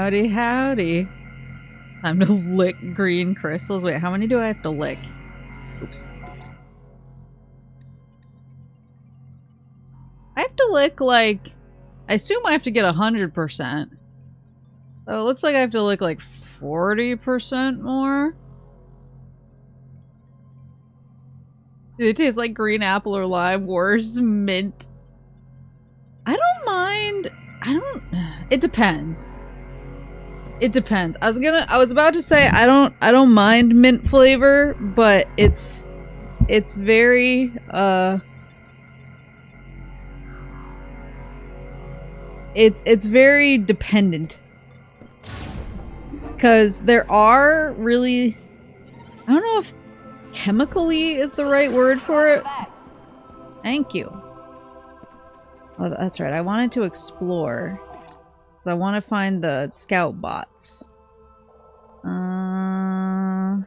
Howdy, howdy. Time to lick green crystals. Wait, how many do I have to lick? Oops. I have to lick, like... I assume I have to get 100%. So it looks like I have to lick, like, 40% more. Do it taste like green apple or lime? Worse, mint. I don't mind It depends. It depends. I was about to say I don't mind mint flavor, but it's very it's very dependent. Because there are really, I don't know if chemically is the right word for it. Thank you. Oh, that's right. I wanted to explore. I want to find the scout bots. I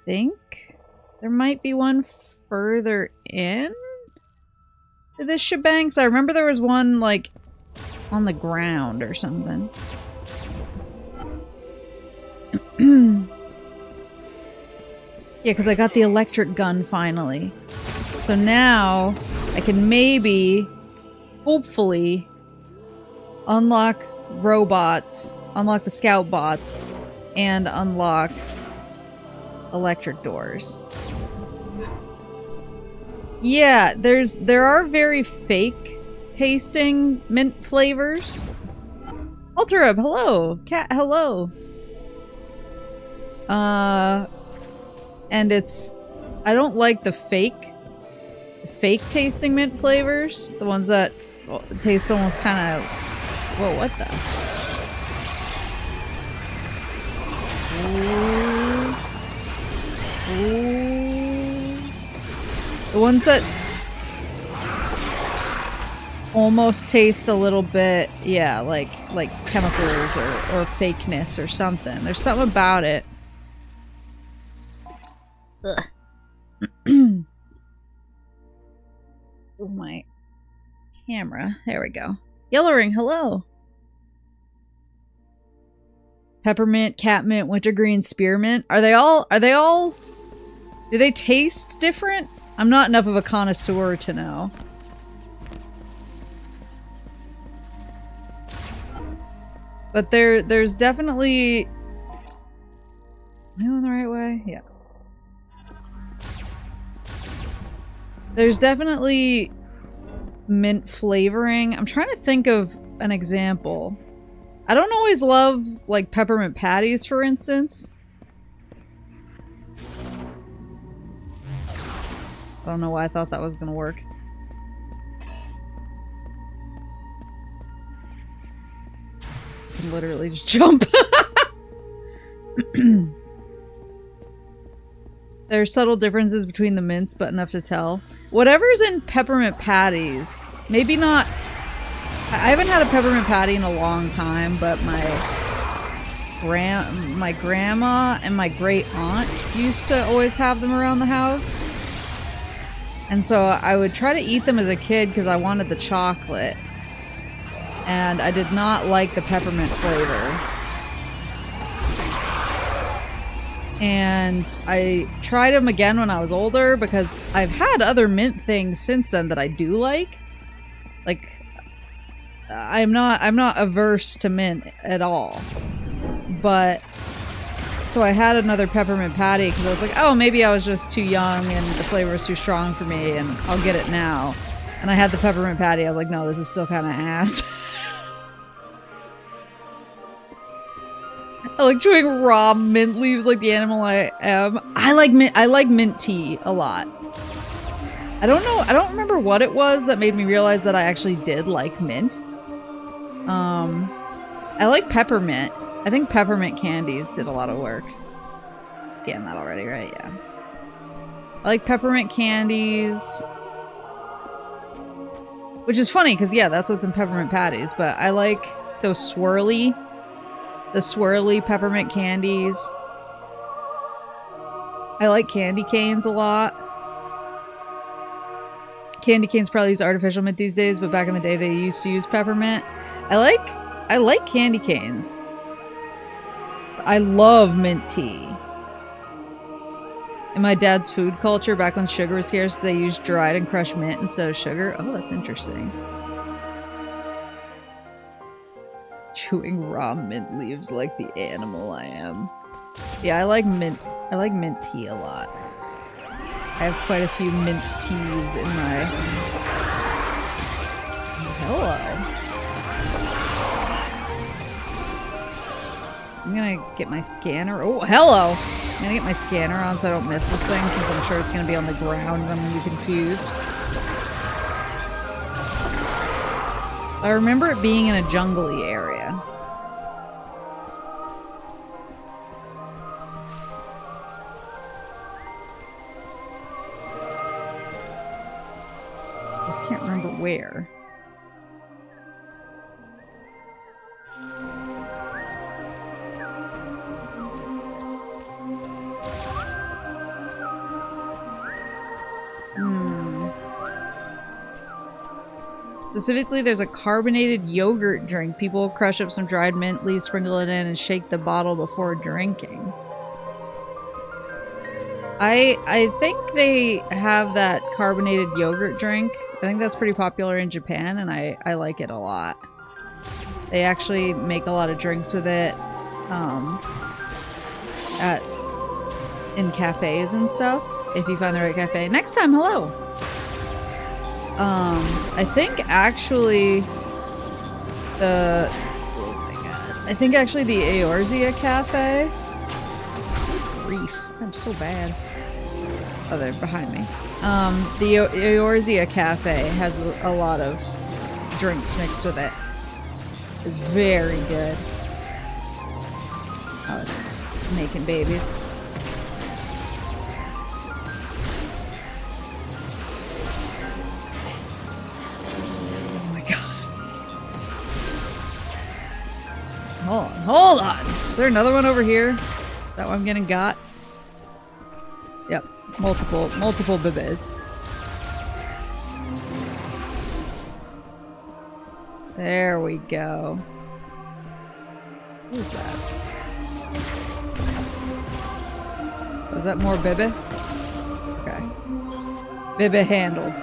think there might be one further in to this shebang. So I remember there was one like on the ground or something. Yeah, because I got the electric gun finally. So now I can maybe, hopefully, unlock robots, unlock the scout bots, and unlock electric doors. Yeah, there are very fake tasting mint flavors. Alterub, hello. Cat, hello. And I don't like the fake tasting mint flavors. The ones that taste almost kind of, whoa, what the? Ooh. The ones that almost taste a little bit, yeah, like chemicals or fakeness or something. There's something about it. Ugh. Oh, my camera. There we go. Yellow ring, hello. Peppermint, catmint, wintergreen, spearmint. Are they all do they taste different? I'm not enough of a connoisseur to know. But there's definitely, am I going the right way? Yeah. There's definitely mint flavoring. I'm trying to think of an example. I don't always love, like, peppermint patties, for instance. I don't know why I thought that was gonna work. I can literally just jump. There are subtle differences between the mints, but enough to tell. Whatever's in peppermint patties, maybe not... I haven't had a peppermint patty in a long time, but my grandma and my great aunt used to always have them around the house. And so I would try to eat them as a kid because I wanted the chocolate. And I did not like the peppermint flavor. And I tried them again when I was older because I've had other mint things since then that I do like. Like, I'm not averse to mint at all. But so I had another peppermint patty because I was like, oh, maybe I was just too young and the flavor was too strong for me and I'll get it now. And I had the peppermint patty. I was like, no, this is still kind of ass. I like chewing raw mint leaves like the animal I am. I like mint tea a lot. I don't know, I don't remember what it was that made me realize that I actually did like mint. I like peppermint. I think peppermint candies did a lot of work. Scanned that already, right? Yeah. I like peppermint candies. Which is funny, because yeah, that's what's in peppermint patties, but I like those swirly peppermint candies. I like candy canes a lot. Candy canes probably use artificial mint these days, but back in the day they used to use peppermint. I like candy canes. I love mint tea. In my dad's food culture, back when sugar was scarce, they used dried and crushed mint instead of sugar. Oh, that's interesting. Chewing raw mint leaves like the animal I am. Yeah, I like mint tea a lot. I have quite a few mint teas in my... Hello. I'm gonna get my scanner. Oh, hello! I'm gonna get my scanner on so I don't miss this thing, since I'm sure it's gonna be on the ground and I'm gonna be confused. I remember it being in a jungly area. Just can't remember where. Specifically, there's a carbonated yogurt drink. People crush up some dried mint leaves, sprinkle it in, and shake the bottle before drinking. I think they have that carbonated yogurt drink. I think that's pretty popular in Japan, and I like it a lot. They actually make a lot of drinks with it in cafes and stuff, if you find the right cafe. Next time, hello! I think actually the Eorzea Cafe. Grief, I'm so bad. Oh, they're behind me. The Eorzea Cafe has a lot of drinks mixed with it. It's very good. Oh, it's making babies. Hold on! Is there another one over here? Is that what I'm getting got? Yep. Multiple bebes. There we go. What is that? Was that more bebe? Okay. Bebe handled.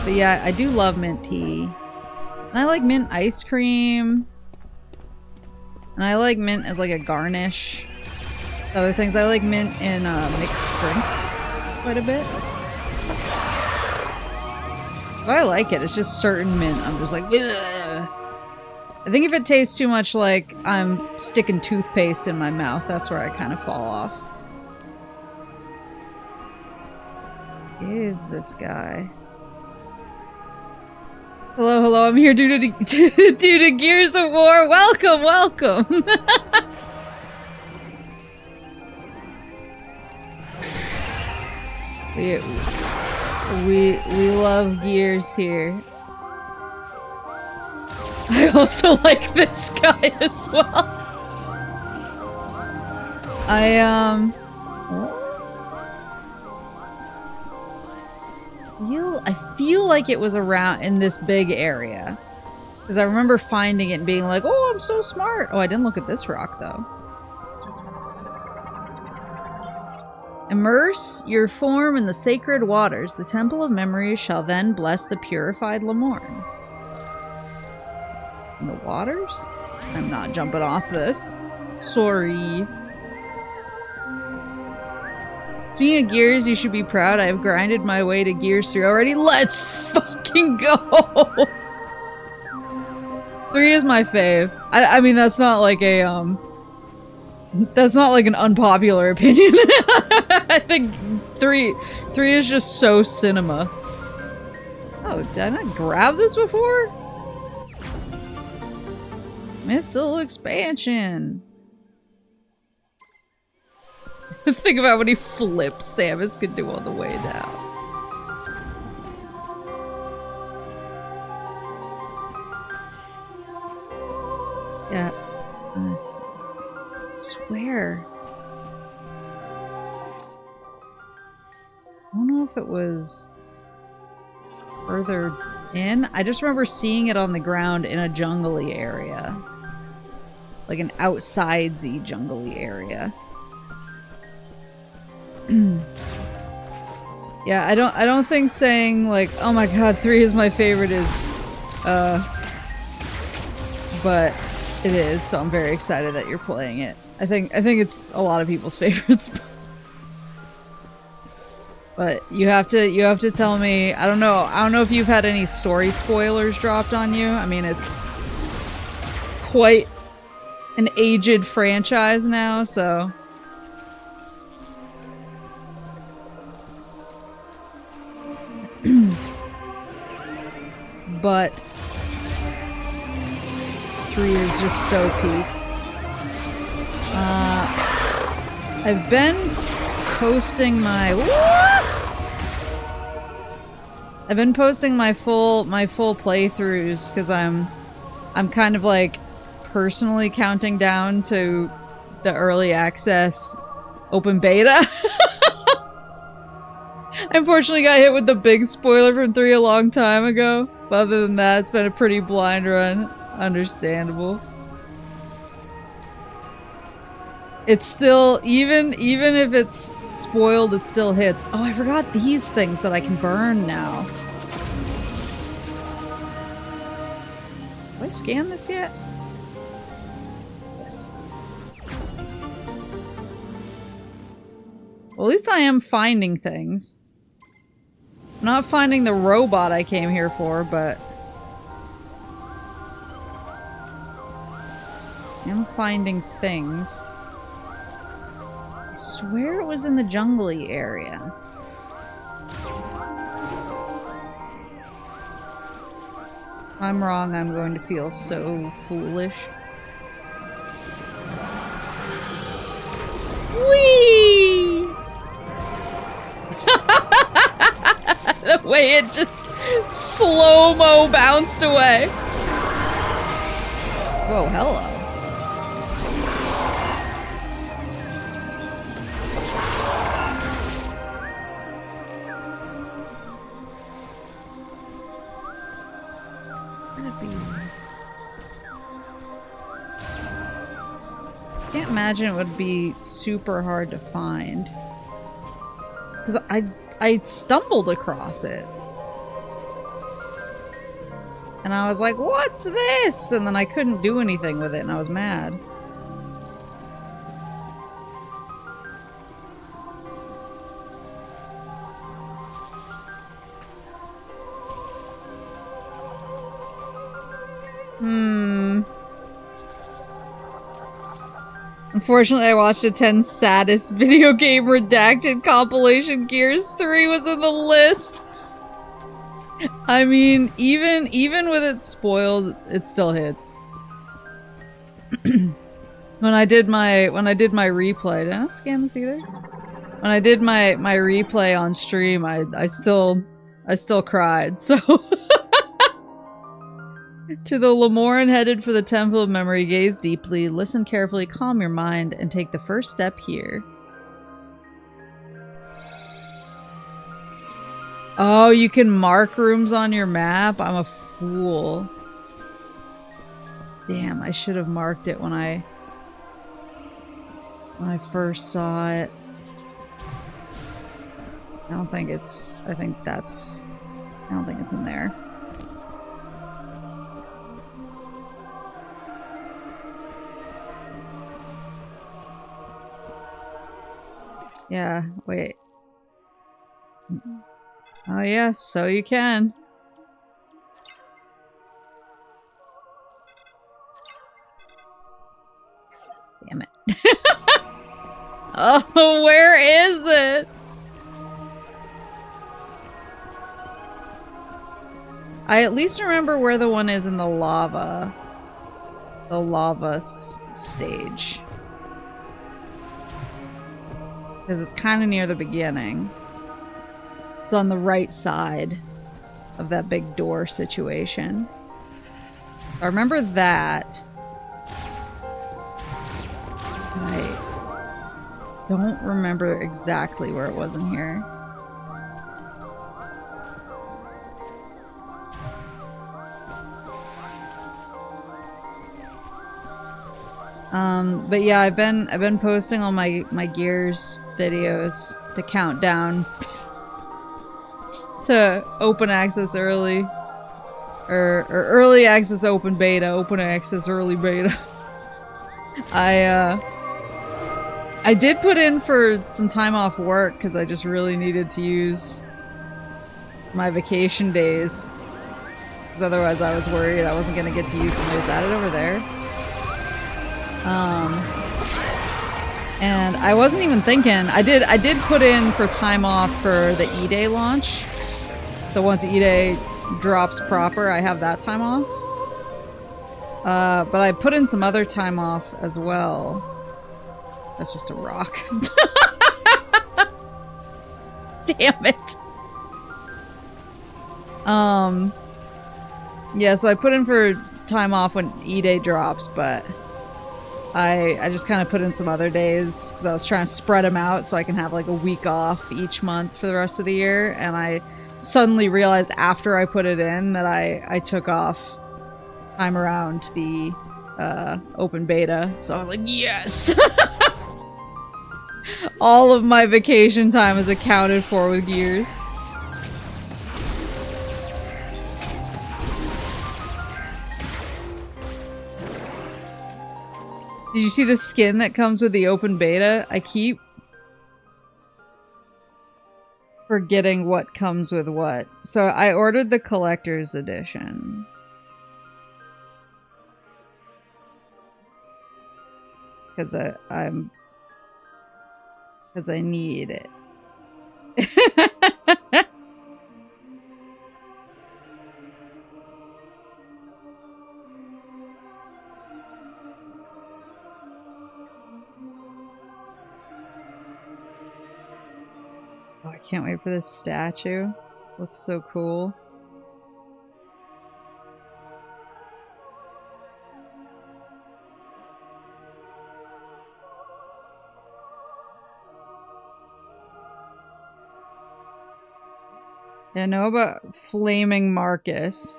But yeah, I do love mint tea. And I like mint ice cream. And I like mint as like a garnish. Other things, I like mint in mixed drinks quite a bit. But I like it, it's just certain mint, I'm just like, ugh. I think if it tastes too much like I'm sticking toothpaste in my mouth, that's where I kind of fall off. Who is this guy? Hello, I'm here due to Gears of War. Welcome! we love Gears here. I also like this guy as well. I feel like it was around in this big area. Because I remember finding it and being like, oh, I'm so smart. Oh, I didn't look at this rock, though. Immerse your form in the sacred waters. The Temple of Memories shall then bless the purified Lemorn. In the waters? I'm not jumping off this. Sorry. Speaking of Gears, you should be proud. I have grinded my way to Gears 3 already. Let's fucking go! 3 is my fave. I mean, that's not like a, that's not like an unpopular opinion. I think 3 is just so cinema. Oh, did I not grab this before? Missile expansion. Think about what he flips Samus could do on the way down. Yeah. I swear. I don't know if it was further in. I just remember seeing it on the ground in a jungly area. Like an outside-y jungly area. Yeah, I don't think saying like, oh my god, 3 is my favorite is but it is, so I'm very excited that you're playing it. I think it's a lot of people's favorites. But you have to tell me. I don't know if you've had any story spoilers dropped on you. I mean, it's quite an aged franchise now, so. But 3 is just so peak. I've been posting my full playthroughs because I'm kind of like personally counting down to the early access open beta. I unfortunately got hit with the big spoiler from 3 a long time ago. But other than that, it's been a pretty blind run. Understandable. It's still, even if it's spoiled, it still hits. Oh, I forgot these things that I can burn now. Have I scanned this yet? Yes. Well, at least I am finding things. I'm not finding the robot I came here for, but I am finding things. I swear it was in the jungly area. If I'm wrong, I'm going to feel so foolish. Whee! The way it just slow-mo bounced away. Whoa, hello. Can't imagine it would be super hard to find. Because I stumbled across it. And I was like, what's this? And then I couldn't do anything with it and I was mad. Unfortunately, I watched a 10 saddest video game redacted compilation. Gears 3 was in the list. I mean, even with it spoiled, it still hits. When I did my replay, did I not scan this either? When I did my replay on stream, I still cried. So to the Lemoran headed for the Temple of Memory, gaze deeply, listen carefully, calm your mind, and take the first step here. Oh, you can mark rooms on your map? I'm a fool. Damn, I should have marked it when I first saw it. I don't think it's in there. Yeah, wait. Oh yes, so you can. Damn it. Oh, where is it? I at least remember where the one is in the lava. The lava stage. Because it's kind of near the beginning. It's on the right side of that big door situation. I remember that. I don't remember exactly where it was in here. But yeah, I've been posting all my Gears videos to count down to open access early. Or early access open beta, open access early beta. I I did put in for some time off work because I just really needed to use my vacation days. Because otherwise I was worried I wasn't going to get to use them. Is that it over there? And I wasn't even thinking. I did put in for time off for the E-Day launch. So once E-Day drops proper, I have that time off. But I put in some other time off as well. That's just a rock. Damn it. Yeah, so I put in for time off when E-Day drops, but I just kind of put in some other days because I was trying to spread them out so I can have like a week off each month for the rest of the year, and I suddenly realized after I put it in that I took off time around the open beta, so I was like, yes! All of my vacation time is accounted for with Gears. Did you see the skin that comes with the open beta? I keep forgetting what comes with what. So I ordered the collector's edition. Because I need it. Oh, I can't wait for this statue. Looks so cool. I know about Flaming Marcus.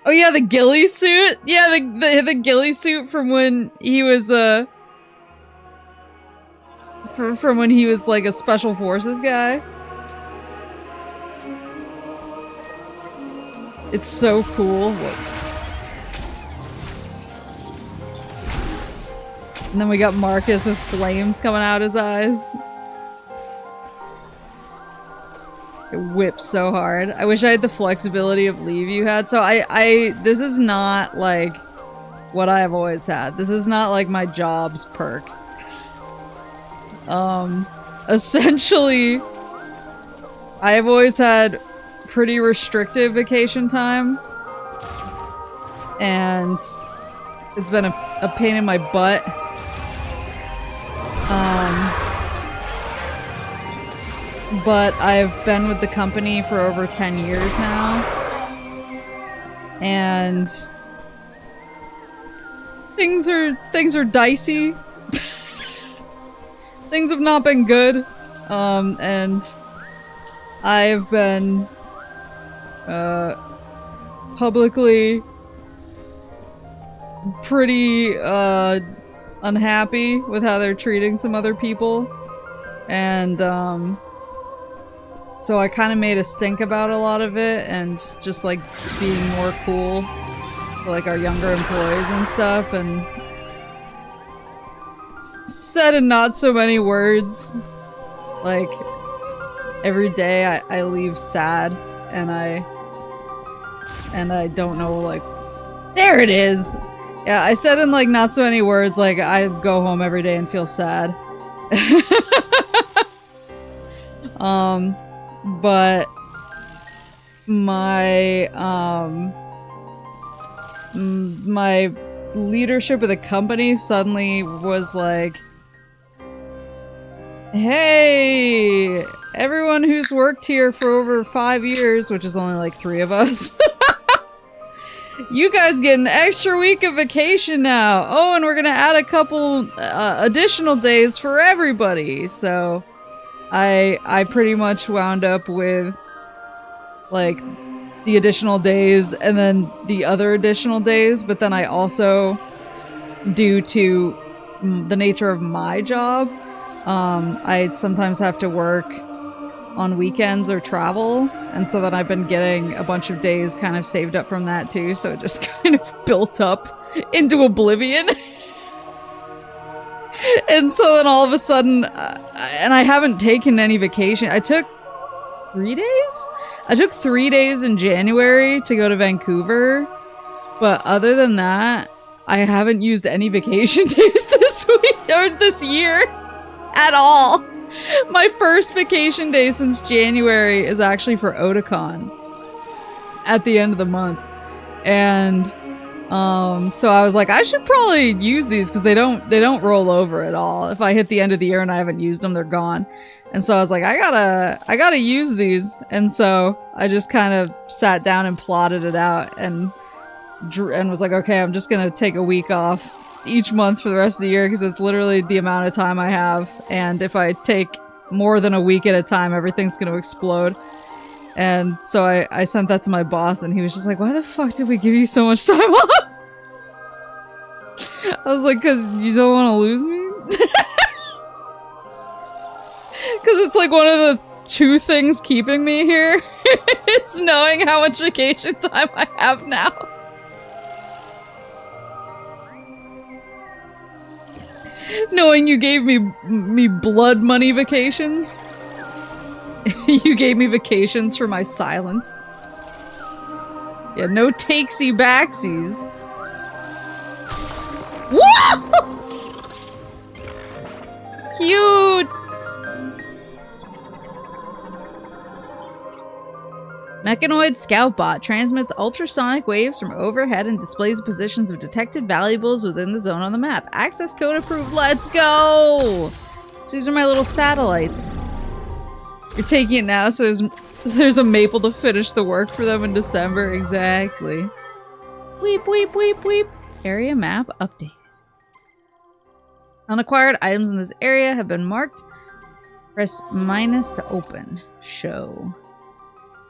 Oh yeah, the ghillie suit? Yeah, the ghillie suit from when he was from when he was like a special forces guy. It's so cool. And then we got Marcus with flames coming out his eyes. It whips so hard. I wish I had the flexibility of leave you had. So this is not like what I've always had. This is not like my job's perk. Essentially, I've always had pretty restrictive vacation time. And it's been a pain in my butt. But I've been with the company for over 10 years now. And things are dicey. Things have not been good. And I've been publicly pretty unhappy with how they're treating some other people. And so I kind of made a stink about a lot of it, and just like being more cool for like our younger employees and stuff, and said in not so many words, like every day I leave sad, and I don't know, like, there it is. Yeah, I said in like not so many words, like I go home every day and feel sad. But my my leadership of the company suddenly was like, hey, everyone who's worked here for over 5 years, which is only like 3 of us, you guys get an extra week of vacation now. Oh, and we're gonna add a couple additional days for everybody. So I pretty much wound up with like the additional days and then the other additional days, but then I also, due to the nature of my job, I sometimes have to work on weekends or travel, and so then I've been getting a bunch of days kind of saved up from that too, so it just kind of built up into oblivion. And so then all of a sudden, and I haven't taken any vacation. I took 3 days? I took 3 days in January to go to Vancouver. But other than that, I haven't used any vacation days this week or this year at all. My first vacation day since January is actually for Otakon at the end of the month. And so I was like, I should probably use these because they don't roll over at all. If I hit the end of the year and I haven't used them, they're gone. And so I was like, I gotta use these. And so I just kind of sat down and plotted it out and was like, okay, I'm just gonna take a week off each month for the rest of the year because it's literally the amount of time I have. And if I take more than a week at a time, everything's gonna explode. And so I sent that to my boss and he was just like, why the fuck did we give you so much time off? I was like, because you don't want to lose me? Because it's like one of the 2 things keeping me here. It's knowing how much vacation time I have now. Knowing you gave me blood money vacations. You gave me vacations for my silence. Yeah, no takesy backsies. Whoa! Cute! Mechanoid Scout Bot transmits ultrasonic waves from overhead and displays positions of detected valuables within the zone on the map. Access code approved. Let's go! So these are my little satellites. You're taking it now, so there's a Maple to finish the work for them in December. Exactly. Weep, weep, weep, weep. Area map updated. Unacquired items in this area have been marked. Press minus to open. Show.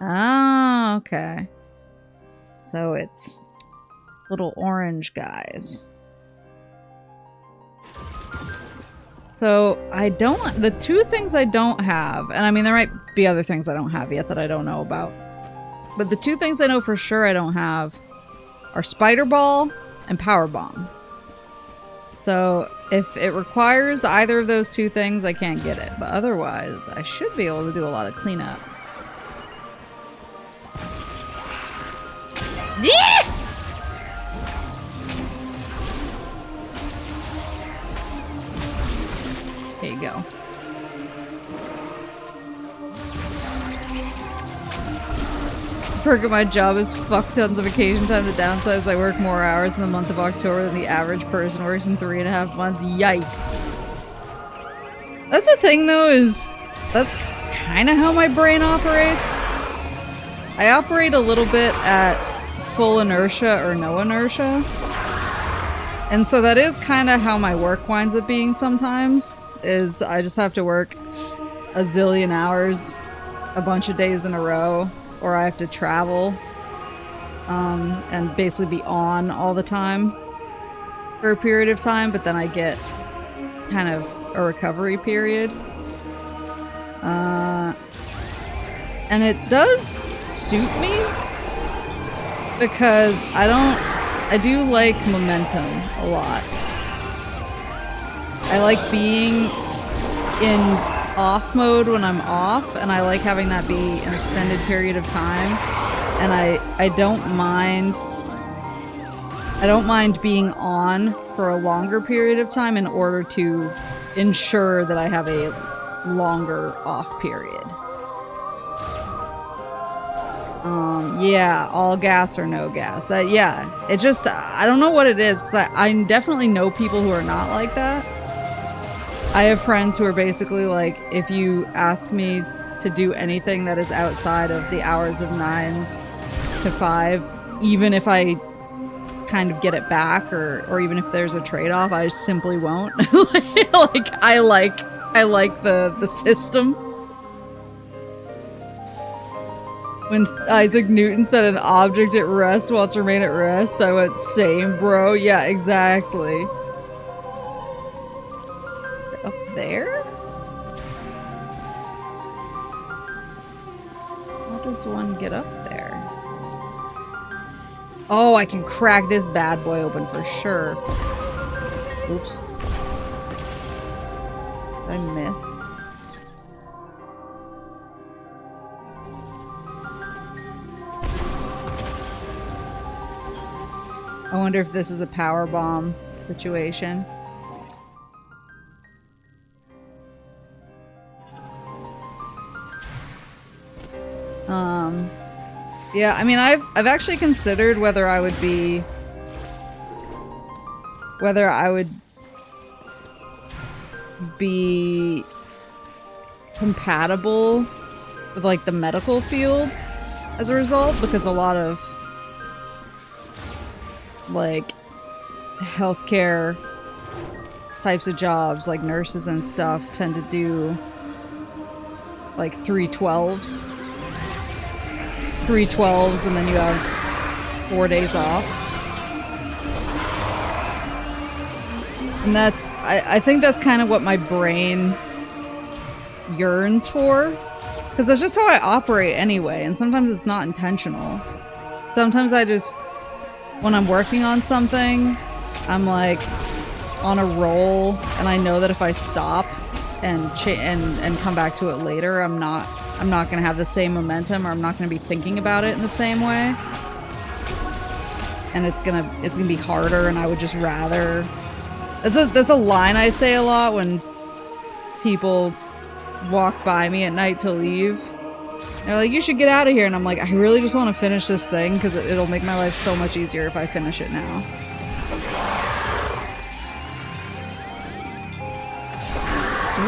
Ah, okay. So it's little orange guys. So the 2 things I don't have, and I mean there might be other things I don't have yet that I don't know about, but the 2 things I know for sure I don't have are Spider Ball and Power Bomb. So if it requires either of those 2 things, I can't get it, but otherwise I should be able to do a lot of cleanup. Yeah! There you go. Perk of my job is fuck tons of vacation time. The downside is I work more hours in the month of October than the average person works in 3.5 months. Yikes. That's the thing though, is that's kind of how my brain operates. I operate a little bit at full inertia or no inertia. And so that is kind of how my work winds up being sometimes. Is I just have to work a zillion hours a bunch of days in a row, or I have to travel and basically be on all the time for a period of time, but then I get kind of a recovery period. And it does suit me because I do like momentum a lot. I like being in off mode when I'm off, and I like having that be an extended period of time. And I don't mind being on for a longer period of time in order to ensure that I have a longer off period. Yeah, all gas or no gas. It just, I don't know what it is, because I definitely know people who are not like that. I have friends who are basically like, if you ask me to do anything that is outside of the hours of 9 to 5, even if I kind of get it back, or even if there's a trade-off, I simply won't. I like the system. When Isaac Newton said an object at rest wants to remain at rest, I went, same, bro. Yeah, exactly. Up there? How does one get up there? Oh, I can crack this bad boy open for sure. Oops. Did I miss? I wonder if this is a power bomb situation. Yeah, I mean, I've actually considered whether I would be compatible with like the medical field as a result, because a lot of like healthcare types of jobs like nurses and stuff tend to do like 3/12s and then you have 4 days off. And that's, I think that's kind of what my brain yearns for. Because that's just how I operate anyway, and sometimes it's not intentional. Sometimes I just, when I'm working on something, I'm like on a roll, and I know that if I stop and come back to it later, I'm not gonna have the same momentum, or I'm not gonna be thinking about it in the same way. And it's gonna be harder, and I would just rather. That's a line I say a lot when people walk by me at night to leave. They're like, "You should get out of here," and I'm like, I really just want to finish this thing because it'll make my life so much easier if I finish it now.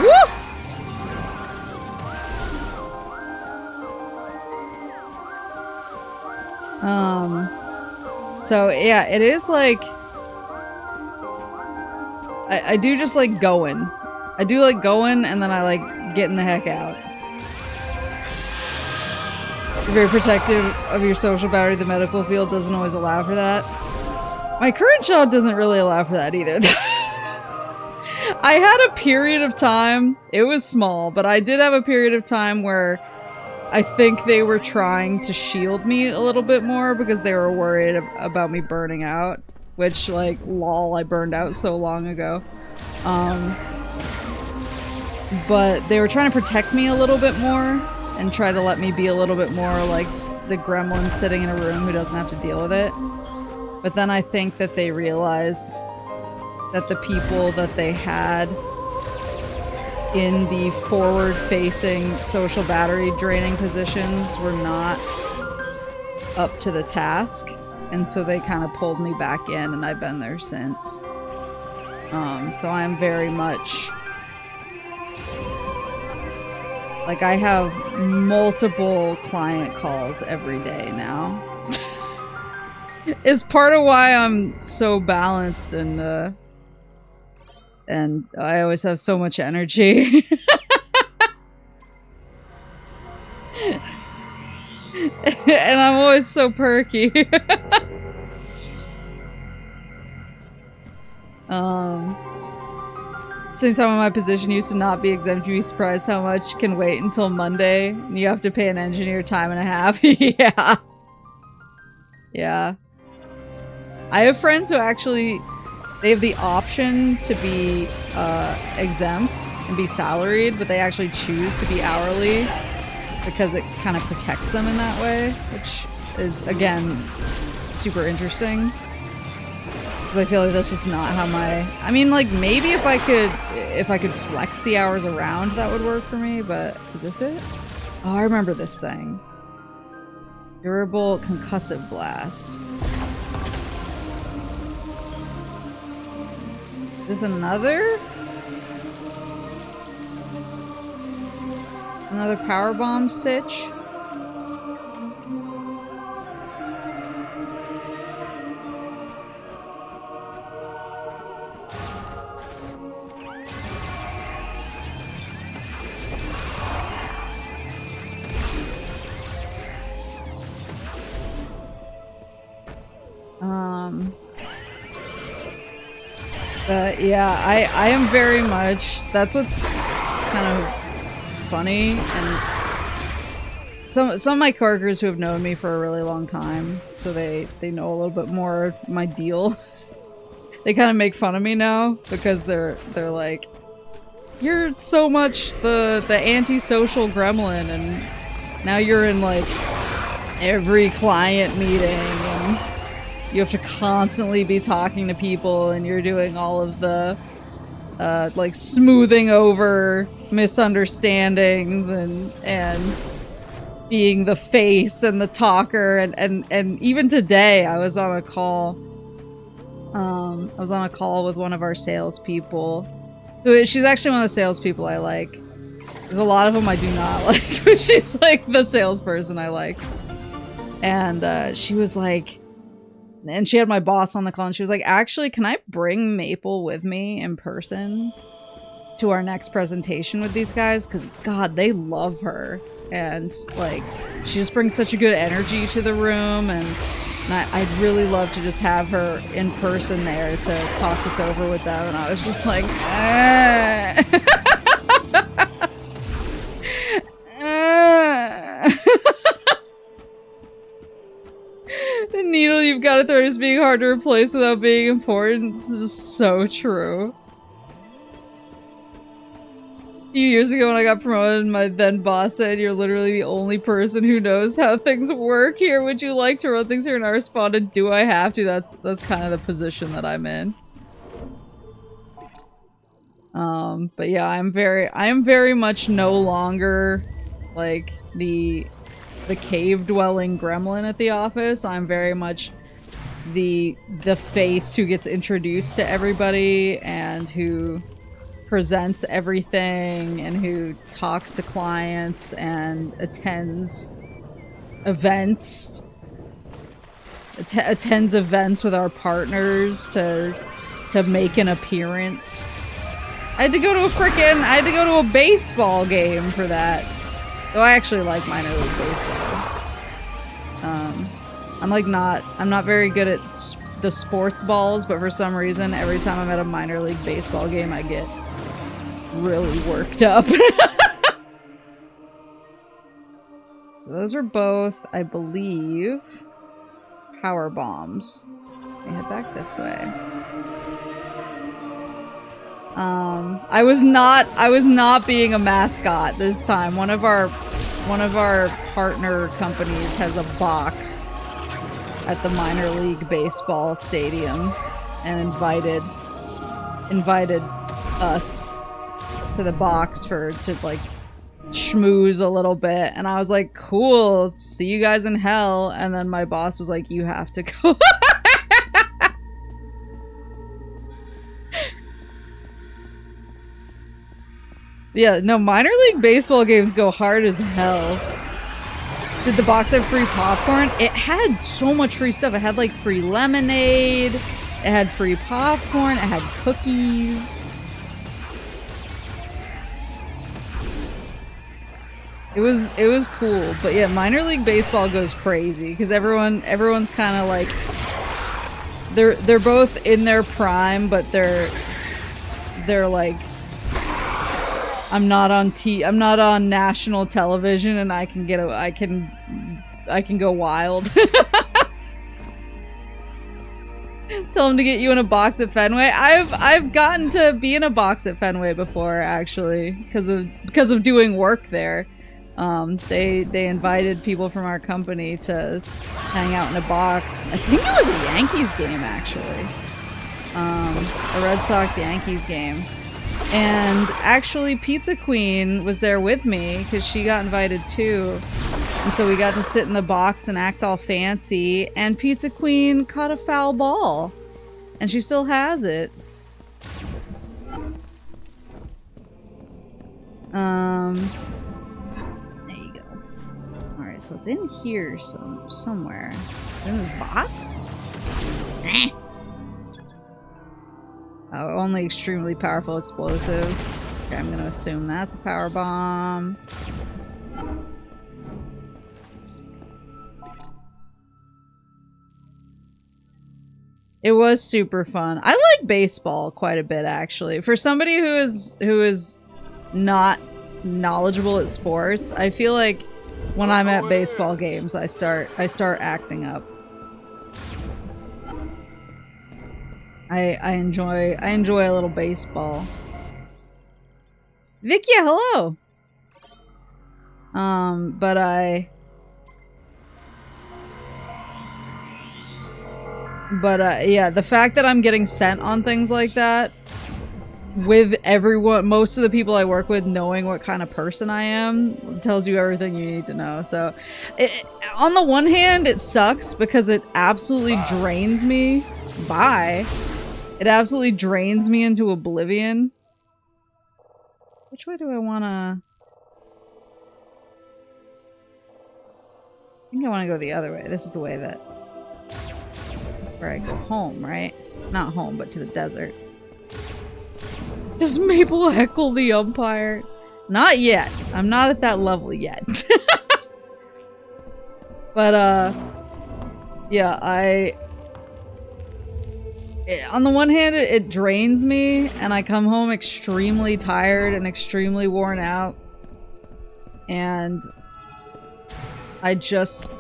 Woo! So yeah, it is like I do just like going. I do like going, and then I like getting the heck out. You're very protective of your social battery. The medical field doesn't always allow for that. My current job doesn't really allow for that either. I had a period of time, it was small, but I did have a period of time where I think they were trying to shield me a little bit more because they were worried about me burning out. Which, like, lol, I burned out so long ago. But they were trying to protect me a little bit more and try to let me be a little bit more like the gremlin sitting in a room who doesn't have to deal with it. But then I think that they realized that the people that they had in the forward-facing social battery draining positions were not up to the task. And so they kind of pulled me back in, and I've been there since. So I'm very much... Like, I have multiple client calls every day now. It's part of why I'm so balanced and I always have so much energy. And I'm always so perky. Same time in my position used to not be exempt. You'd be surprised how much can wait until Monday. And you have to pay an engineer time and a half. Yeah. Yeah. I have friends who actually, they have the option to be exempt and be salaried, but they actually choose to be hourly because it kind of protects them in that way, which is, again, super interesting. I feel like that's just not how my... I mean, like, maybe if I could flex the hours around, that would work for me, but... Is this it? Oh, I remember this thing. Durable concussive blast. Is this another? Another power bomb sitch? But yeah, I am very much, that's what's kind of funny, and some of my coworkers who have known me for a really long time, so they know a little bit more my deal. They kind of make fun of me now because they're like, you're so much the antisocial gremlin, and now you're in like every client meeting, and you have to constantly be talking to people, and you're doing all of the like smoothing over misunderstandings and being the face and the talker, and even today I was on a call. I was on a call with one of our salespeople. She's actually one of the salespeople I like. There's a lot of them I do not like, but she's like the salesperson I like. And she was like, and she had my boss on the call, and she was like, actually, can I bring Maple with me in person to our next presentation with these guys? Because, God, they love her. And, like, she just brings such a good energy to the room, and I'd really love to just have her in person there to talk this over with them. And I was just like, The needle you've got to throw is being hard to replace without being important. This is so true. A few years ago when I got promoted, my then boss said, "You're literally the only person who knows how things work here. Would you like to run things here?" And I responded, "Do I have to?" That's kind of the position that I'm in. But yeah, I am very much no longer like the cave-dwelling gremlin at the office. I'm very much the face who gets introduced to everybody and who presents everything and who talks to clients and attends events. Attends events with our partners to make an appearance. I had to go to a baseball game for that. Though I actually like minor league baseball. I'm not very good at the sports balls, but for some reason, every time I'm at a minor league baseball game, I get really worked up. So those are both, I believe, power bombs. Let me head back this way. I was not being a mascot this time. One of our partner companies has a box at the minor league baseball stadium and invited us to the box to like schmooze a little bit, and I was like, cool, see you guys in hell. And then my boss was like, you have to go. Yeah, no, minor league baseball games go hard as hell. Did the box have free popcorn? It had so much free stuff. It had like free lemonade, it had free popcorn, it had cookies. It was cool, but yeah, minor league baseball goes crazy because everyone's kind of like they're both in their prime, but they're like, I'm not on national television, and I can go wild. Tell them to get you in a box at Fenway. I've gotten to be in a box at Fenway before, actually, because of doing work there. They invited people from our company to hang out in a box. I think it was a Yankees game, actually. A Red Sox-Yankees game. And actually, Pizza Queen was there with me because she got invited too. And so we got to sit in the box and act all fancy. And Pizza Queen caught a foul ball. And she still has it. There you go. Alright, so it's in here somewhere. It's in this box? Oh, only extremely powerful explosives. Okay, I'm gonna assume that's a power bomb. It was super fun. I like baseball quite a bit, actually. For somebody who is not knowledgeable at sports, I feel like when I'm at baseball games, I start acting up. I enjoy a little baseball. Vicky, hello! Yeah, the fact that I'm getting sent on things like that, with everyone, most of the people I work with knowing what kind of person I am, tells you everything you need to know. So, on the one hand, it sucks because it absolutely drains me. Bye. It absolutely drains me into oblivion. Which way do I wanna... I think I wanna go the other way. This is the way that... where I go home, right? Not home, but to the desert. Does Maple heckle the umpire? Not yet. I'm not at that level yet. But, yeah, on the one hand, it drains me, and I come home extremely tired and extremely worn out. And I just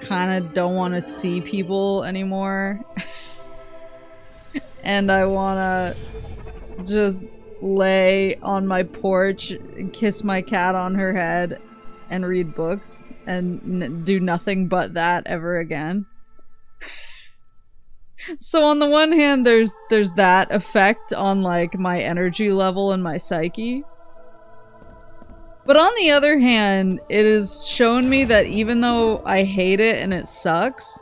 kind of don't want to see people anymore. And I want to just lay on my porch and kiss my cat on her head and read books and do nothing but that ever again. So on the one hand, there's that effect on like my energy level and my psyche. But on the other hand, it has shown me that even though I hate it and it sucks,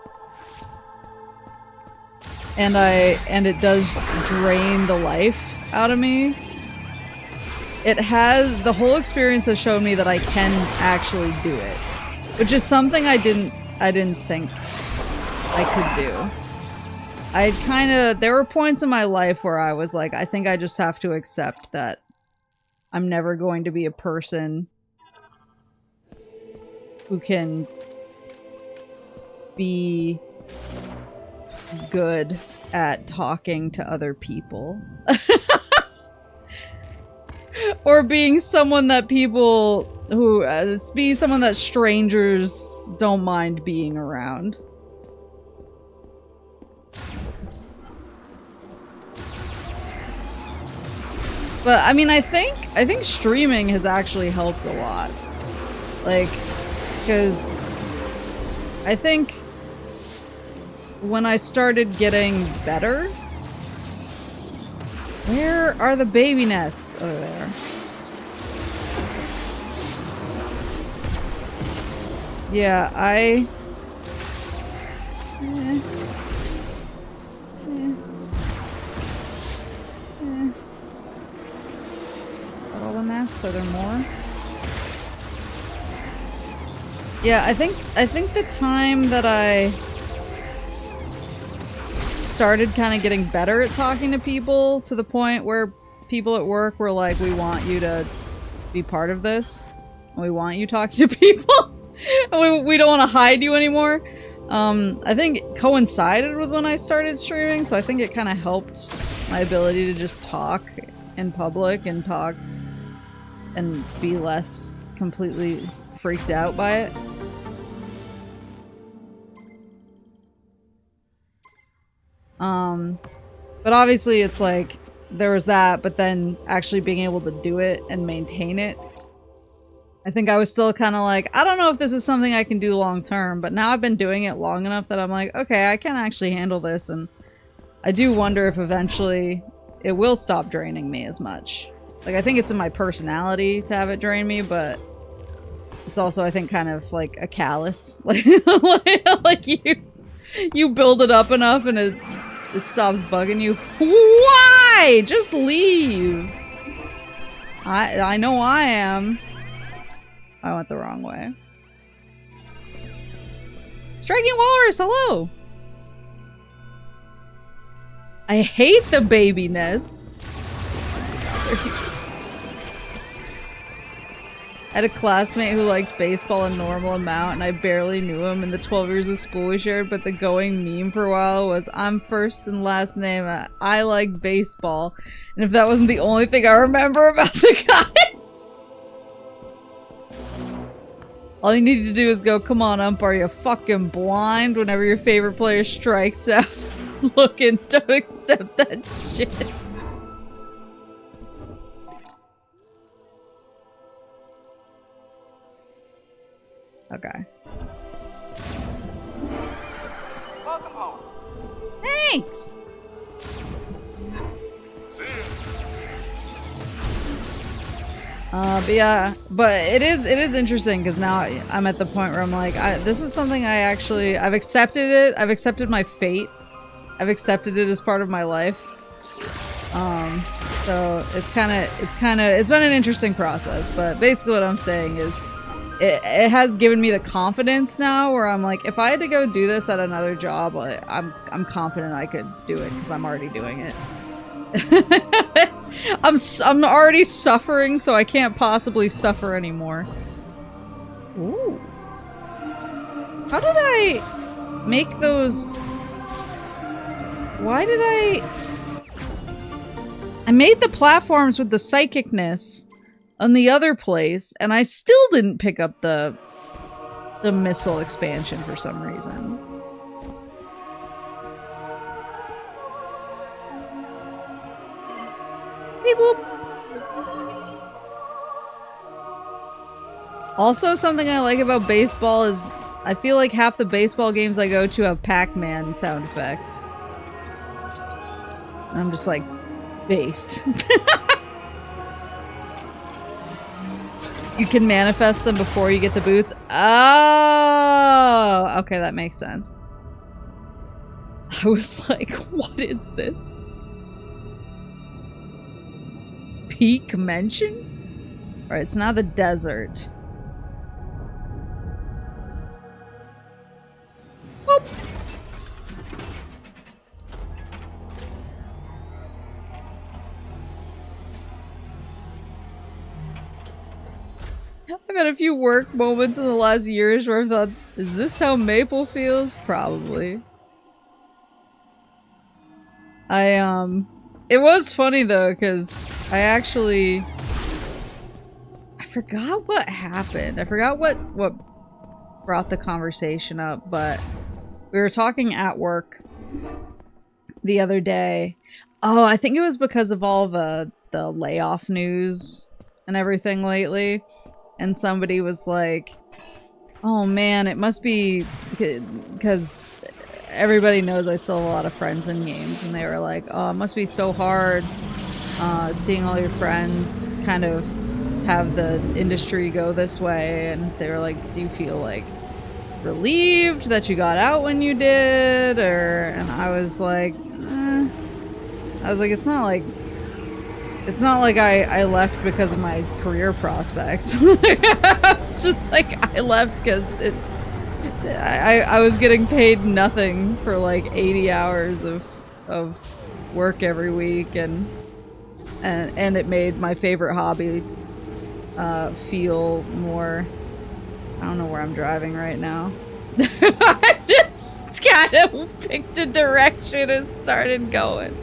and it does drain the life out of me, the whole experience has shown me that I can actually do it, which is something I didn't think I could do. There were points in my life where I was like, I think I just have to accept that I'm never going to be a person who can be good at talking to other people. Or being someone that someone that strangers don't mind being around. But I mean, I think streaming has actually helped a lot. Like, because I think when I started getting better... Where are the baby nests? Oh, there. Yeah, All the nests? Are there more? Yeah, I think the time that I started kind of getting better at talking to people, to the point where people at work were like, we want you to be part of this. We want you talking to people. we don't want to hide you anymore. I think it coincided with when I started streaming, so I think it kind of helped my ability to just talk in public and talk and be less completely freaked out by it. But obviously it's like, there was that, but then actually being able to do it and maintain it. I think I was still kind of like, I don't know if this is something I can do long term, but now I've been doing it long enough that I'm like, okay, I can actually handle this, and I do wonder if eventually it will stop draining me as much. Like, I think it's in my personality to have it drain me, but it's also, I think, kind of like a callus. Like you build it up enough and it stops bugging you. Why? Just leave. I know I am. I went the wrong way. Striking Walrus, hello! I hate the baby nests. I had a classmate who liked baseball a normal amount, and I barely knew him in the 12 years of school we shared, but the going meme for a while was, I'm first and last name, I like baseball. And if that wasn't the only thing I remember about the guy... All you need to do is go, come on, ump, are you fucking blind? Whenever your favorite player strikes out. Look and don't accept that shit. Okay. Welcome home. Thanks! See ya. But yeah, but it is interesting because now I'm at the point where I'm like, this is something I've accepted it. I've accepted my fate. I've accepted it as part of my life. So it's been an interesting process, but basically what I'm saying is it has given me the confidence now where I'm like, if I had to go do this at another job, like, I'm confident I could do it because I'm already doing it. I'm already suffering, so I can't possibly suffer anymore. Ooh. How did I make those? Why did I made the platforms with the psychicness on the other place, and I still didn't pick up the missile expansion for some reason. Beep boop. Also, something I like about baseball is I feel like half the baseball games I go to have Pac-Man sound effects. And I'm just like, based. You can manifest them before you get the boots. Oh, okay, that makes sense. I was like, what is this? Peak mentioned? Alright, so now the desert. Boop. I've had a few work moments in the last years where I thought, is this how Maple feels? Probably. It was funny though, because I forgot what happened. I forgot what brought the conversation up, but we were talking at work the other day. Oh, I think it was because of all the layoff news and everything lately. And somebody was like, oh man, it must be because everybody knows I still have a lot of friends in games, and they were like, oh, it must be so hard seeing all your friends kind of have the industry go this way. And they were like, do you feel like relieved that you got out when you did? And I was like, it's not like I left because of my career prospects. It's just like I left because I was getting paid nothing for like 80 hours of work every week, and it made my favorite hobby feel more. I don't know where I'm driving right now. I just kind of picked a direction and started going.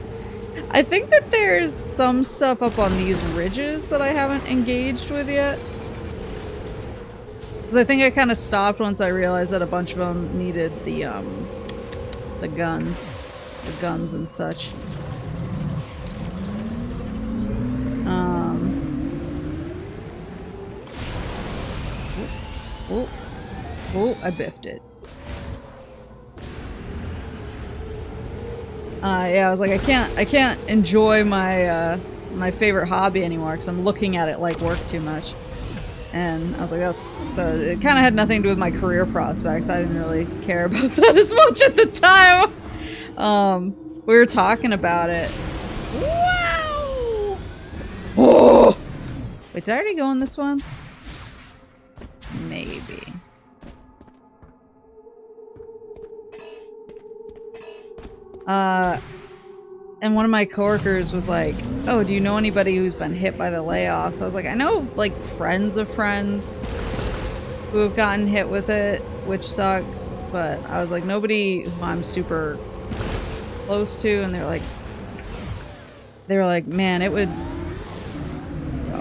I think that there's some stuff up on these ridges that I haven't engaged with yet. Because I think I kind of stopped once I realized that a bunch of them needed the guns. The guns and such. Oh, I biffed it. Yeah, I was like, I can't enjoy my my favorite hobby anymore because I'm looking at it like work too much. And I was like, so it kind of had nothing to do with my career prospects. I didn't really care about that as much at the time. We were talking about it. Wow! Oh! Wait, did I already go on this one? Maybe. And one of my coworkers was like, oh, do you know anybody who's been hit by the layoffs? I was like, I know, like, friends of friends who have gotten hit with it, which sucks, but I was like, nobody who I'm super close to, and they were like, man, it would,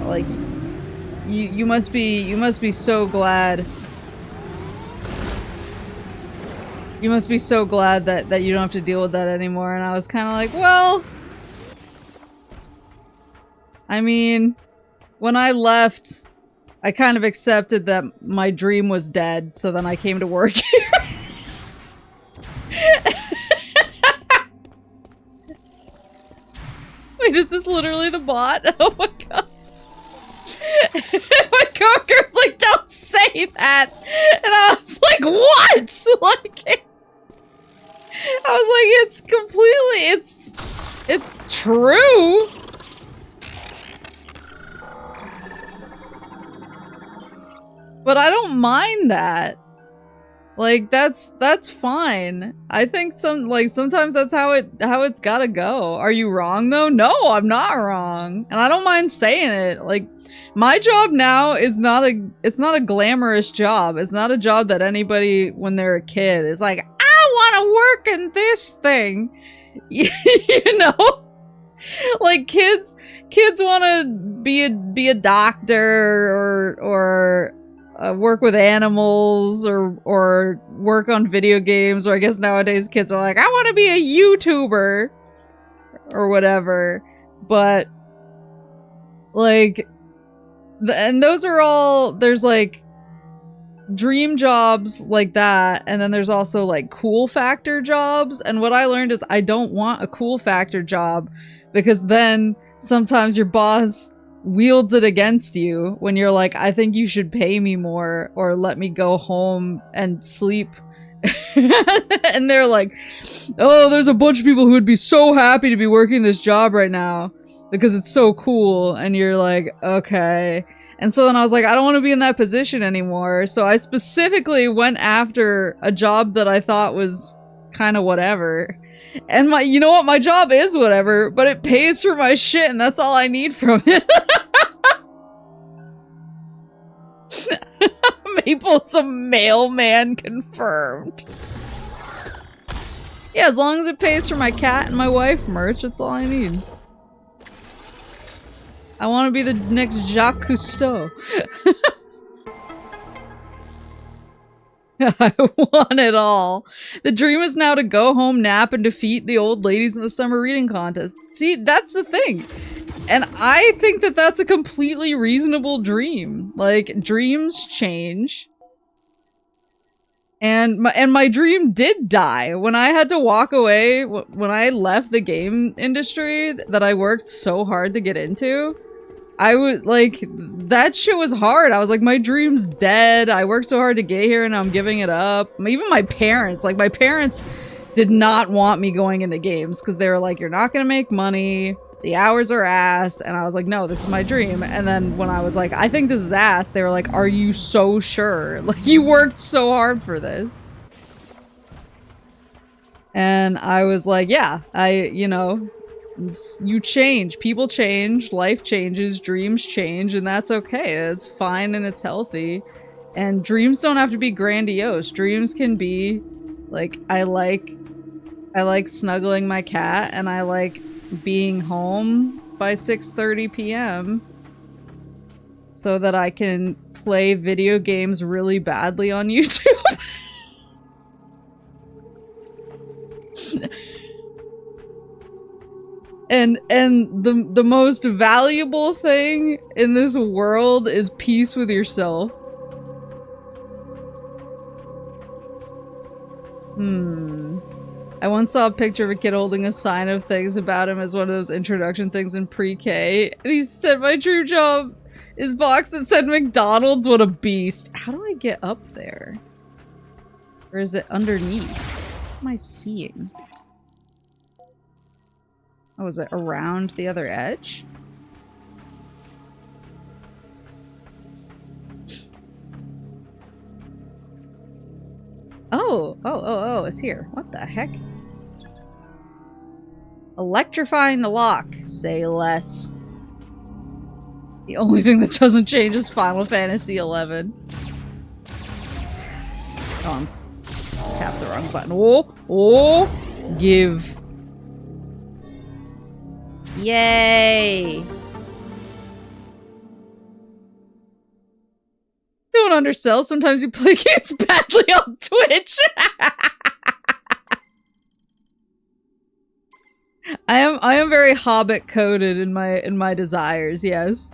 like, you must be so glad. You must be so glad that you don't have to deal with that anymore. And I was kind of like, well, I mean, when I left, I kind of accepted that my dream was dead, so then I came to work here. Wait, is this literally the bot? Oh my god. My coworker was like, don't say that! And I was like, what? Like, I was like, it's completely, it's true! But I don't mind that. Like, that's fine. I think sometimes that's how it's gotta go. Are you wrong though? No, I'm not wrong. And I don't mind saying it. Like, my job now is it's not a glamorous job. It's not a job that anybody, when they're a kid, is like, I wanna work in this thing. You know? Like, kids wanna be a doctor or work with animals or work on video games, or I guess nowadays kids are like, I want to be a YouTuber or whatever. But like, and those are all, there's like dream jobs like that, and then there's also like cool factor jobs. And what I learned is I don't want a cool factor job, because then sometimes your boss wields it against you when you're like, I think you should pay me more or let me go home and sleep. And they're like, oh, there's a bunch of people who would be so happy to be working this job right now because it's so cool. And you're like, okay. And so then I was like, I don't want to be in that position anymore. So I specifically went after a job that I thought was kind of whatever. And you know what? My job is whatever, but it pays for my shit, and that's all I need from it. Maple's a mailman confirmed. Yeah, as long as it pays for my cat and my wife merch, that's all I need. I want to be the next Jacques Cousteau. I want it all. The dream is now to go home, nap, and defeat the old ladies in the summer reading contest. See, that's the thing. And I think that that's a completely reasonable dream. Like, dreams change. And my dream did die. When I had to walk away, when I left the game industry that I worked so hard to get into, I would, like, that shit was hard. I was like, my dream's dead. I worked so hard to get here and I'm giving it up. Even my parents did not want me going into games because they were like, you're not gonna make money. The hours are ass. And I was like, no, this is my dream. And then when I was like, I think this is ass, they were like, are you so sure? Like, you worked so hard for this. And I was like, yeah, you know, you change, people change, life changes, dreams change, and that's okay. It's fine and it's healthy. And dreams don't have to be grandiose. Dreams can be like, I like snuggling my cat, and I like being home by 6:30 p.m. so that I can play video games really badly on YouTube. And the most valuable thing in this world is peace with yourself. I once saw a picture of a kid holding a sign of things about him as one of those introduction things in pre-K. And he said, my dream job is box that said McDonald's. What a beast. How do I get up there? Or is it underneath? What am I seeing? Oh, is it around the other edge? Oh, it's here. What the heck? Electrifying the lock. Say less. The only thing that doesn't change is Final Fantasy XI. Oh, tap the wrong button. Oh, give. Yay! Don't undersell. Sometimes you play games badly on Twitch. I am very Hobbit coded in my desires. Yes.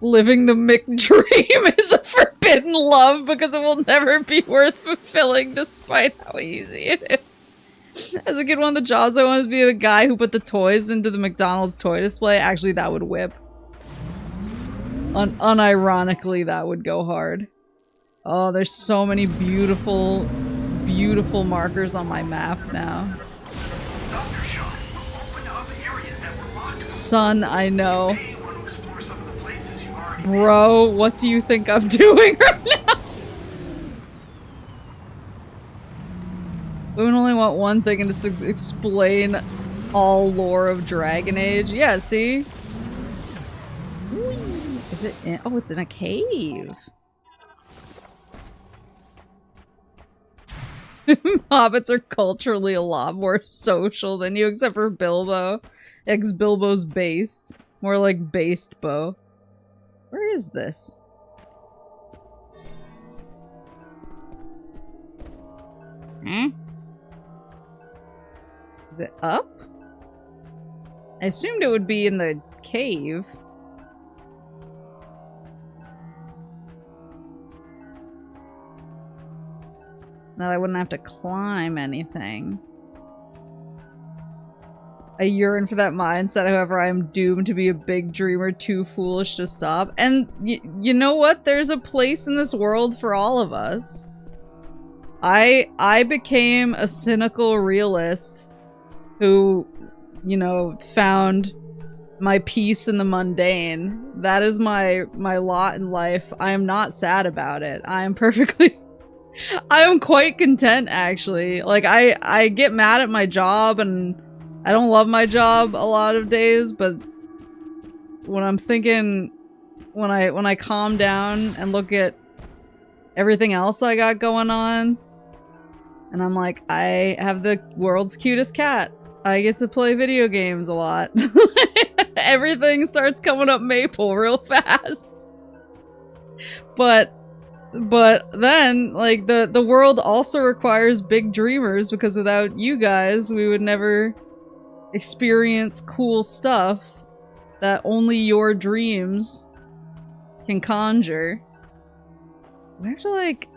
living the McDream is a forbidden love because it will never be worth fulfilling despite how easy it is. As a kid, one of the jobs I wanted to be the guy who put the toys into the McDonald's toy display. Actually, that would whip. Unironically, that would go hard. Oh, there's so many beautiful, beautiful markers on my map now. Son, I know. Bro, what do you think I'm doing right now? We would only want one thing and just explain all lore of Dragon Age. Yeah, see? Is it in— oh, it's in a cave. Hobbits are culturally a lot more social than you, except for Bilbo. Ex-Bilbo's based. More like based Bo. Where is this? Hmm? Is it up? I assumed it would be in the cave. Now I wouldn't have to climb anything. I yearn for that mindset, however I am doomed to be a big dreamer too foolish to stop. And you know what? There's a place in this world for all of us. I became a cynical realist who, you know, found my peace in the mundane. That is my lot in life. I am not sad about it. I am perfectly... I am quite content, actually. Like, I get mad at my job, and I don't love my job a lot of days, but when I'm thinking... When I calm down and look at everything else I got going on, and I'm like, I have the world's cutest cat. I get to play video games a lot. Everything starts coming up Maple real fast. But then, like, the world also requires big dreamers, because without you guys, we would never experience cool stuff that only your dreams can conjure. We have to, like,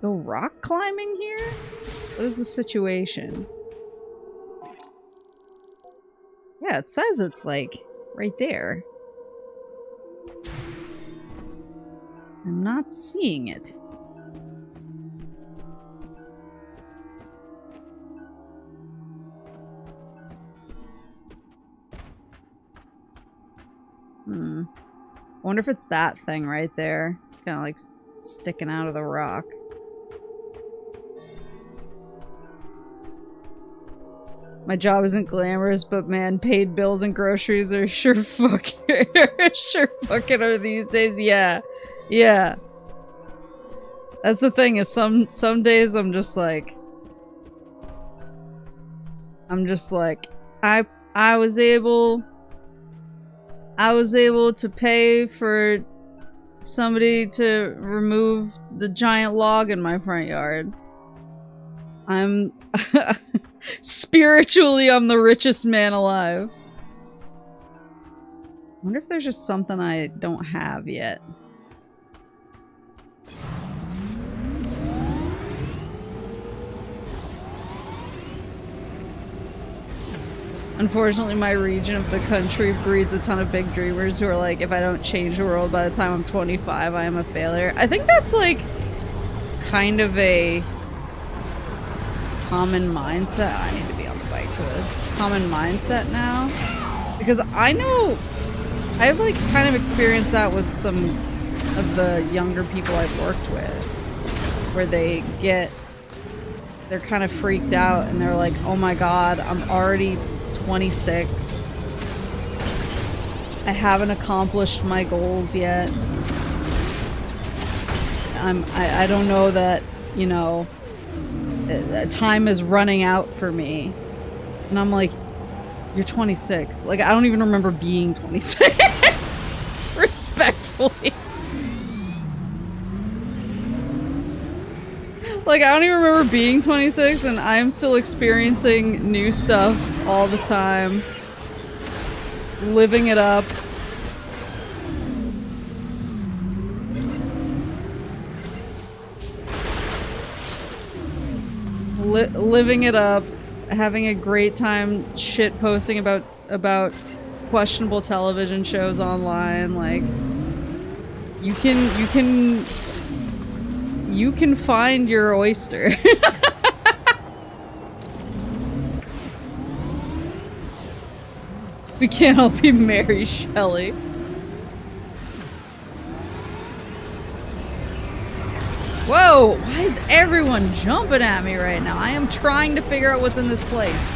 go rock climbing here? What is the situation? Yeah, it says it's, like, right there. I'm not seeing it. I wonder if it's that thing right there. It's kind of like sticking out of the rock. My job isn't glamorous, but man, paid bills and groceries are sure fucking are these days. Yeah. Yeah. That's the thing, is some days I'm just like I was able to pay for somebody to remove the giant log in my front yard. I'm spiritually, I'm the richest man alive. I wonder if there's just something I don't have yet. Unfortunately, my region of the country breeds a ton of big dreamers who are like, if I don't change the world by the time I'm 25, I am a failure. I think that's like kind of a common mindset. I need to be on the bike for this. Common mindset now. Because I know I've like kind of experienced that with some of the younger people I've worked with, where they're kind of freaked out and they're like, oh my god, I'm already 26. I haven't accomplished my goals yet. I don't know that, you know, time is running out for me. And I'm like, you're 26. Like, I don't even remember being 26. Respectfully. Like, I don't even remember being 26, and I'm still experiencing new stuff all the time. Living it up. living it up, having a great time shit posting about questionable television shows online. Like, you can find your oyster. We can't all be Mary Shelley. Whoa! Why is everyone jumping at me right now? I am trying to figure out what's in this place.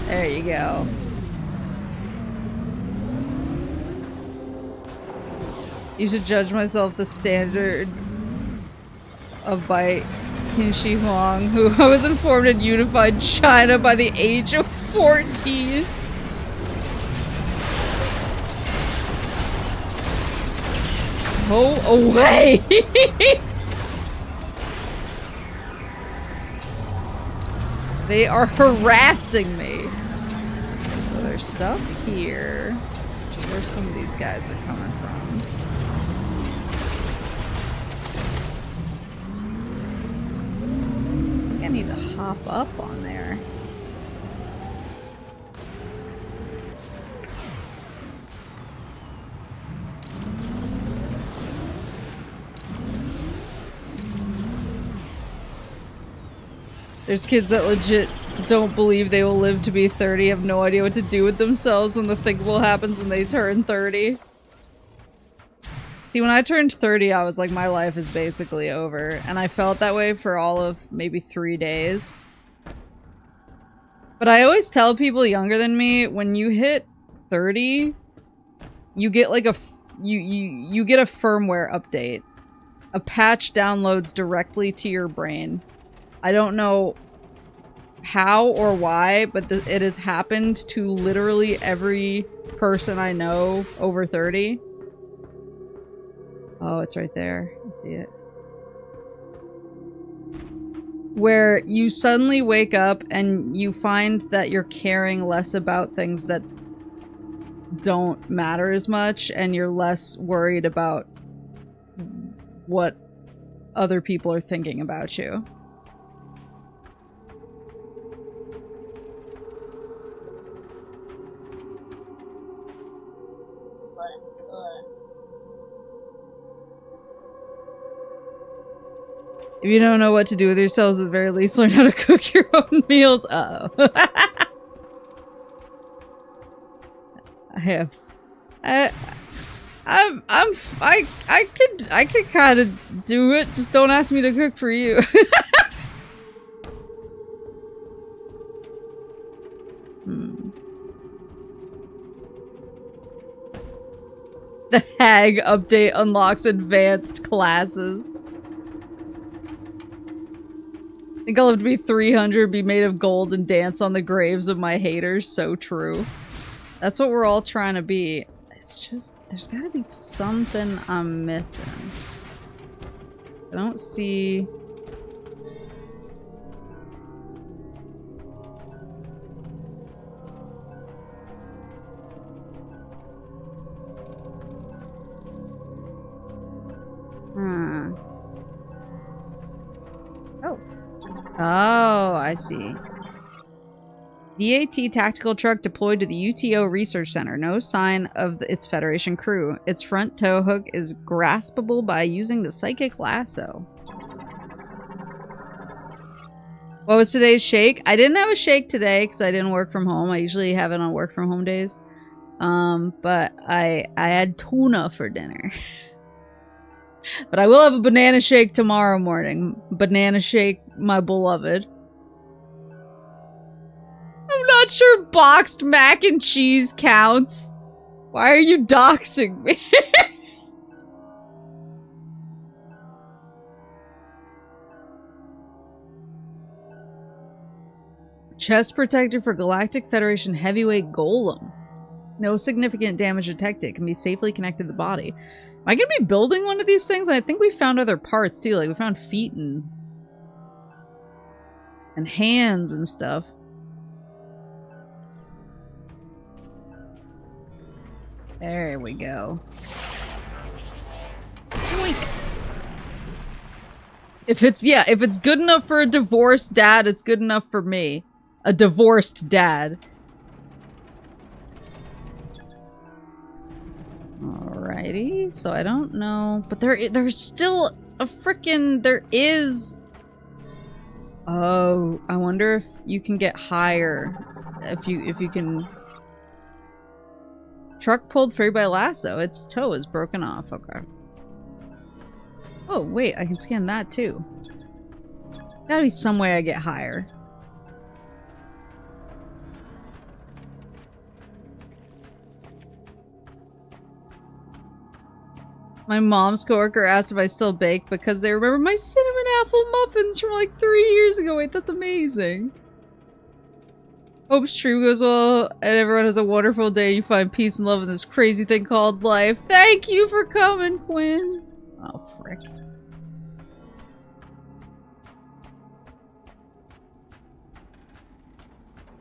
There you go. You should judge myself the standard of by Qin Shi Huang, who I was informed had unified China by the age of 14. Go away! They are harassing me. So there's stuff here, which is where some of these guys are coming from. I need to hop up on there. There's kids that legit don't believe they will live to be 30, have no idea what to do with themselves when the thinkable happens and they turn 30. See, when I turned 30, I was like, my life is basically over. And I felt that way for all of maybe 3 days. But I always tell people younger than me, when you hit 30, you get like a you get a firmware update. A patch downloads directly to your brain. I don't know how or why, but it has happened to literally every person I know over 30. Oh, it's right there. I see it. Where you suddenly wake up and you find that you're caring less about things that don't matter as much, and you're less worried about what other people are thinking about you. If you don't know what to do with yourselves, at the very least, learn how to cook your own meals. Uh-oh. I could kind of do it. Just don't ask me to cook for you. The hag update unlocks advanced classes. I think I'll have to be 300, be made of gold, and dance on the graves of my haters. So true. That's what we're all trying to be. It's just, there's gotta be something I'm missing. I don't see... Oh. Oh, I see. DAT tactical truck deployed to the UTO Research Center. No sign of its Federation crew. Its front tow hook is graspable by using the psychic lasso. What was today's shake? I didn't have a shake today because I didn't work from home. I usually have it on work from home days. But I had tuna for dinner. But I will have a banana shake tomorrow morning. Banana shake, my beloved. I'm not sure boxed mac and cheese counts. Why are you doxing me? Chest protector for Galactic Federation heavyweight golem. No significant damage detected. Can be safely connected to the body. Am I gonna be building one of these things? I think we found other parts too. Like we found feet and... And hands and stuff. There we go. Boink. If it's good enough for a divorced dad, it's good enough for me. A divorced dad. Alrighty, so I don't know, but there's still a frickin' there is. Oh, I wonder if you can get higher. If you can. Truck pulled free by lasso. Its toe is broken off. Okay. Oh, wait, I can scan that too. Gotta be some way I get higher. My mom's coworker asked if I still bake because they remember my cinnamon apple muffins from like 3 years ago. Wait, that's amazing. Hope stream goes well and everyone has a wonderful day. You find peace and love in this crazy thing called life. Thank you for coming, Quinn. Oh, frick.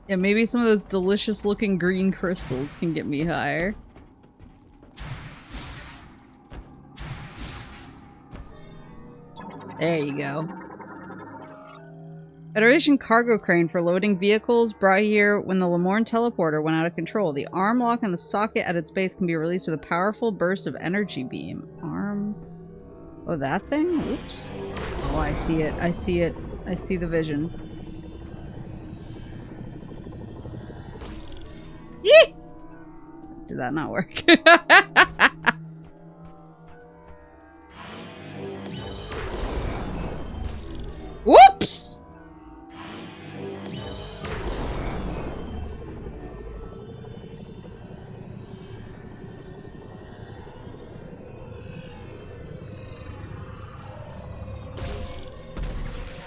Yeah, maybe some of those delicious looking green crystals can get me higher. There you go. Federation cargo crane for loading vehicles brought here when the Lemorne teleporter went out of control. The arm lock in the socket at its base can be released with a powerful burst of energy beam. Arm... Oh, that thing? Oops. Oh, I see it. I see it. I see the vision. Yee! Did that not work? Whoops!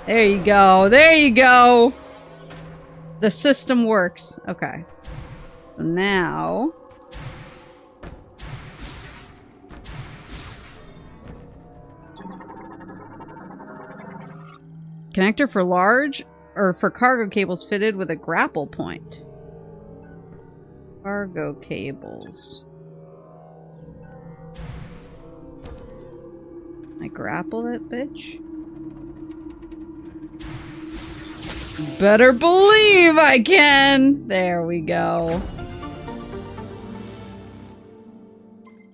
There you go. There you go. The system works. Okay. So now... Connector for large, or for cargo cables fitted with a grapple point. Cargo cables. I grapple that bitch? Better believe I can! There we go.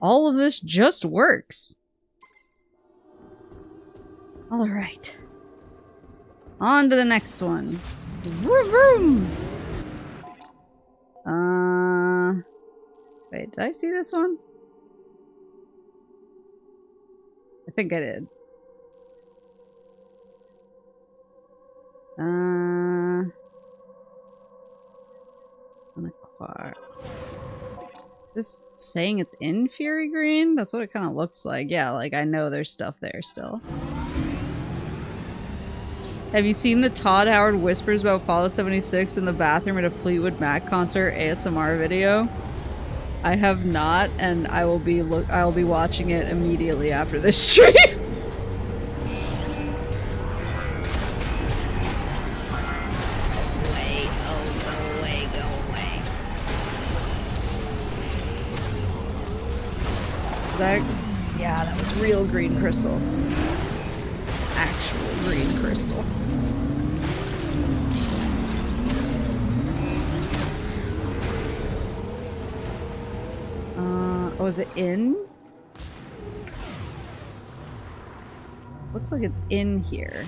All of this just works. Alright. On to the next one. Vroom, vroom. Wait, did I see this one? I think I did. Unacquired. This saying it's in Fury Green? That's what it kind of looks like. Yeah, like I know there's stuff there still. Have you seen the Todd Howard whispers about Fallout 76 in the bathroom at a Fleetwood Mac concert ASMR video? I have not, and I will be watching it immediately after this stream. Yeah, that was real green crystal. Actual green crystal. Oh, is it in? Looks like it's in here.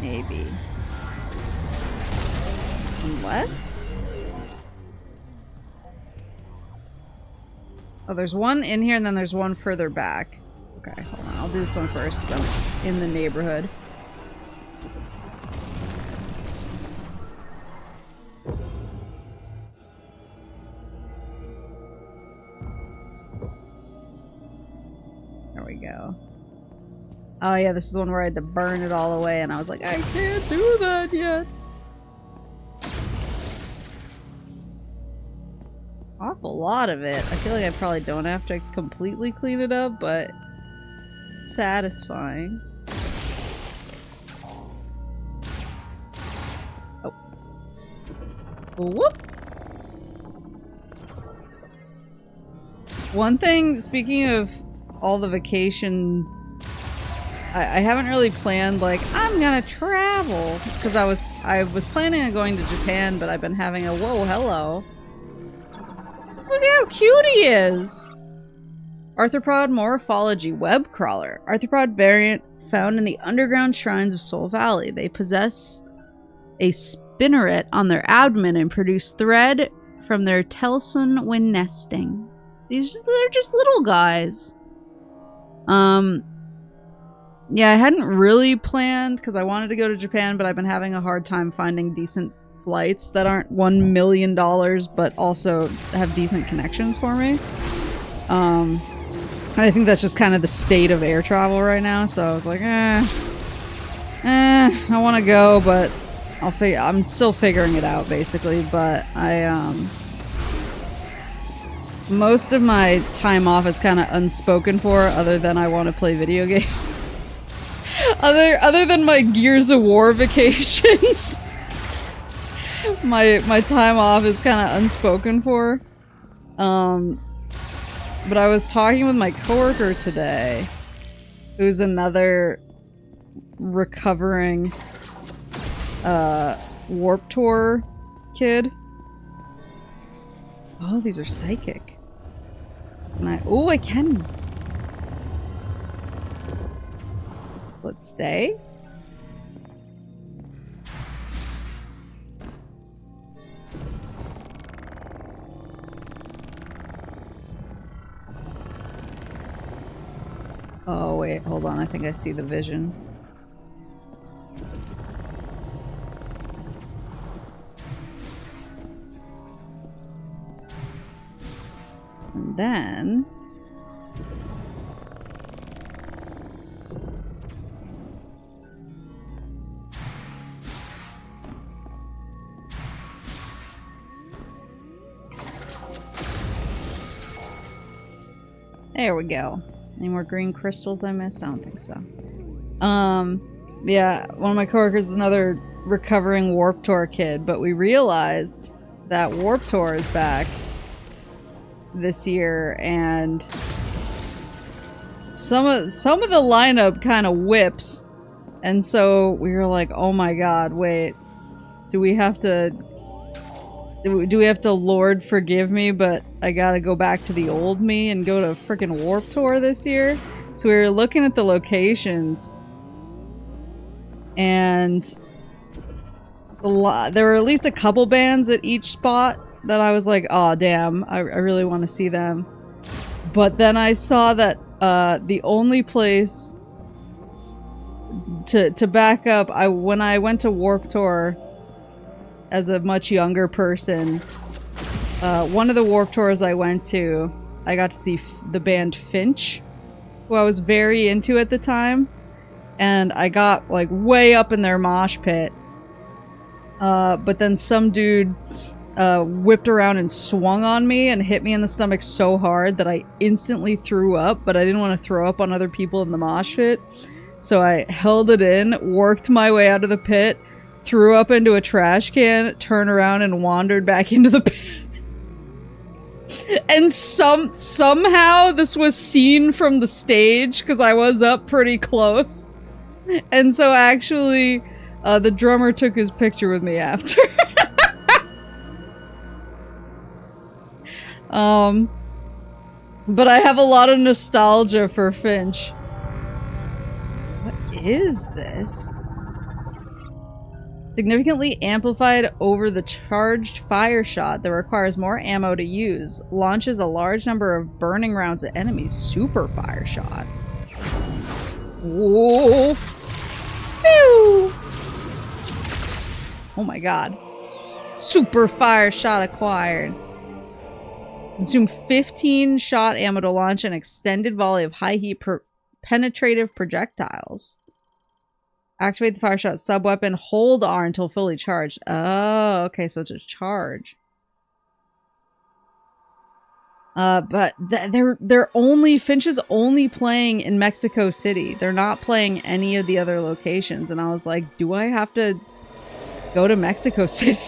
Maybe. Unless? Oh, there's one in here and then there's one further back. Okay, hold on. I'll do this one first because I'm in the neighborhood. There we go. Oh yeah, this is the one where I had to burn it all away and I was like, I can't do that yet. Awful lot of it. I feel like I probably don't have to completely clean it up, but it's satisfying. Whoop. One thing, speaking of all the vacation, I haven't really planned, like, I'm gonna travel, because I was planning on going to Japan, but I've been having a whoa, hello. Look how cute he is! Arthropod morphology web crawler. Arthropod variant found in the underground shrines of Soul Valley. They possess a spinneret on their abdomen and produce thread from their telson when nesting. They're just little guys. Yeah, I hadn't really planned because I wanted to go to Japan, but I've been having a hard time finding decent flights that aren't $1 million, but also have decent connections for me. I think that's just kind of the state of air travel right now, so I was like, I want to go, but I'm still figuring it out, basically, but most of my time off is kind of unspoken for, other than I want to play video games. Other than my Gears of War vacations, my time off is kind of unspoken for. But I was talking with my coworker today, who's another recovering Warped Tour kid. Oh, these are psychic. And I can. Let's stay. Oh wait, hold on, I think I see the vision. And then... there we go. Any more green crystals I missed? I don't think so. Yeah, one of my coworkers is another recovering Warped Tour kid, but we realized that Warped Tour is back this year, and some of the lineup kind of whips, and so we were like, oh my god, wait, do we have to Lord forgive me, but I gotta go back to the old me and go to frickin' Warped Tour this year? So we were looking at the locations, and there were at least a couple bands at each spot that I was like, oh damn, I really want to see them. But then I saw that the only place to back up, when I went to Warped Tour as a much younger person, one of the Warped Tours I went to, I got to see the band Finch, who I was very into at the time, and I got like way up in their mosh pit, but then some dude whipped around and swung on me and hit me in the stomach so hard that I instantly threw up, but I didn't want to throw up on other people in the mosh pit, so I held it in, worked my way out of the pit, threw up into a trash can, turned around and wandered back into the pit. And somehow this was seen from the stage because I was up pretty close. And so actually, the drummer took his picture with me after. But I have a lot of nostalgia for Finch. What is this? Significantly amplified over the charged fire shot that requires more ammo to use. Launches a large number of burning rounds at enemies. Super fire shot. Whoa. Pew. Oh my god. Super fire shot acquired. Consume 15 shot ammo to launch an extended volley of high heat penetrative projectiles. Activate the fire shot sub-weapon. Hold R until fully charged. Oh, okay, so it's a charge. But Finch is only playing in Mexico City. They're not playing any of the other locations. And I was like, do I have to go to Mexico City?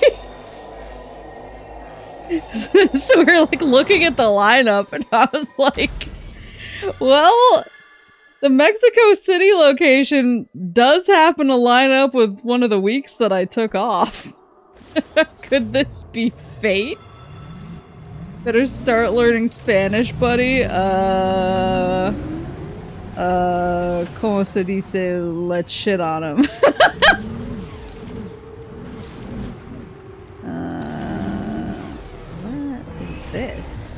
So we're like looking at the lineup and I was like, well, the Mexico City location does happen to line up with one of the weeks that I took off. Could this be fate? Better start learning Spanish, buddy. Como se dice, let's shit on him. What is this?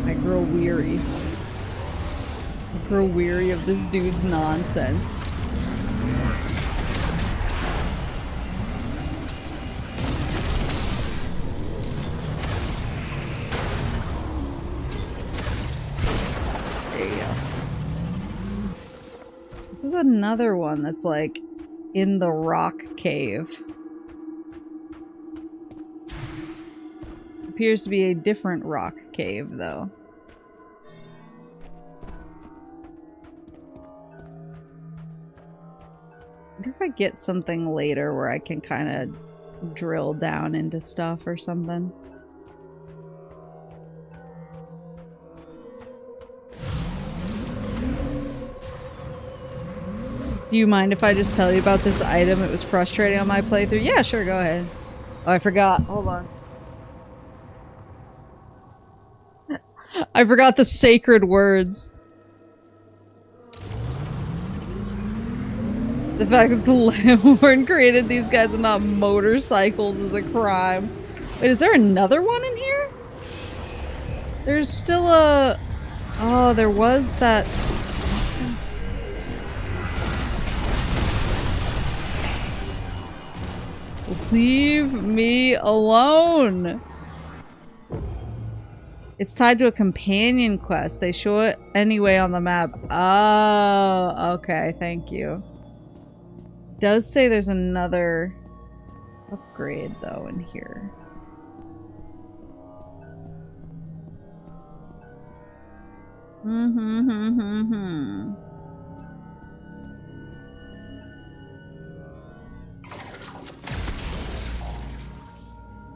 I grow weary. I grow weary of this dude's nonsense. There you go. This is another one that's like in the rock cave. Appears to be a different rock cave, though. I wonder if I get something later where I can kind of drill down into stuff or something. Do you mind if I just tell you about this item? It was frustrating on my playthrough. Yeah, sure, go ahead. Oh, I forgot. Hold on. I forgot the sacred words. The fact that the landlord created these guys and not motorcycles is a crime. Wait, is there another one in here? There's still a... Oh, there was that... Leave me alone! It's tied to a companion quest. They show it anyway on the map. Oh, okay, thank you. It does say there's another upgrade, though, in here.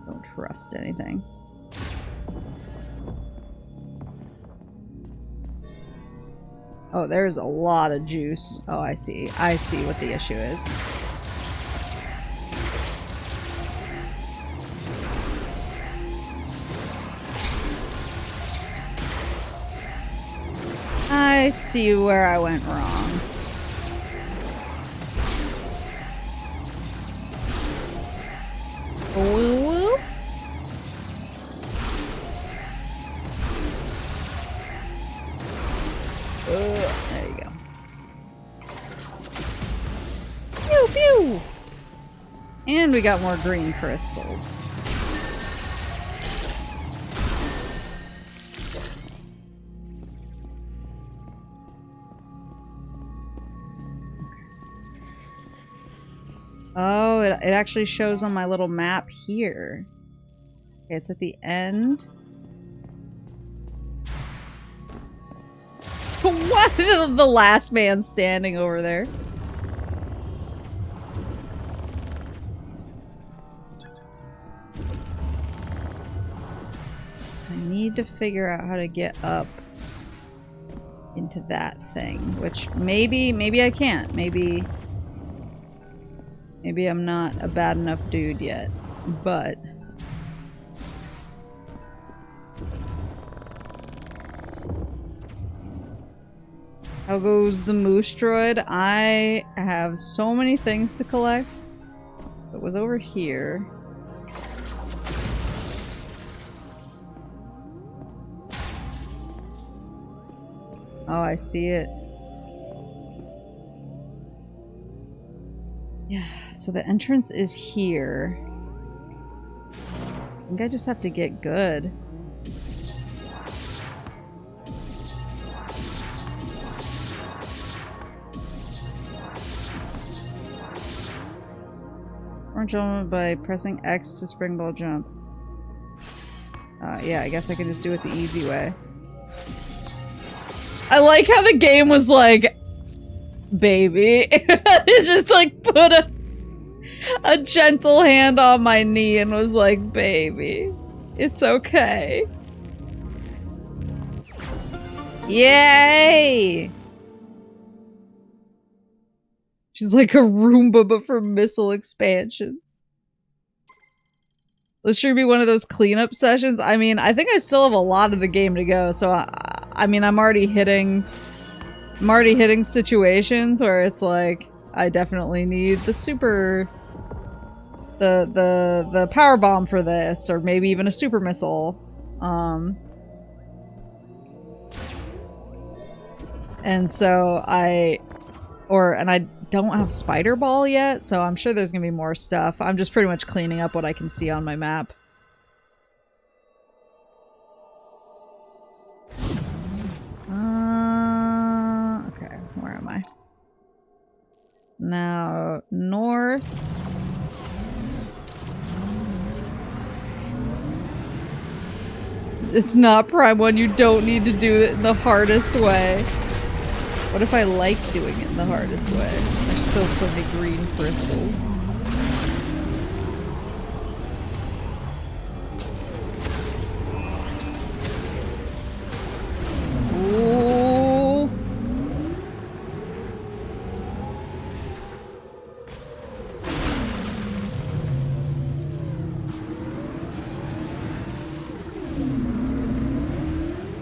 Don't trust anything. Oh, there's a lot of juice. Oh, I see. I see what the issue is. I see where I went wrong. Woo-woo. There you go. Pew pew! And we got more green crystals. Oh, it actually shows on my little map here. Okay, it's at the end. What? The last man standing over there. I need to figure out how to get up into that thing, which maybe I can't. Maybe I'm not a bad enough dude yet, but... How goes the moose droid? I have so many things to collect. It was over here. Oh, I see it. Yeah, so the entrance is here. I think I just have to get good. Or jump by pressing X to springboard jump. Yeah, I guess I can just do it the easy way. I like how the game was like, baby. It just like put a gentle hand on my knee and was like, baby, it's okay. Yay! She's like a Roomba, but for missile expansions. This should be one of those cleanup sessions. I mean, I think I still have a lot of the game to go, so I mean, I'm already hitting situations where it's like, I definitely need the super, the power bomb for this, or maybe even a super missile. And so I don't have Spider Ball yet, so I'm sure there's gonna be more stuff. I'm just pretty much cleaning up what I can see on my map. Okay, where am I? Now, north. It's not Prime 1, you don't need to do it in the hardest way. What if I like doing it in the hardest way? There's still so many green crystals. Ooh.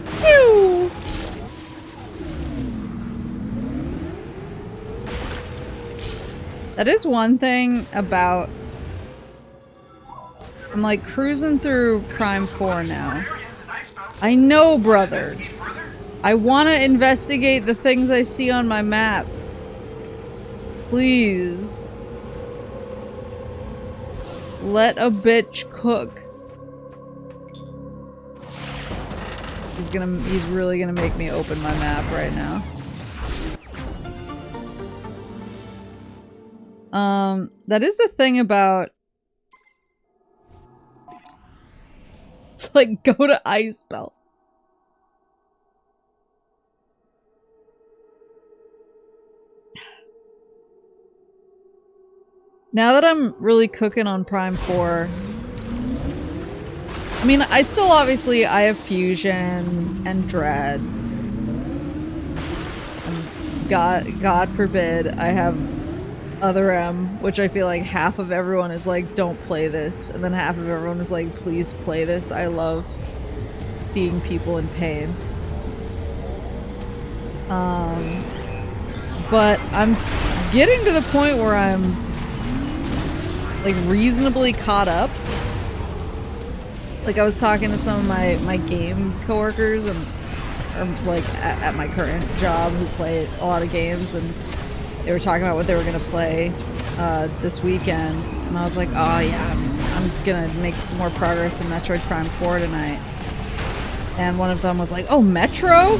Phew. That is one thing about... I'm like cruising through Prime 4 now. I know, brother. I want to investigate the things I see on my map. Please. Let a bitch cook. He's really gonna make me open my map right now. That is the thing about... It's like, go to Ice Belt. Now that I'm really cooking on Prime 4... I mean, I still obviously, I have Fusion and Dread. And God forbid, I have Other M, which I feel like half of everyone is like, don't play this. And then half of everyone is like, please play this. I love seeing people in pain. But I'm getting to the point where I'm like reasonably caught up. Like I was talking to some of my game coworkers and or like at my current job who play a lot of games, and they were talking about what they were gonna play this weekend, and I was like, oh yeah, I'm gonna make some more progress in Metroid Prime 4 tonight. And one of them was like, oh, Metro?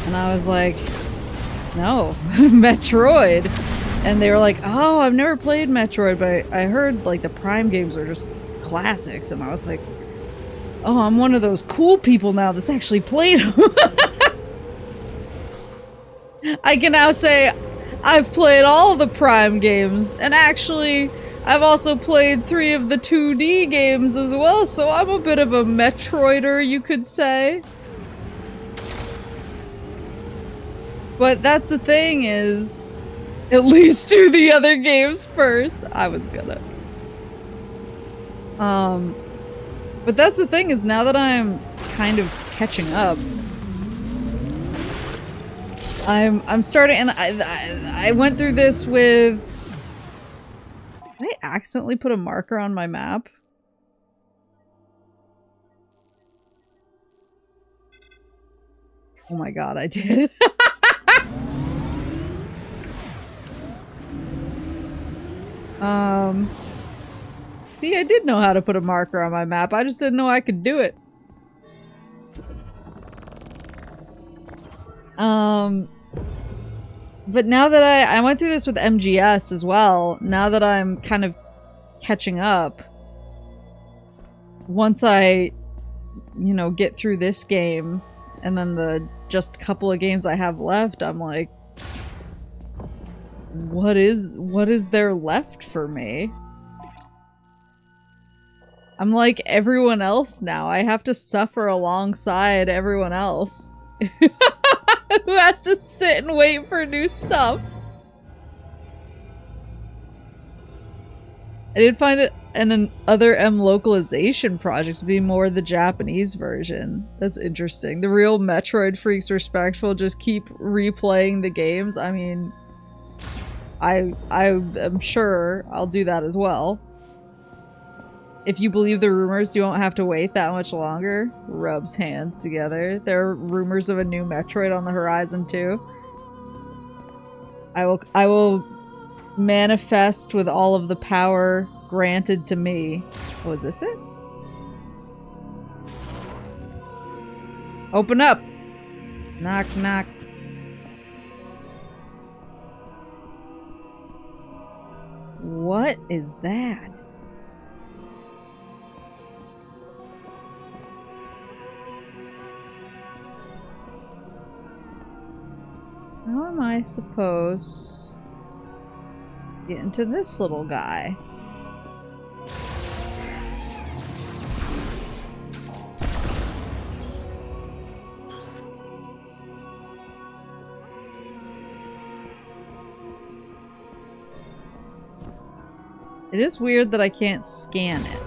And I was like, no, Metroid. And they were like, oh, I've never played Metroid, but I heard like the Prime games are just classics. And I was like, oh, I'm one of those cool people now that's actually played them. I can now say I've played all the Prime games, and actually I've also played 3 of the 2D games as well, so I'm a bit of a Metroider, you could say. But that's the thing is, at least do the other games first. I was gonna. But that's the thing is, now that I'm kind of catching up, I'm starting, and I went through this with... Did I accidentally put a marker on my map? Oh my god, I did. See, I did know how to put a marker on my map. I just didn't know I could do it. But now that I went through this with MGS as well, now that I'm kind of catching up, once I, you know, get through this game And then the just couple of games I have left, I'm like, what is there left for me? I'm like everyone else now. I have to suffer alongside everyone else. Who has to sit and wait for new stuff. I did find it in an other M localization project to be more the Japanese version. That's interesting. The real Metroid freaks respectful just keep replaying the games. I mean, I am sure I'll do that as well. If you believe the rumors, you won't have to wait that much longer. Rubs hands together. There are rumors of a new Metroid on the horizon too. I will manifest with all of the power granted to me. Oh, is this it? Open up! Knock, knock. What is that? How am I supposed to get into this little guy? It is weird that I can't scan it.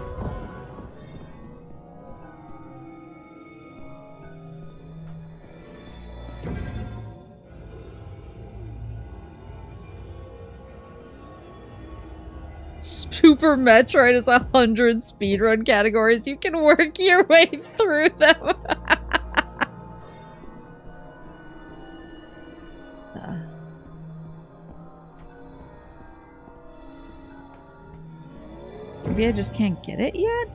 Super Metroid is 100 speedrun categories. You can work your way through them. Maybe I just can't get it yet?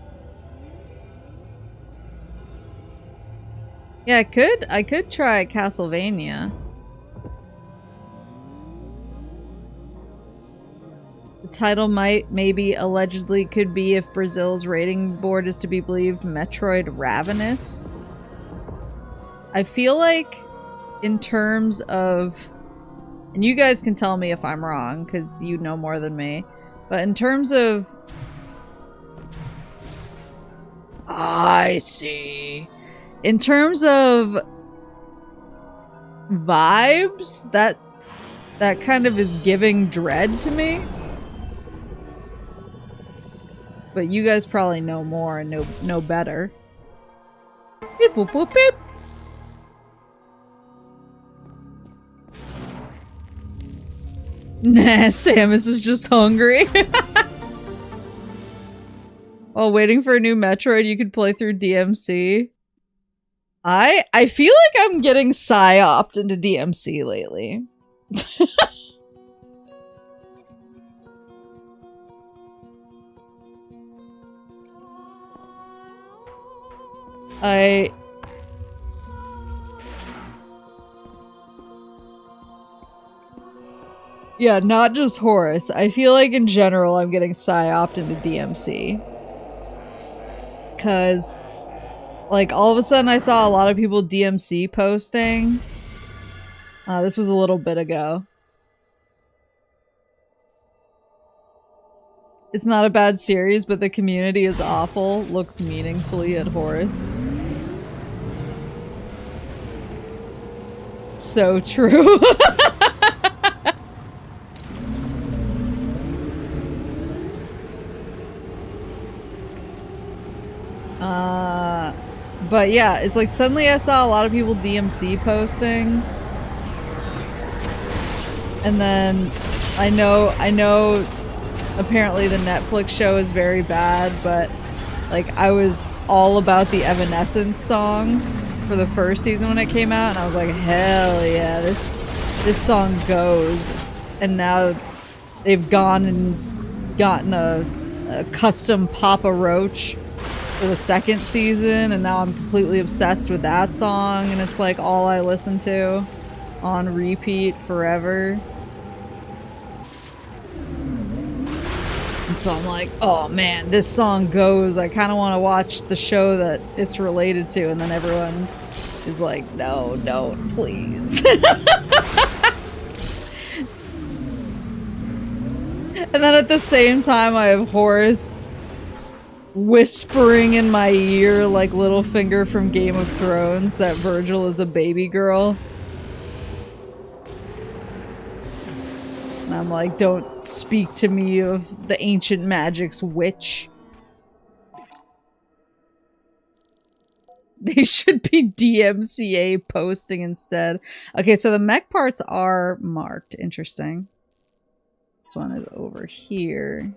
Yeah, I could try Castlevania. The title maybe, allegedly could be, if Brazil's rating board is to be believed, Metroid Ravenous. I feel like, in terms of... And you guys can tell me if I'm wrong, because you know more than me. But in terms of... I see. In terms of vibes, that kind of is giving dread to me. But you guys probably know more and know better. Beep boop boop beep. Nah, Samus is just hungry. While waiting for a new Metroid, you could play through DMC. I feel like I'm getting psyoped into DMC lately. Yeah, not just Horus. I feel like in general I'm getting psyoped into DMC. Cause, like, all of a sudden I saw a lot of people DMC posting. This was a little bit ago. It's not a bad series, but the community is awful. Looks meaningfully at Horus. So true. But yeah, it's like suddenly I saw a lot of people DMC posting. And then I know apparently the Netflix show is very bad, but like I was all about the Evanescence song for the first season when it came out, and I was like, hell yeah, this song goes. And now they've gone and gotten a custom Papa Roach for the second season, and now I'm completely obsessed with that song, and it's like all I listen to on repeat forever. And so I'm like, oh man, this song goes. I kind of want to watch the show that it's related to, and then everyone is like, no, don't, please. And then at the same time, I have Horace whispering in my ear like Littlefinger from Game of Thrones that Virgil is a baby girl. And I'm like, don't speak to me of the ancient magic's witch. They should be DMCA posting instead. Okay, so the mech parts are marked. Interesting. This one is over here.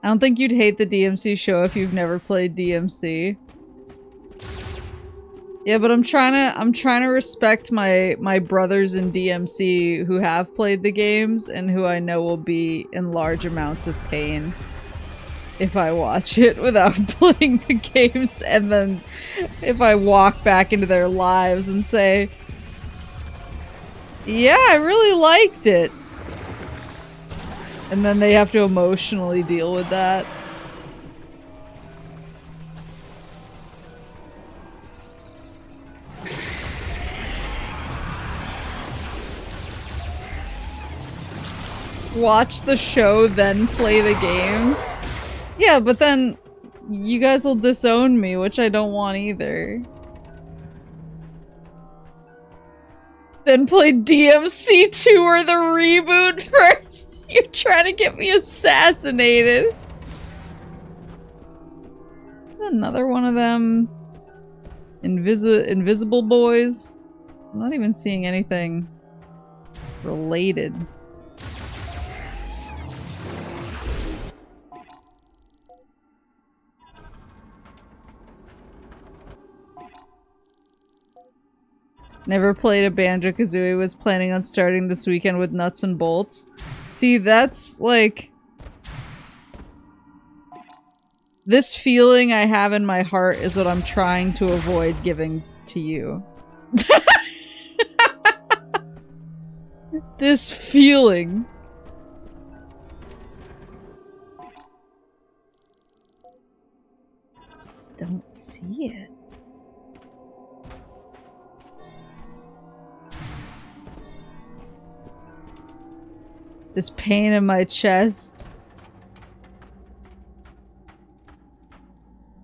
I don't think you'd hate the DMC show if you've never played DMC. Yeah, but I'm trying to respect my brothers in DMC who have played the games and who I know will be in large amounts of pain if I watch it without playing the games, and then if I walk back into their lives and say, yeah, I really liked it. And then they have to emotionally deal with that. Watch the show, then play the games? Yeah, but then you guys will disown me, which I don't want either. Then play DMC 2 or the reboot first. You're trying to get me assassinated. Another one of them invisible boys. I'm not even seeing anything related. Never played a Banjo-Kazooie, was planning on starting this weekend with Nuts and Bolts. See, that's like... This feeling I have in my heart is what I'm trying to avoid giving to you. This feeling. Just don't see it. This pain in my chest.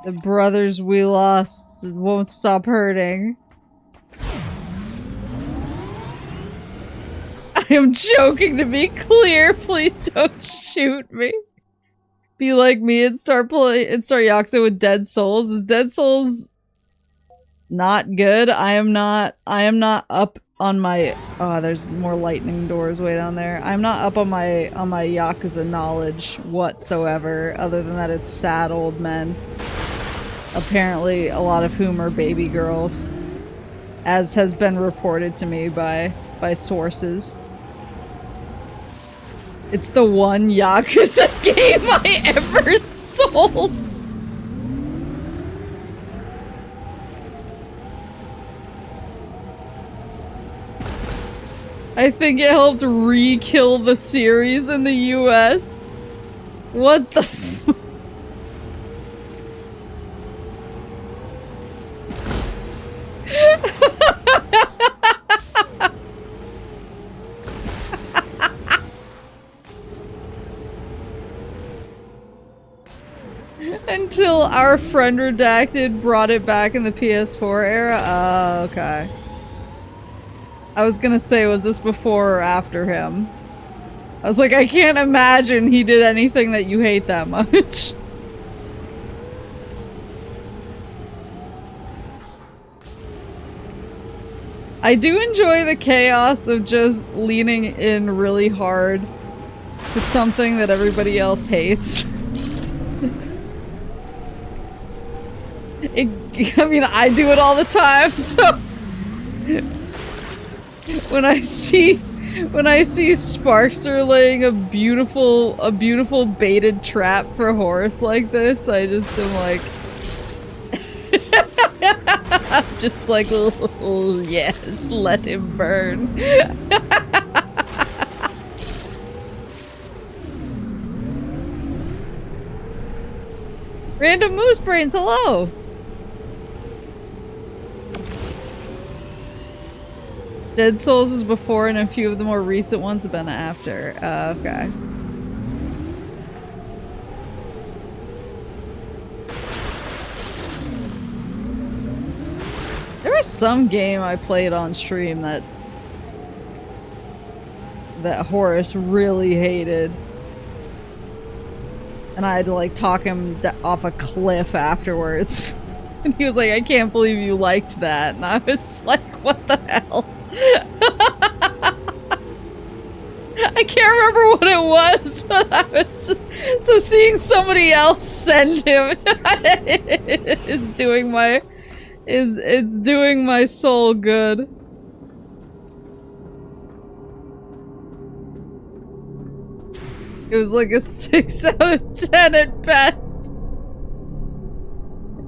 The brothers we lost won't stop hurting. I am joking, to be clear. Please don't shoot me. Be like me and start Yakuza with Dead Souls. Is Dead Souls not good? I am not up on my... Oh, there's more lightning doors way down there. I'm not up on my Yakuza knowledge whatsoever, other than that it's sad old men. Apparently, a lot of whom are baby girls. As has been reported to me by sources. It's the one Yakuza game I ever sold! I think it helped re-kill the series in the US. What the f- Until our friend Redacted brought it back in the PS4 era? Oh, okay. I was gonna say, was this before or after him? I was like, I can't imagine he did anything that you hate that much. I do enjoy the chaos of just leaning in really hard to something that everybody else hates. I mean, I do it all the time, so... When I see Sparkster laying a beautiful baited trap for Horace like this, I just am like... I'm just like, oh, yes, let him burn. Random Moose Brains, hello! Dead Souls was before, and a few of the more recent ones have been after. Okay. There was some game I played on stream that Horace really hated. And I had to like talk him off a cliff afterwards. And he was like, I can't believe you liked that. And I was like, what the hell? I can't remember what it was, but I was just, so seeing somebody else send him is doing my it's doing my soul good. It was like a 6 out of 10 at best.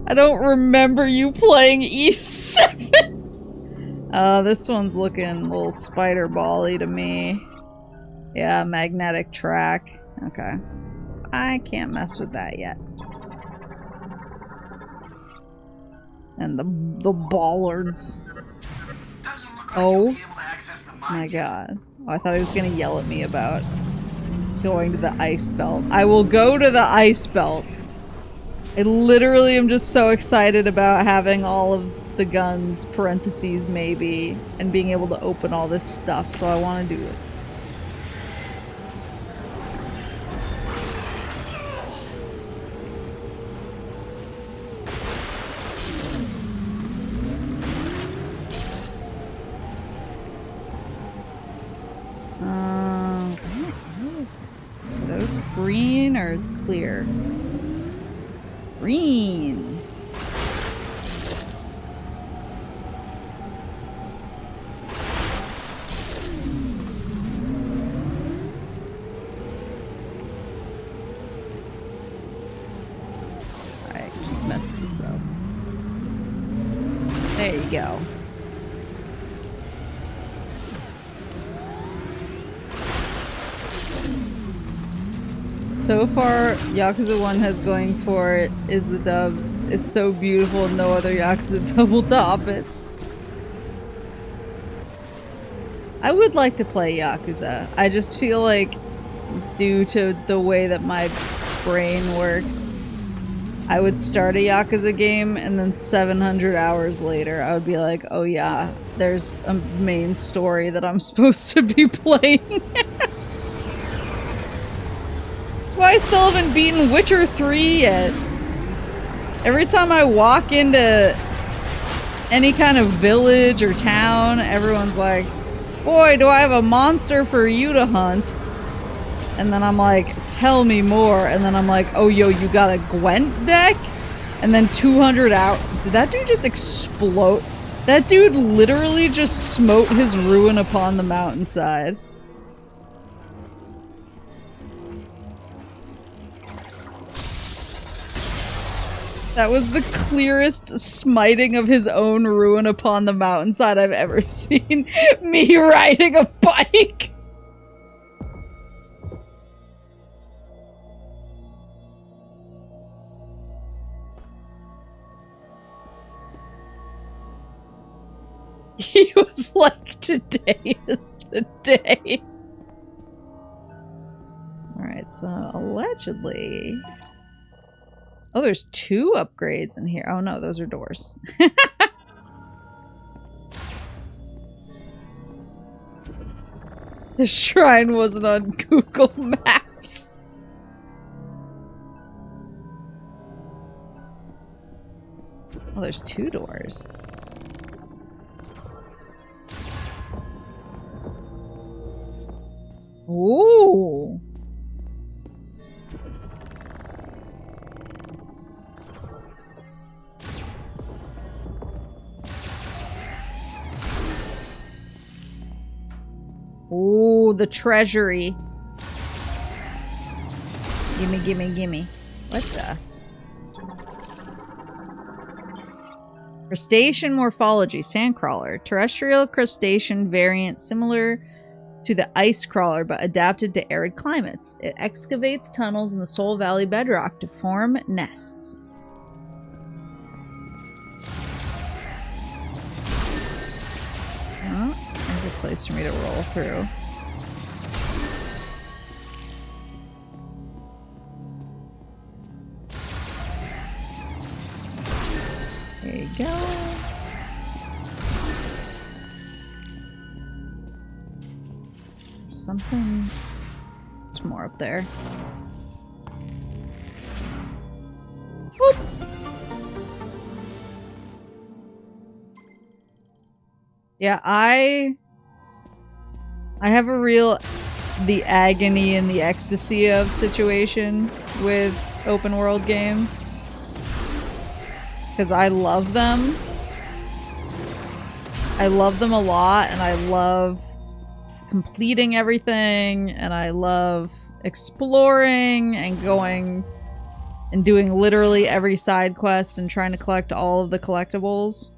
I don't remember you playing E7. This one's looking a little spider ball-y to me. Yeah, magnetic track. Okay. I can't mess with that yet. And the bollards. Oh my god. Oh, I thought he was gonna yell at me about going to the ice belt. I will go to the ice belt. I literally am just so excited about having all of the guns, parentheses maybe, and being able to open all this stuff, so I want to do it. Are those green or clear? Green. Alright, keep messing this up. There you go. So far, Yakuza 1 has going for it is the dub. It's so beautiful, no other Yakuza dub will top it. I would like to play Yakuza. I just feel like, due to the way that my brain works, I would start a Yakuza game and then 700 hours later I would be like, oh yeah, there's a main story that I'm supposed to be playing. Why I still haven't beaten Witcher 3 yet. Every time I walk into any kind of village or town, everyone's like, boy, do I have a monster for you to hunt. And then I'm like, tell me more. And then I'm like, oh yo, you got a Gwent deck? And then 200 out. Did that dude just explode? That dude literally just smote his ruin upon the mountainside. That was the clearest smiting of his own ruin upon the mountainside I've ever seen. Me riding a bike! He was like, today is the day. Alright, so allegedly... Oh, there's 2 upgrades in here. Oh no, those are doors. The shrine wasn't on Google Maps. Oh, there's 2 doors. Ooh. Ooh, the treasury. Gimme, gimme, gimme. What the? Crustacean morphology, sandcrawler. Terrestrial crustacean variant similar to the ice crawler but adapted to arid climates. It excavates tunnels in the Soul Valley bedrock to form nests. Oh, there's place for me to roll through. There you go. Something. There's more up there. Whoop. Yeah, I have a real the agony and the ecstasy of situation with open world games. Because I love them. I love them a lot, and I love completing everything, and I love exploring and going and doing literally every side quest and trying to collect all of the collectibles.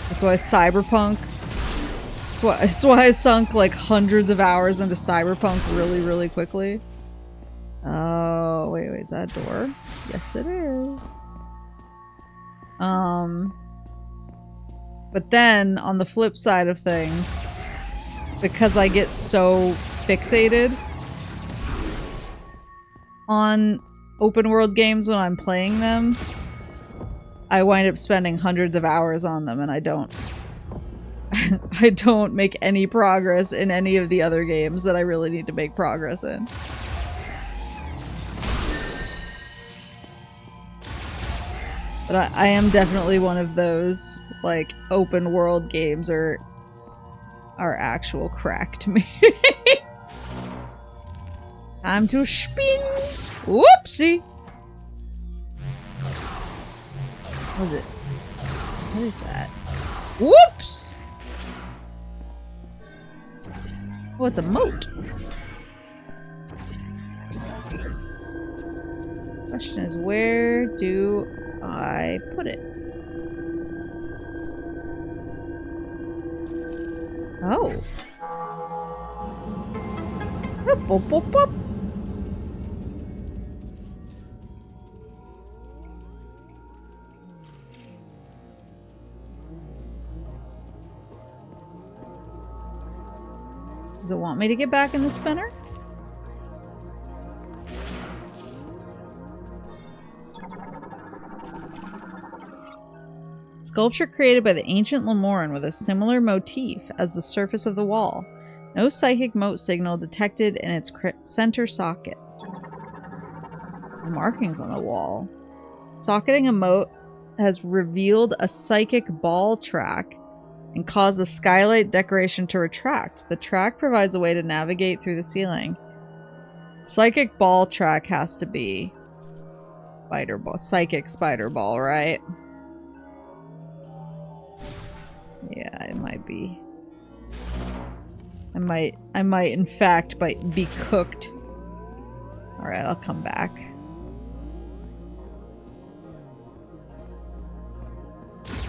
That's why Cyberpunk. It's why I sunk like hundreds of hours into Cyberpunk really, really quickly. Oh, wait, is that a door? Yes, it is. But then, on the flip side of things, because I get so fixated on open world games when I'm playing them, I wind up spending hundreds of hours on them, and I don't I don't make any progress in any of the other games that I really need to make progress in. But I am definitely one of those, like, open world games are actual crack to me. Time to spin! Whoopsie! What is it? What is that? Whoops! Oh, it's a moat. Question is, where do I put it? Oh. Boop, boop, boop, boop. Does it want me to get back in the spinner? Sculpture created by the ancient Lemoran with a similar motif as the surface of the wall. No psychic moat signal detected in its center socket. Markings on the wall. Socketing a moat has revealed a psychic ball track and caused the skylight decoration to retract. The track provides a way to navigate through the ceiling. Psychic ball track has to be spider ball, psychic spider ball, right? Yeah, it might be. I might in fact be cooked. Alright, I'll come back.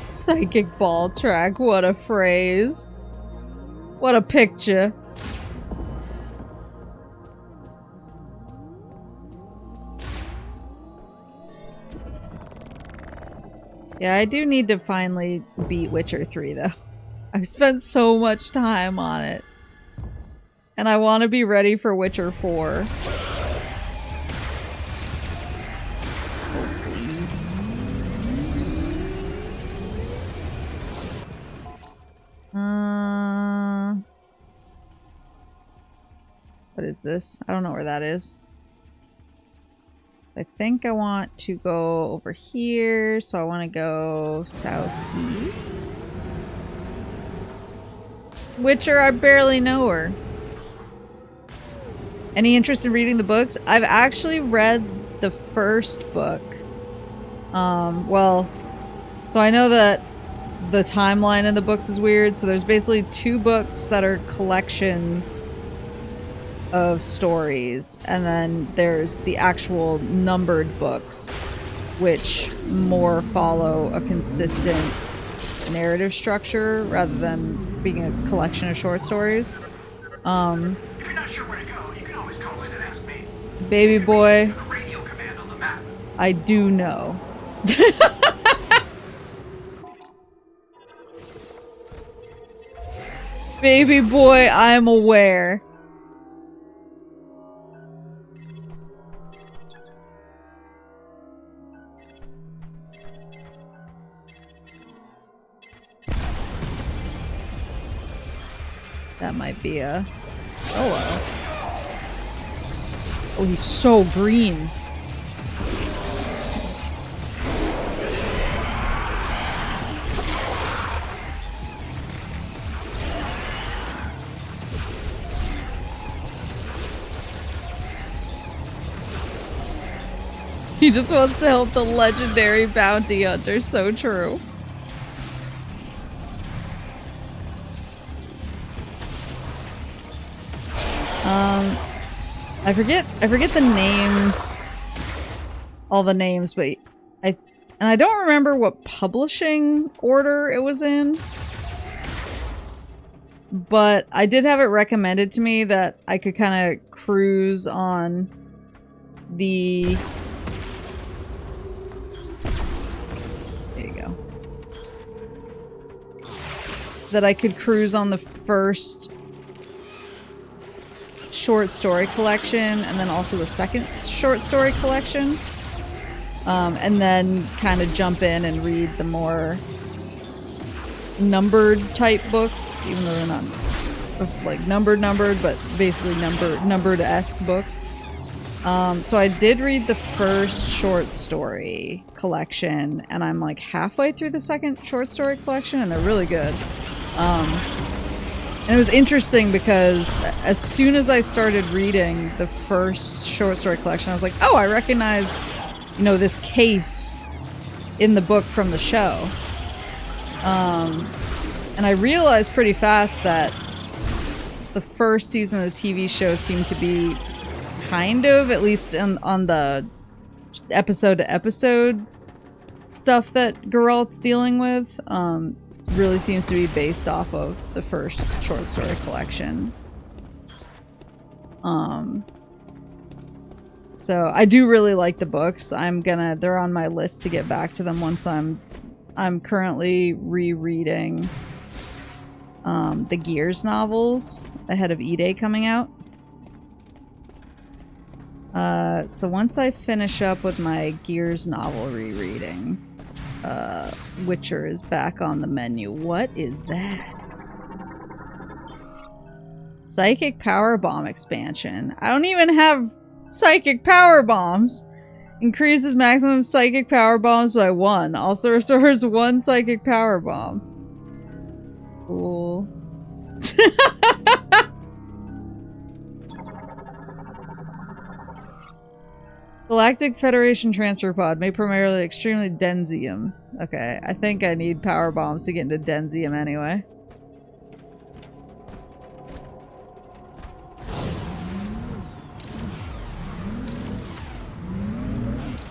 Psychic ball track, what a phrase. What a picture. Yeah, I do need to finally beat Witcher 3, though. I've spent so much time on it. And I want to be ready for Witcher 4. Oh, please. What is this? I don't know where that is. I think I want to go over here, so I want to go southeast. Witcher, I barely know her. Any interest in reading the books? I've actually read the first book. Well, so I know that the timeline in the books is weird, so there's basically 2 books that are collections of stories, and then there's the actual numbered books, which more follow a consistent narrative structure rather than being a collection of short stories. If you're not sure where to go, you can always call in and ask me. Baby boy, The radio command on the map. I do know. Baby boy, I'm aware. That might be a... Oh, he's so green. He just wants to help the legendary bounty hunter. So true. I forget the names, all the names, but I don't remember what publishing order it was in. But I did have it recommended to me that I could kind of cruise on the... There you go. That I could cruise on the first short story collection and then also the second short story collection. And then kind of jump in and read the more numbered type books, even though they're not like numbered, but basically numbered-esque books. So I did read the first short story collection, and I'm like halfway through the second short story collection, and they're really good. And it was interesting because as soon as I started reading the first short story collection, I was like, oh, I recognize, you know, this case in the book from the show. And I realized pretty fast that the first season of the TV show seemed to be kind of, at least on the episode-to-episode stuff that Geralt's dealing with, really seems to be based off of the first short story collection. So I do really like the books. They're on my list to get back to them once I'm currently rereading the Gears novels ahead of E-Day coming out. So once I finish up with my Gears novel rereading, Witcher is back on the menu. What is that? Psychic Power Bomb expansion. I don't even have psychic power bombs. Increases maximum psychic power bombs by 1. Also restores 1 psychic power bomb. Cool. Galactic Federation transfer pod, made primarily extremely densium. Okay, I think I need power bombs to get into densium anyway.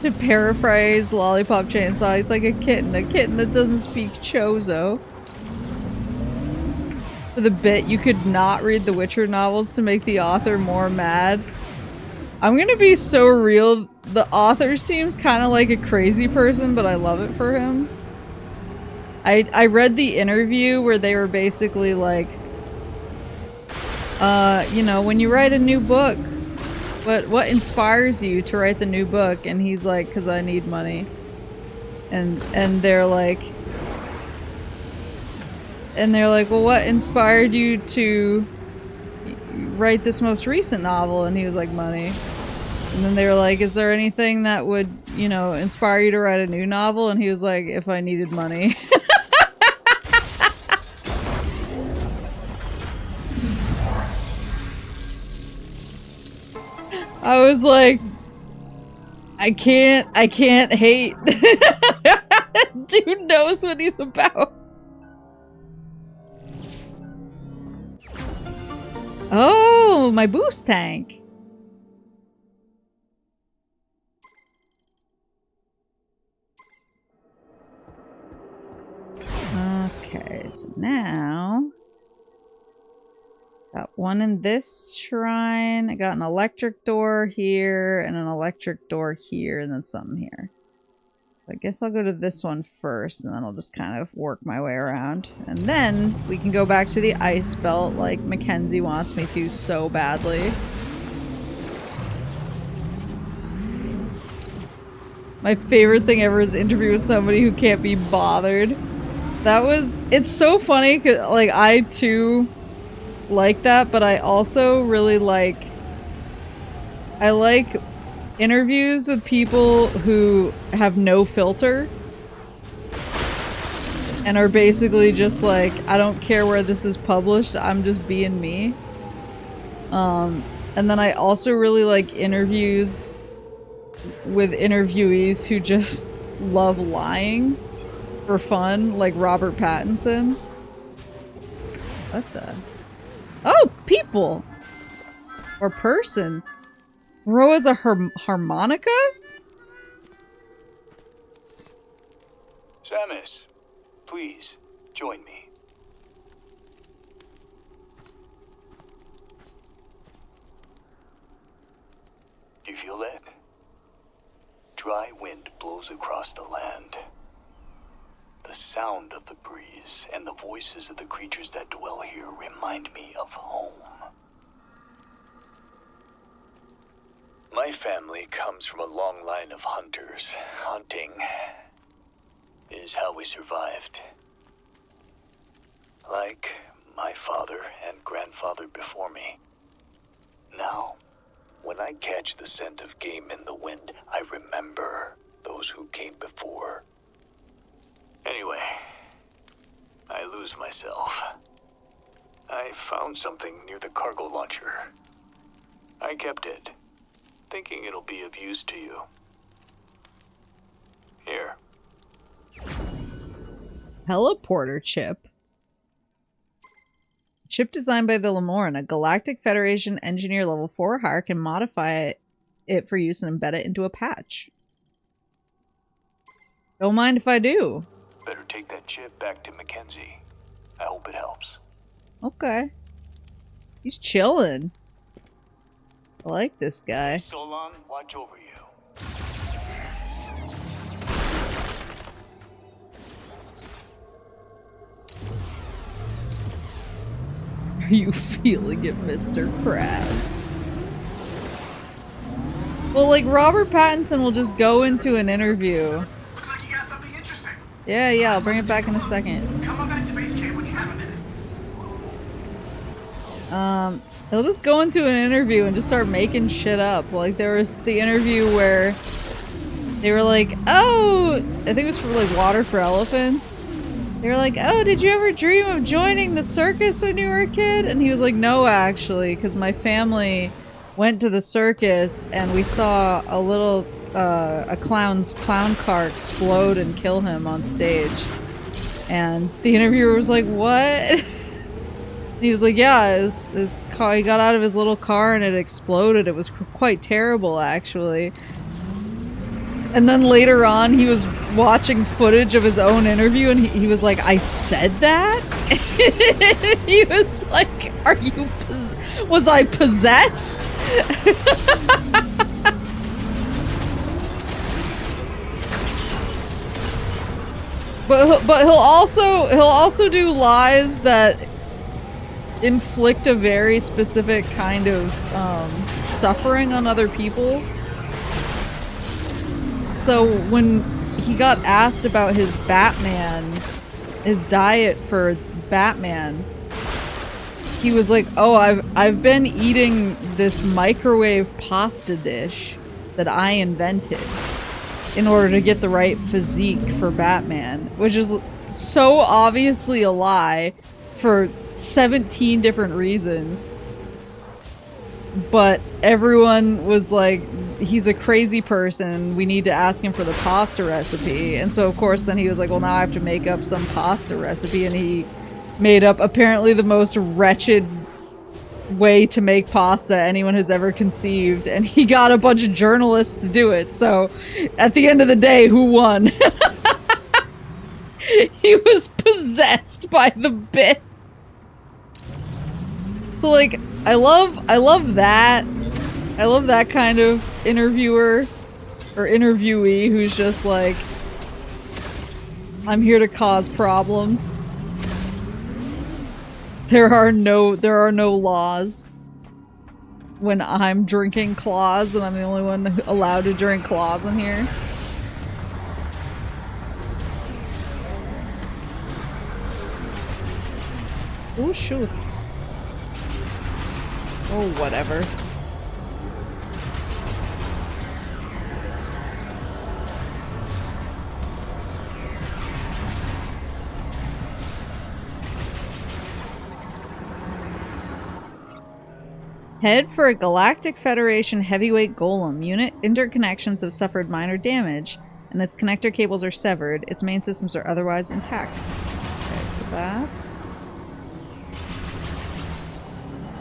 To paraphrase Lollipop Chainsaw, he's like a kitten that doesn't speak Chozo. For the bit, you could not read the Witcher novels to make the author more mad. I'm gonna be so real, the author seems kind of like a crazy person, but I love it for him. I read the interview where they were basically like, you know, when you write a new book, what inspires you to write the new book? And he's like, because I need money. And they're like, well, what inspired you to write this most recent novel? And he was like, money. And then they were like, is there anything that would, you know, inspire you to write a new novel? And he was like, if I needed money. I was like, I can't hate. Dude knows what he's about. Oh, my boost tank. Okay, so now got one in this shrine. I got an electric door here and an electric door here and then something here. I guess I'll go to this one first, and then I'll just kind of work my way around. And then we can go back to the ice belt like Mackenzie wants me to so badly. My favorite thing ever is interview with somebody who can't be bothered. That was... It's so funny, 'cause, like, I too like that, but I also really like... I like interviews with people who have no filter and are basically just like, I don't care where this is published, I'm just being me. And then I also really like interviews with interviewees who just love lying for fun, like Robert Pattinson. What the? Oh, people! Or person. Throw as a harmonica? Samus, please, join me. Do you feel that? Dry wind blows across the land. The sound of the breeze and the voices of the creatures that dwell here remind me of home. My family comes from a long line of hunters. Hunting is how we survived. Like my father and grandfather before me. Now, when I catch the scent of game in the wind, I remember those who came before. Anyway, I lose myself. I found something near the cargo launcher. I kept it, thinking it'll be of use to you. Here. Teleporter chip. Chip designed by the Lamorne, a Galactic Federation Engineer Level 4 hire can modify it for use and embed it into a patch. Don't mind if I do. Better take that chip back to Mackenzie. I hope it helps. Okay. He's chilling. I like this guy. Solon, watch over you. Are you feeling it, Mr. Krabs? Well, like, Robert Pattinson will just go into an interview. Looks like you got something interesting. Yeah, I'll bring it back in a second. Come on back to base camp when you have a minute. He'll just go into an interview and just start making shit up. Like, there was the interview where they were like, oh, I think it was for, like, Water for Elephants. They were like, oh, did you ever dream of joining the circus when you were a kid? And he was like, no, actually, because my family went to the circus and we saw a little, a clown's clown car explode and kill him on stage. And the interviewer was like, what? He was like, yeah, his car, he got out of his little car and it exploded. It was quite terrible, actually. And then later on, he was watching footage of his own interview and he was like, I said that? He was like, are you, was I possessed? But he'll also do lies that inflict a very specific kind of suffering on other people. So when he got asked about his diet for Batman, he was like, oh, I've been eating this microwave pasta dish that I invented in order to get the right physique for Batman, which is so obviously a lie for 17 different reasons. But everyone was like, he's a crazy person, we need to ask him for the pasta recipe. And so of course then he was like, well, now I have to make up some pasta recipe, and he made up apparently the most wretched way to make pasta anyone has ever conceived, and he got a bunch of journalists to do it. So at the end of the day, who won? He was possessed by the bit. So like, I love that. I love that kind of interviewer or interviewee who's just like, I'm here to cause problems. There are no laws. When I'm drinking claws and I'm the only one allowed to drink claws in here. Who shoots? Oh, whatever. Head for a Galactic Federation heavyweight golem. Unit interconnections have suffered minor damage, and its connector cables are severed. Its main systems are otherwise intact. Okay, so that's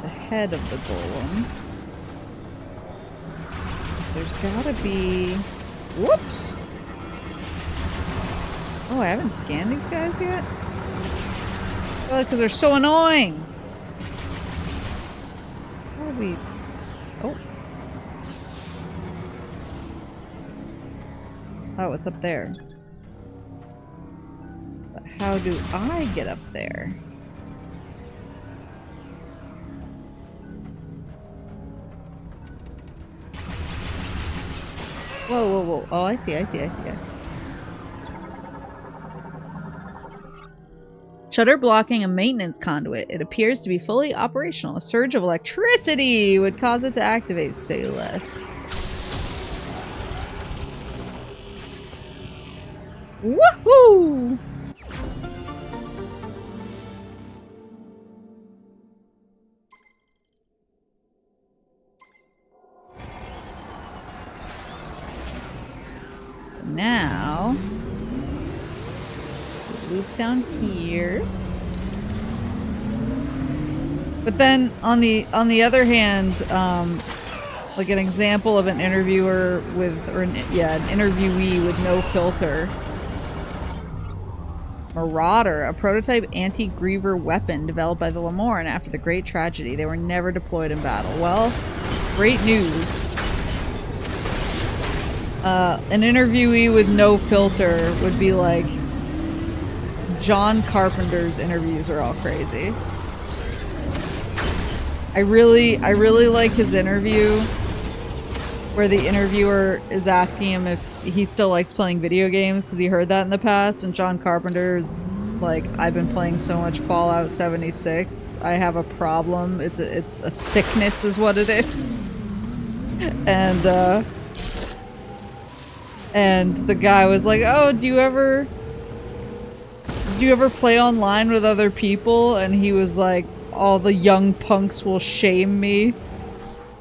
the head of the golem. There's gotta be... Whoops! Oh, I haven't scanned these guys yet? Well, because they're so annoying! Oh. Oh, it's up there. But how do I get up there? Whoa, whoa, whoa. Oh, I see. Shutter blocking a maintenance conduit. It appears to be fully operational. A surge of electricity would cause it to activate. Say less. Woohoo! Now, loop down here. But then on the other hand, like an example of an interviewer with, an interviewee with no filter. Marauder, a prototype anti-griever weapon developed by the Lemoran after the Great Tragedy. They were never deployed in battle. Well, great news. An interviewee with no filter would be like, John Carpenter's interviews are all crazy. I really like his interview where the interviewer is asking him if he still likes playing video games because he heard that in the past, and John Carpenter's like, I've been playing so much Fallout 76, I have a problem. It's a sickness is what it is. And the guy was like, oh, do you ever play online with other people? And he was like, all the young punks will shame me.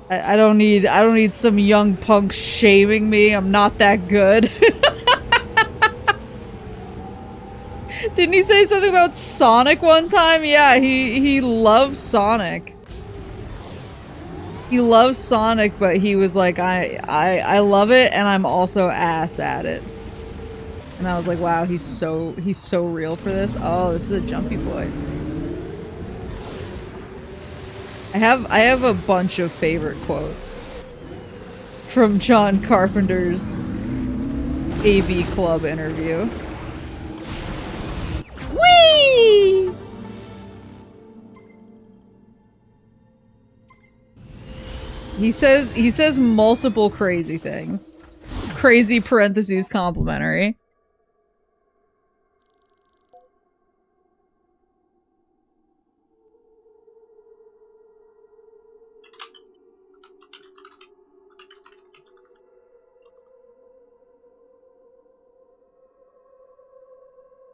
I don't need some young punks shaming me. I'm not that good. Didn't he say something about Sonic one time? Yeah, he loves Sonic. He loves Sonic, but he was like, I love it, and I'm also ass at it. And I was like, wow, he's so real for this. Oh, this is a jumpy boy. I have a bunch of favorite quotes from John Carpenter's AV Club interview. Whee! He says multiple crazy things. Crazy parentheses complimentary.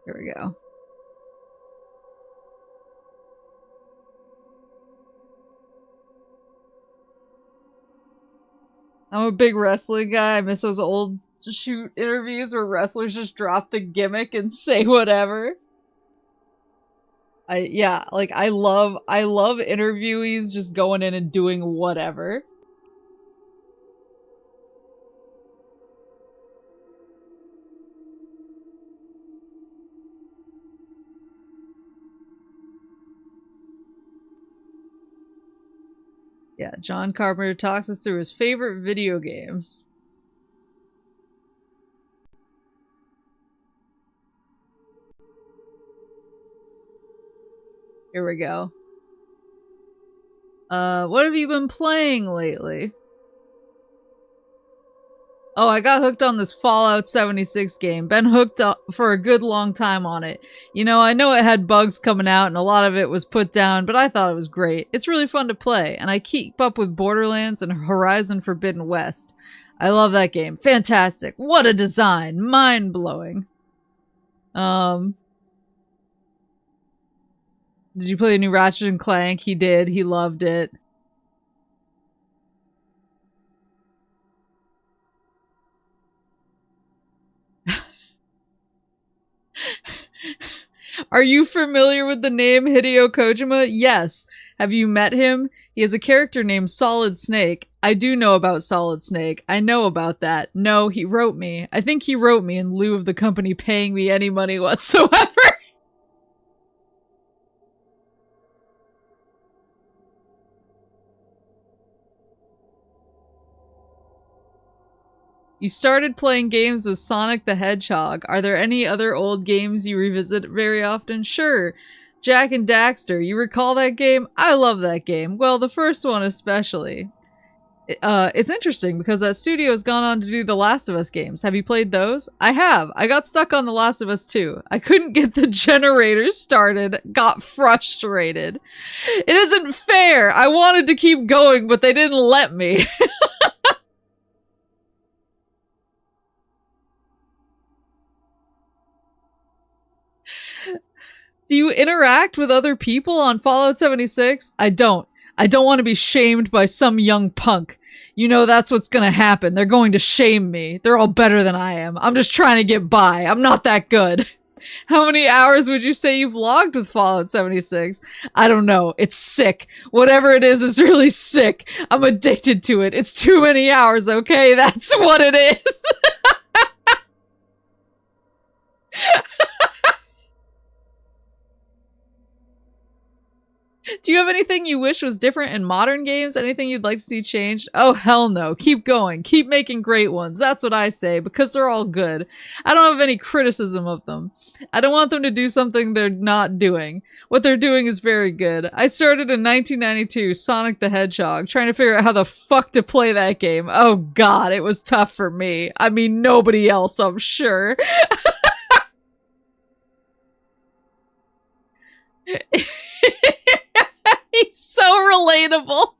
Here we go. I'm a big wrestling guy. I miss those old shoot interviews where wrestlers just drop the gimmick and say whatever. I love interviewees just going in and doing whatever. Yeah, John Carpenter talks us through his favorite video games. Here we go. What have you been playing lately? Oh, I got hooked on this Fallout 76 game. Been hooked up for a good long time on it. You know, I know it had bugs coming out and a lot of it was put down, but I thought it was great. It's really fun to play, and I keep up with Borderlands and Horizon Forbidden West. I love that game. Fantastic. What a design. Mind-blowing. Did you play a new Ratchet and Clank? He did. He loved it. Are you familiar with the name Hideo Kojima? Yes. Have you met him? He has a character named Solid Snake. I do know about Solid Snake. I know about that. No, he wrote me. I think he wrote me in lieu of the company paying me any money whatsoever. You started playing games with Sonic the Hedgehog. Are there any other old games you revisit very often? Sure. Jak and Daxter. You recall that game? I love that game. Well, the first one especially. It's interesting because that studio has gone on to do the Last of Us games. Have you played those? I have. I got stuck on the Last of Us 2. I couldn't get the generator started. Got frustrated. It isn't fair. I wanted to keep going, but they didn't let me. Do you interact with other people on Fallout 76? I don't. I don't want to be shamed by some young punk. You know that's what's gonna happen. They're going to shame me. They're all better than I am. I'm just trying to get by. I'm not that good. How many hours would you say you've logged with Fallout 76? I don't know. It's sick. Whatever it is really sick. I'm addicted to it. It's too many hours, okay? That's what it is. Do you have anything you wish was different in modern games? Anything you'd like to see changed? Oh, hell no. Keep going. Keep making great ones. That's what I say, because they're all good. I don't have any criticism of them. I don't want them to do something they're not doing. What they're doing is very good. I started in 1992, Sonic the Hedgehog, trying to figure out how the fuck to play that game. Oh god, it was tough for me. I mean, nobody else, I'm sure. He's so relatable.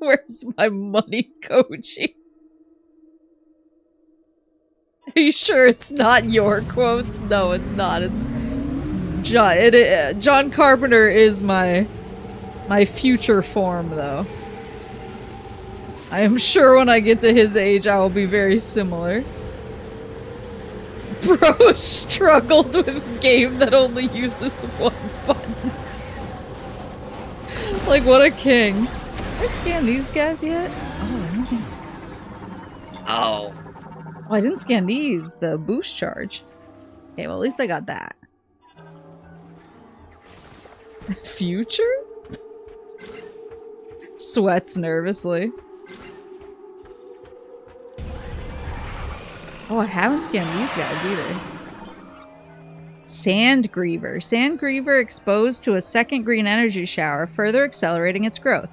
Where's my money, Koji? Are you sure it's not your quotes? No, it's not. It's John Carpenter is my future form, though. I am sure when I get to his age, I will be very similar. Bro struggled with a game that only uses one button. Like, what a king. Did I scan these guys yet? Oh, I don't think. Oh, I didn't scan these. The boost charge. Okay, well, at least I got that. Future? Sweats nervously. Oh, I haven't scanned these guys either. Sand Griever. Sand Griever exposed to a second green energy shower, further accelerating its growth.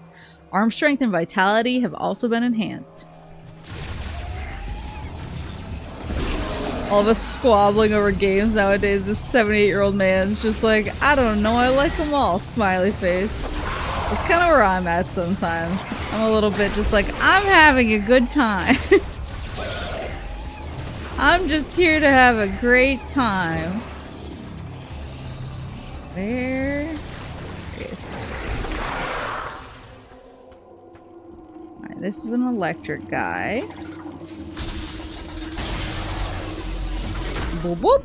Arm strength and vitality have also been enhanced. All of us squabbling over games nowadays, this 78-year-old man's just like, I don't know, I like them all, smiley face. That's kind of where I'm at sometimes. I'm a little bit just like, I'm having a good time. I'm just here to have a great time. Where is it? Alright, this is an electric guy. Boop, boop.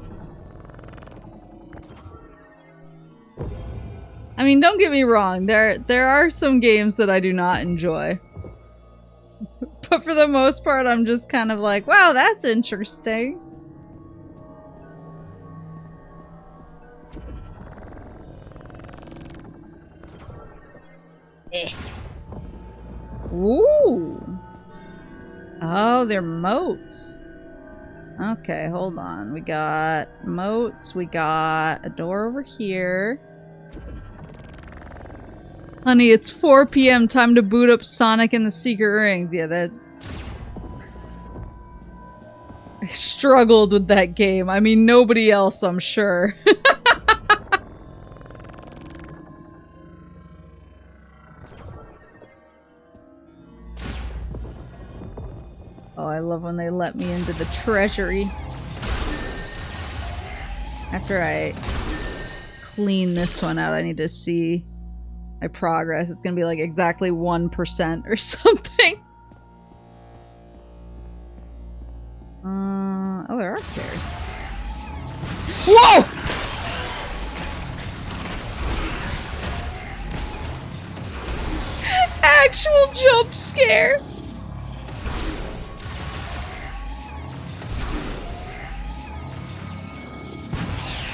I mean, don't get me wrong. There are some games that I do not enjoy. But for the most part, I'm just kind of like, wow, that's interesting. Eh. Ooh. Oh, they're moats. Okay, hold on. We got moats. We got a door over here. Honey, it's 4 p.m. Time to boot up Sonic and the Secret Rings. Yeah, that's... I struggled with that game. I mean, nobody else, I'm sure. Oh, I love when they let me into the treasury. After I clean this one out, I need to see my progress. It's gonna be like exactly 1% or something. Oh, there are stairs. Whoa! Actual jump scare.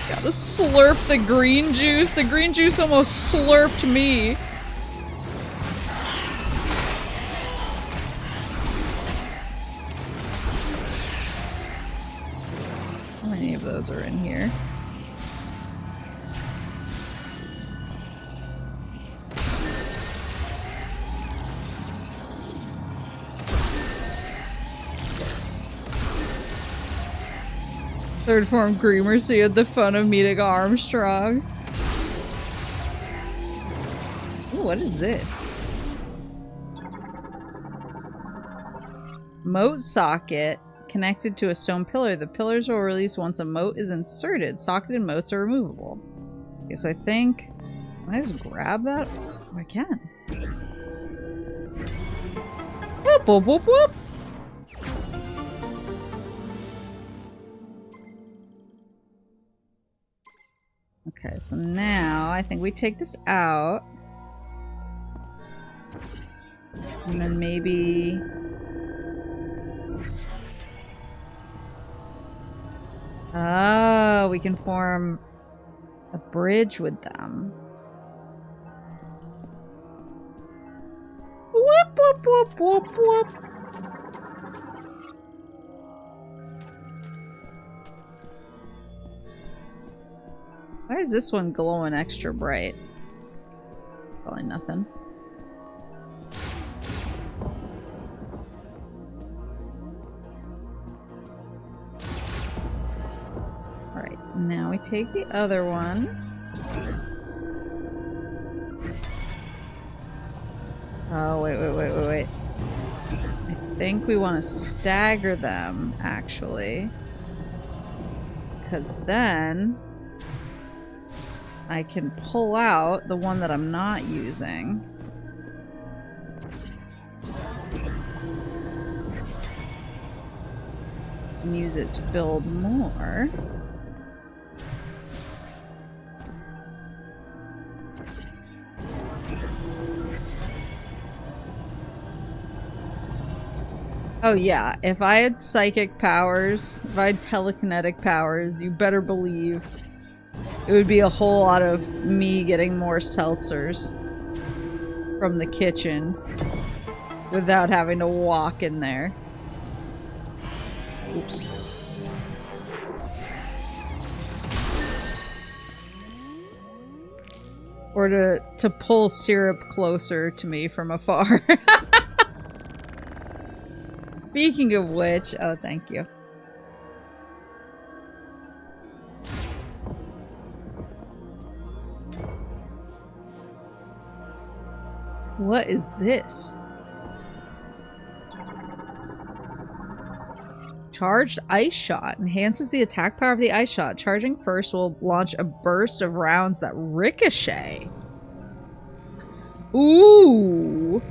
Gotta slurp the green juice. The green juice almost slurped me. How many of those are in here? Third form Greamer, so you had the fun of meeting Armstrong. Ooh, what is this? Moat socket connected to a stone pillar. The pillars will release once a moat is inserted. Socketed moats are removable. Okay, so I think... Can I just grab that? Oh, I can. Whoop, whoop, whoop, whoop. Okay, so now I think we take this out. And then maybe... Oh, we can form a bridge with them. Whoop, whoop, whoop, whoop, whoop. Why is this one glowing extra bright? Probably nothing. Alright, now we take the other one. Oh, wait. I think we want to stagger them, actually. Because then... I can pull out the one that I'm not using. And use it to build more. Oh yeah, if I had psychic powers, if I had telekinetic powers, you better believe it would be a whole lot of me getting more seltzers from the kitchen without having to walk in there. Oops. Or to pull syrup closer to me from afar. Speaking of which, oh, thank you. What is this? Charged ice shot. Enhances the attack power of the ice shot. Charging first will launch a burst of rounds that ricochet. Ooh.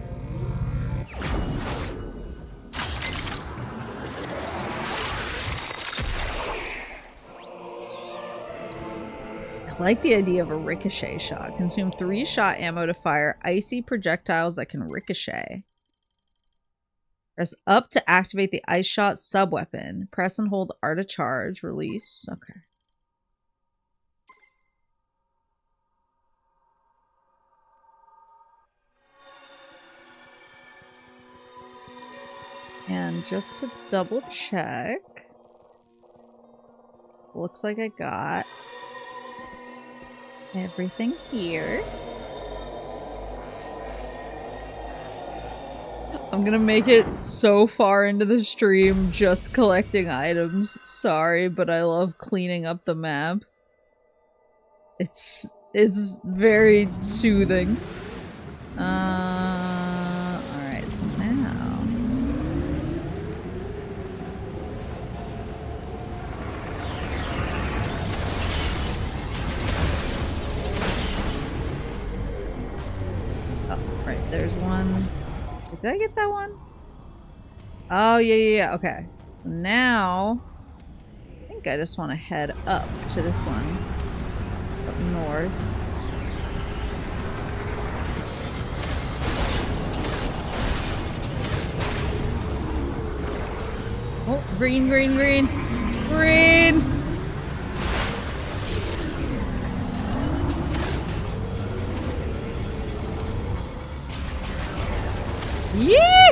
I like the idea of a ricochet shot. Consume 3 shot ammo to fire icy projectiles that can ricochet. Press up to activate the ice shot sub-weapon. Press and hold R to charge. Release. Okay. And just to double check, looks like I got everything here. I'm gonna make it so far into the stream just collecting items. Sorry, but I love cleaning up the map. It's very soothing. Alright, so now... Oh, right, there's one. Did I get that one? Oh, yeah, okay. So now... I think I just want to head up to this one. Up north. Oh, green, green, green! Green! Yeah!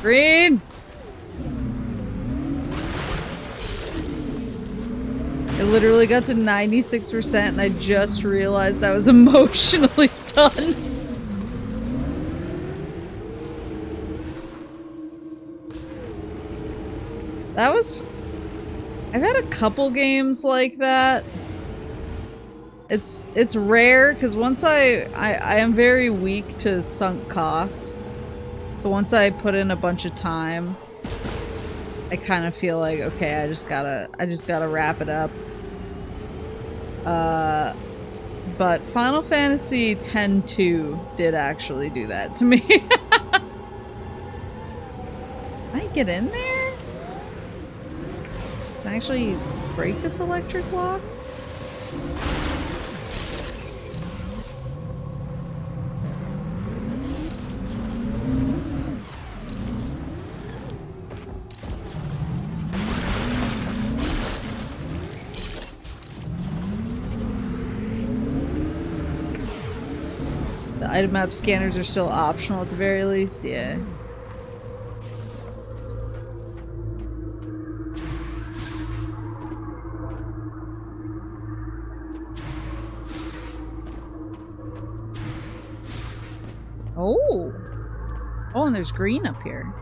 Green! I literally got to 96% and I just realized I was emotionally done. That was... I've had a couple games like that. It's rare, because once I am very weak to sunk cost. So once I put in a bunch of time, I kind of feel like, okay, I just gotta wrap it up. But Final Fantasy X-2 did actually do that to me. Can I get in there? Can I actually break this electric lock? The item map scanners are still optional at the very least, yeah. Oh! Oh, and there's green up here.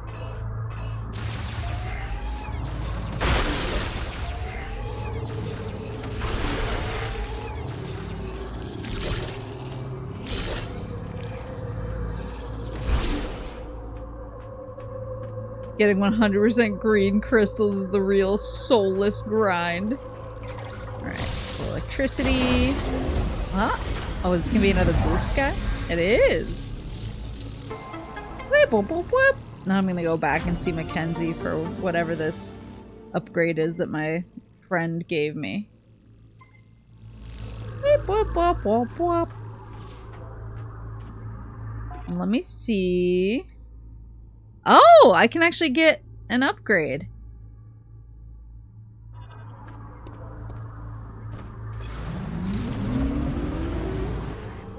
Getting 100% green crystals is the real soulless grind. Alright, so electricity. Huh? Oh, is this gonna be another boost guy? It is! Whip, whip, whip, whip. Now I'm gonna go back and see Mackenzie for whatever this upgrade is that my friend gave me. Whip, whip, whip, whip, whip. And let me see. Oh, I can actually get an upgrade.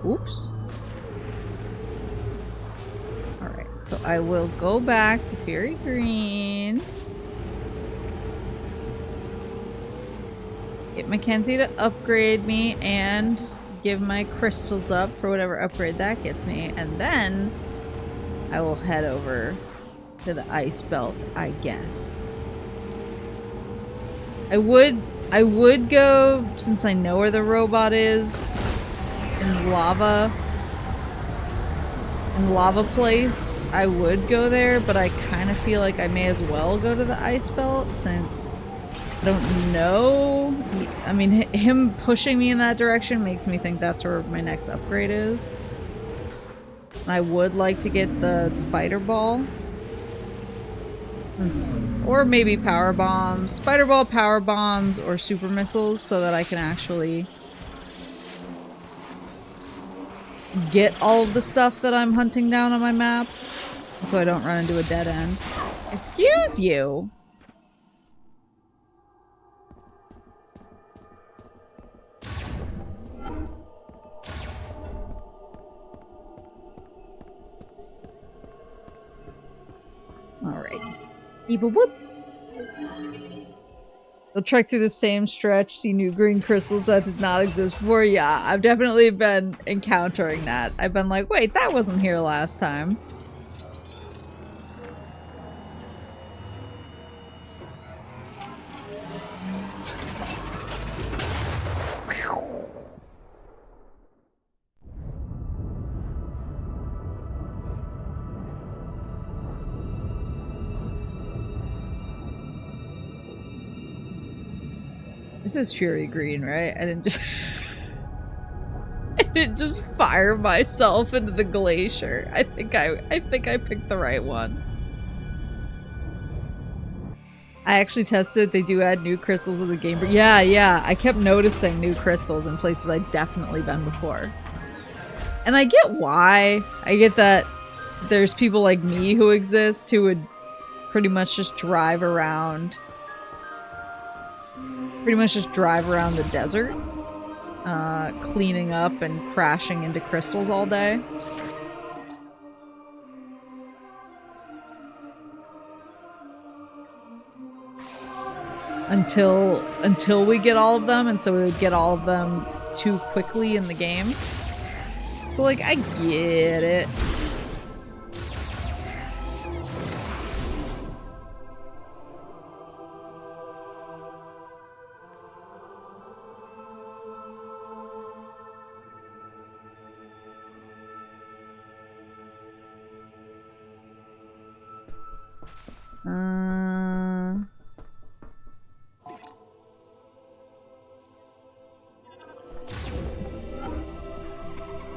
Oops. Alright, so I will go back to Fairy Green. Get Mackenzie to upgrade me and give my crystals up for whatever upgrade that gets me. And then I will head over to the ice belt, I guess. I would go, since I know where the robot is, in lava place. I would go there, but I kind of feel like I may as well go to the ice belt since I don't know. I mean, him pushing me in that direction makes me think that's where my next upgrade is. I would like to get the spider ball. Or maybe power bombs. Spider ball, power bombs, or super missiles so that I can actually get all of the stuff that I'm hunting down on my map. So I don't run into a dead end. Excuse you! Alright. Beep a whoop. They'll trek through the same stretch, see new green crystals that did not exist before. Yeah, I've definitely been encountering that. I've been like, wait, that wasn't here last time. This is Fury Green, right? I didn't just... I didn't just fire myself into the glacier. I think I picked the right one. I actually tested. They do add new crystals in the game. But yeah. I kept noticing new crystals in places I'd definitely been before. And I get why. I get that there's people like me who exist who would pretty much just drive around... the desert, cleaning up and crashing into crystals all day. Until we get all of them, and so we would get all of them too quickly in the game. So, like, I get it.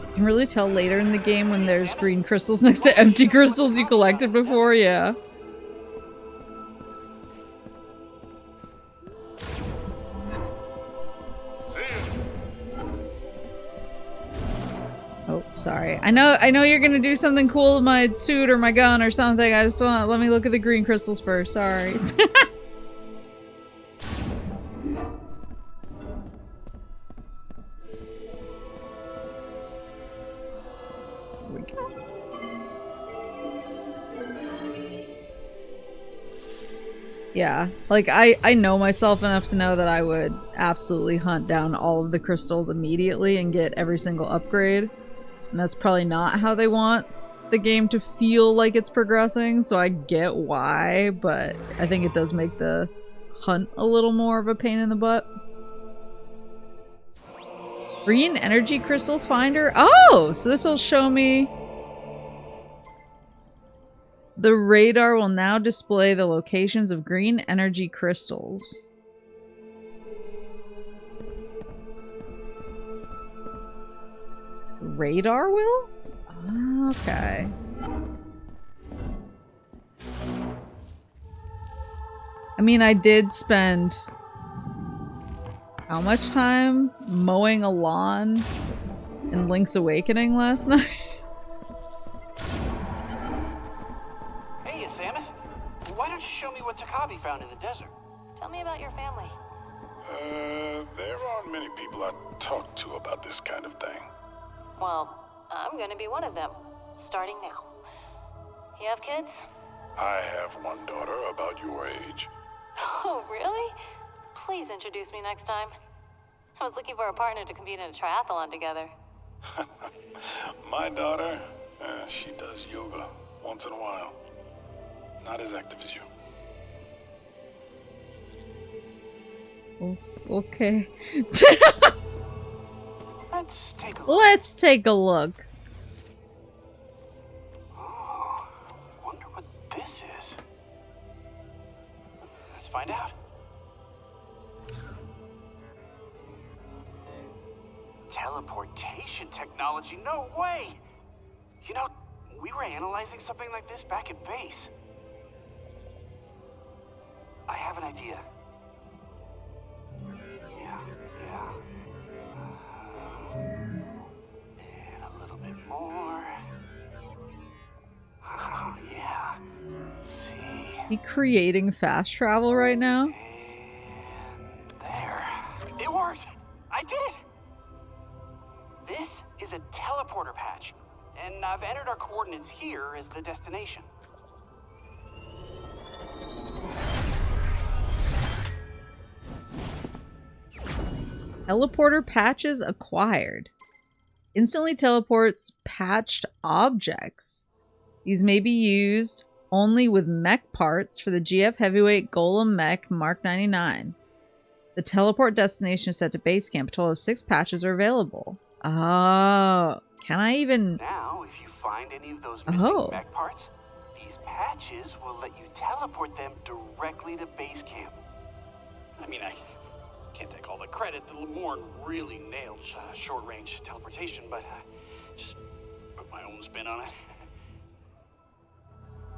You can really tell later in the game when there's green crystals next to empty crystals you collected before, yeah. Oh, sorry. I know you're gonna do something cool with my suit or my gun or something. I just want let me look at the green crystals first. Sorry. Yeah, like, I know myself enough to know that I would absolutely hunt down all of the crystals immediately and get every single upgrade. And that's probably not how they want the game to feel like it's progressing, so I get why, but I think it does make the hunt a little more of a pain in the butt. Green energy crystal finder? Oh! So this will show me... The radar will now display the locations of green energy crystals. Radar will? Okay. I mean, I did spend... how much time mowing a lawn in Link's Awakening last night? Samus, why don't you show me what Takabi found in the desert? Tell me about your family. There aren't many people I talk to about this kind of thing. Well, I'm gonna be one of them, starting now. You have kids? I have one daughter about your age. Oh, really? Please introduce me next time. I was looking for a partner to compete in a triathlon together. My daughter, she does yoga once in a while. Not as active as you. Oh, okay. Let's take a look. Let's take a look. Oh, wonder what this is. Let's find out. Teleportation technology? No way! You know, we were analyzing something like this back at base. I have an idea. Yeah. And a little bit more. Oh, yeah. Let's see. You creating fast travel right now? And there. It worked! I did it! This is a teleporter patch, and I've entered our coordinates here as the destination. Teleporter patches acquired. Instantly teleports patched objects. These may be used only with mech parts for the GF Heavyweight Golem Mech Mark 99. The teleport destination is set to base camp. A total of 6 patches are available. Oh, can I even... Now, if you find any of those missing mech parts, these patches will let you teleport them directly to base camp. I mean, I can't take all the credit. The Lemorn really nailed short-range teleportation, but just put my own spin on it.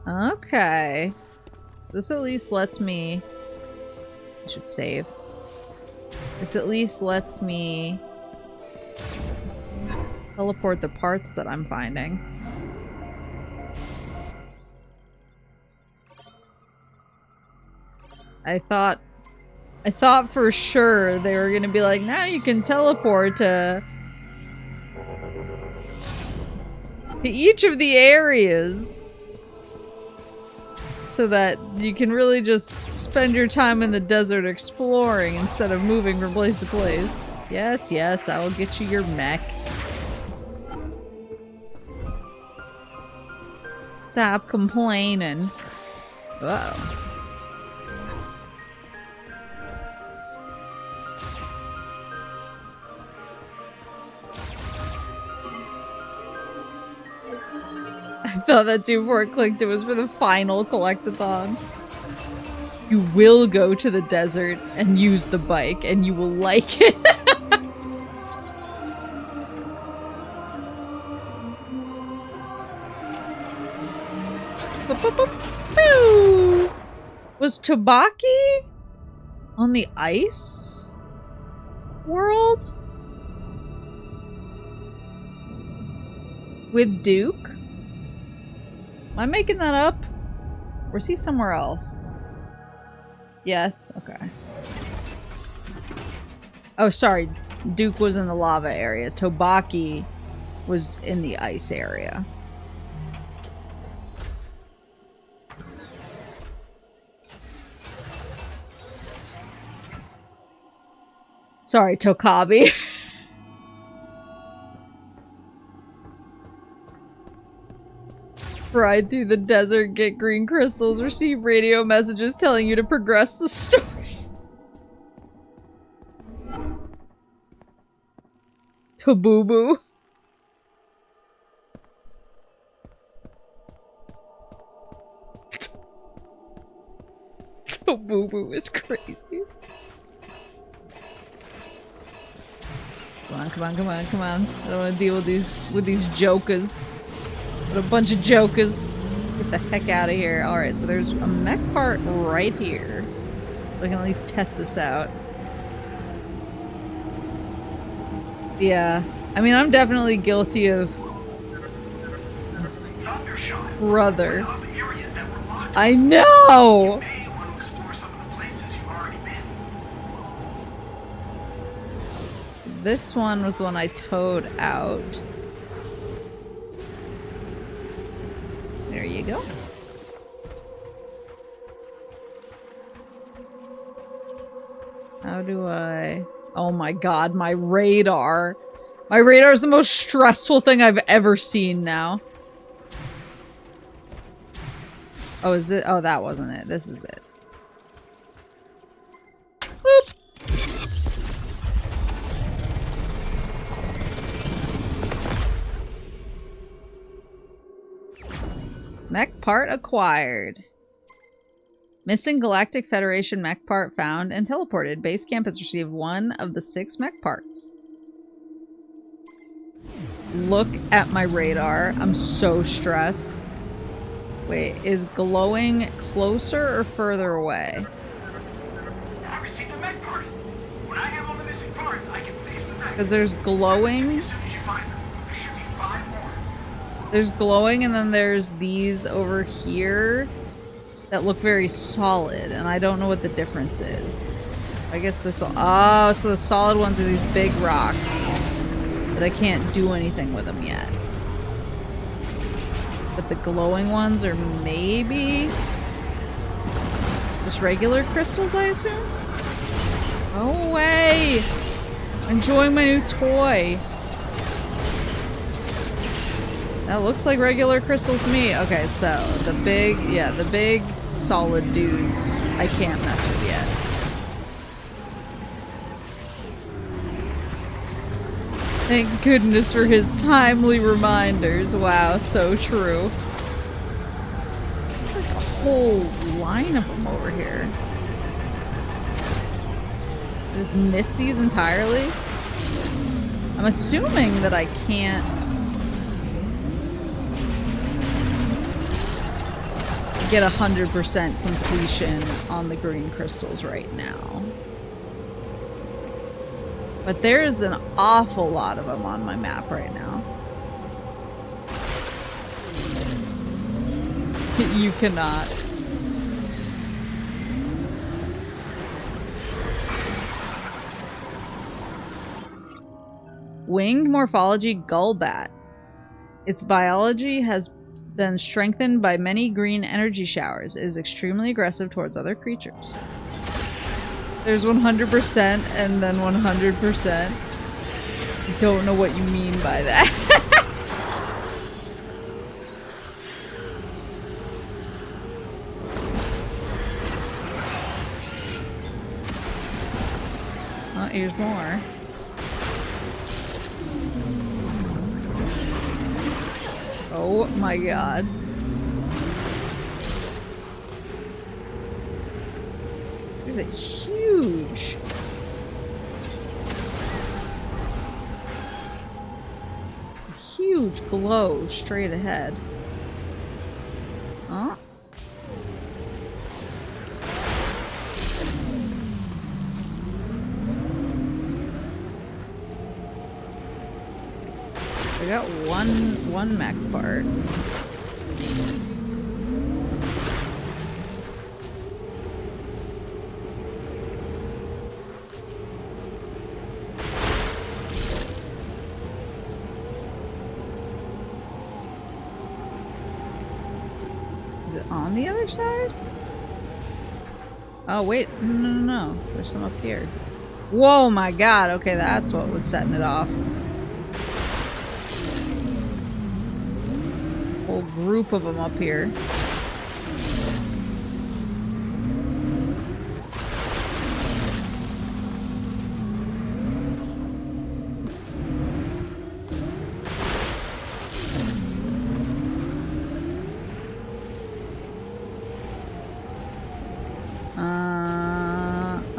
Okay. This at least lets me... I should save. This at least lets me teleport the parts that I'm finding. I thought for sure they were gonna be like, now you can teleport to each of the areas so that you can really just spend your time in the desert exploring instead of moving from place to place. Yes, yes, I will get you your mech. Stop complaining. Whoa. I thought that too before it clicked. It was for the final collectathon. You will go to the desert and use the bike, and you will like it. Was Tobaki on the ice world with Duke? Am I making that up? Or is he somewhere else? Yes, okay. Oh, sorry. Duke was in the lava area. Tobaki was in the ice area. Sorry, Tokabi. Ride through the desert, get green crystals, receive radio messages telling you to progress the story. Tobubu. Tobubu is crazy. Come on, come on, come on, come on. I don't want to deal with these jokers. What a bunch of jokers. Let's get the heck out of here. Alright, so there's a mech part right here. We can at least test this out. Yeah. I mean, I'm definitely guilty of... Brother. I know! This one was the one I towed out. There you go. How do I... Oh my god, my radar. My radar is the most stressful thing I've ever seen now. Oh, is it? Oh, that wasn't it. This is it. Boop. Mech part acquired. Missing Galactic Federation mech part found and teleported. Base camp has received 1 of the 6 mech parts. Look at my radar. I'm so stressed. Wait, is glowing closer or further away? I received a mech part. When I have all the missing parts, I can fix the mech. Because there's glowing. As soon as you find them, there should be 5 more. There's glowing, and then there's these over here that look very solid, and I don't know what the difference is. I guess this will... Oh, so the solid ones are these big rocks. But I can't do anything with them yet. But the glowing ones are maybe... just regular crystals, I assume? Go away! Enjoying my new toy. That looks like regular crystals to me. Okay, so the big solid dudes I can't mess with yet. Thank goodness for his timely reminders. Wow, so true. There's like a whole line of them over here. I just miss these entirely. I'm assuming that I can't get 100% completion on the green crystals right now. But there's an awful lot of them on my map right now. You cannot. Winged morphology gullbat. Its biology has been strengthened by many green energy showers. It is extremely aggressive towards other creatures. There's 100% and then 100%. Don't know what you mean by that. Oh, here's more. Oh my god. There's a huge... glow straight ahead. Oh. I got one mech part. On the other side? Oh wait, no. There's some up here. Whoa, my god. Okay, that's what was setting it off. Whole group of them up here.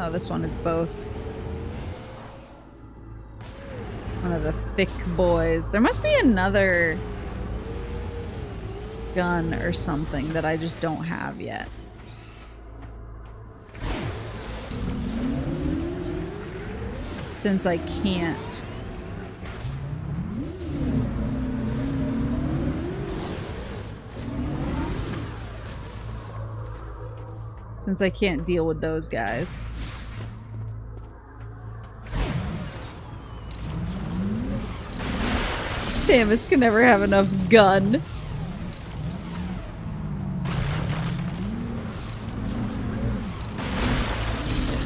Oh, this one is both. One of the thick boys. There must be another gun or something that I just don't have yet. Since I can't. Since I can't deal with those guys. Samus can never have enough gun.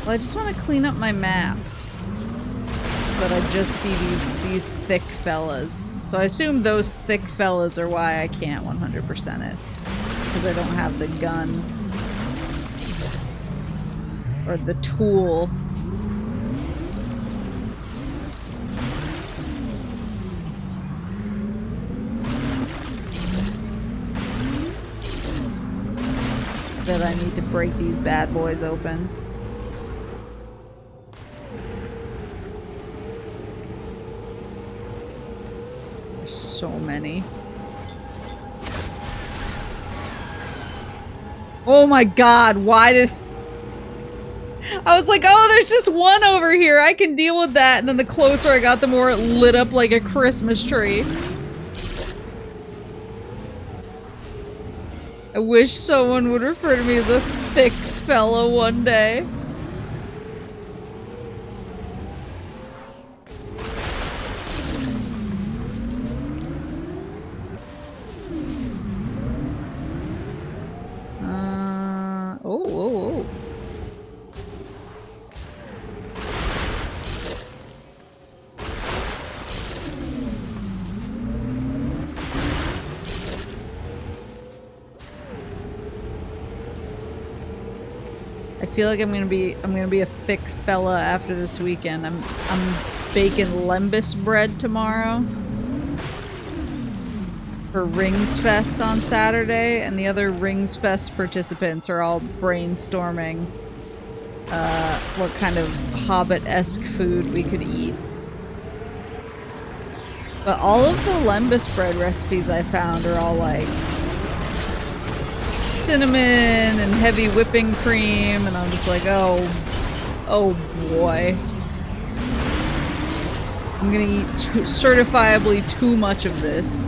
Well, I just want to clean up my map. But I just see these thick fellas. So I assume those thick fellas are why I can't 100% it. Because I don't have the gun. Or the tool. That I need to break these bad boys open. There's so many. Oh my god, why did... I was like, oh, there's just one over here. I can deal with that. And then the closer I got, the more it lit up like a Christmas tree. I wish someone would refer to me as a thick fella one day. I feel like I'm gonna be a thick fella after this weekend. I'm baking lembas bread tomorrow for Rings Fest on Saturday, and the other Rings Fest participants are all brainstorming what kind of Hobbit-esque food we could eat. But all of the lembas bread recipes I found are all like cinnamon and heavy whipping cream, and I'm just like, oh boy. I'm gonna eat certifiably too much of this.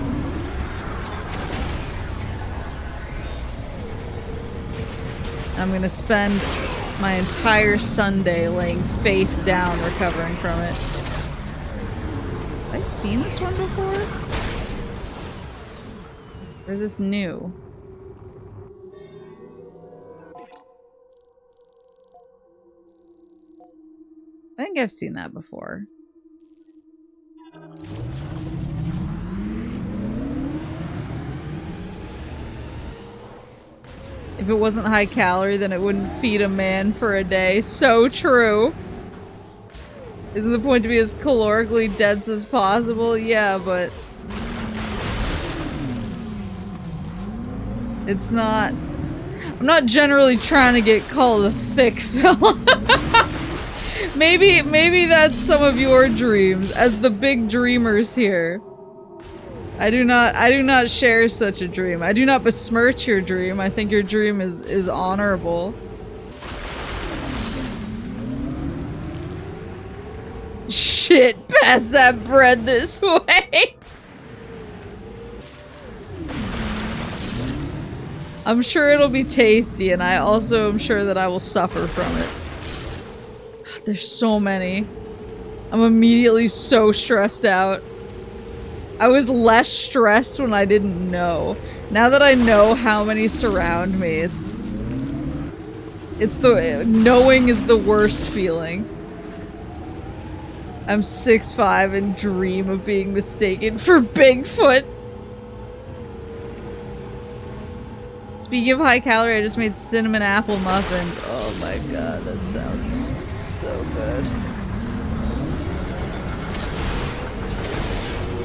I'm gonna spend my entire Sunday laying face down recovering from it. Have I seen this one before? Or is this new? I think I've seen that before. If it wasn't high calorie, then it wouldn't feed a man for a day. So true. Isn't the point to be as calorically dense as possible? Yeah, but it's not. I'm not generally trying to get called a thick fella. Maybe that's some of your dreams, as the big dreamers here. I do not share such a dream. I do not besmirch your dream. I think your dream is honorable. Shit, pass that bread this way. I'm sure it'll be tasty, and I also am sure that I will suffer from it. There's so many. I'm immediately so stressed out. I was less stressed when I didn't know. Now that I know how many surround me, it's the knowing is the worst feeling. I'm 6'5" and dream of being mistaken for Bigfoot. Speaking of high calorie, I just made cinnamon apple muffins. Oh my god, that sounds so good.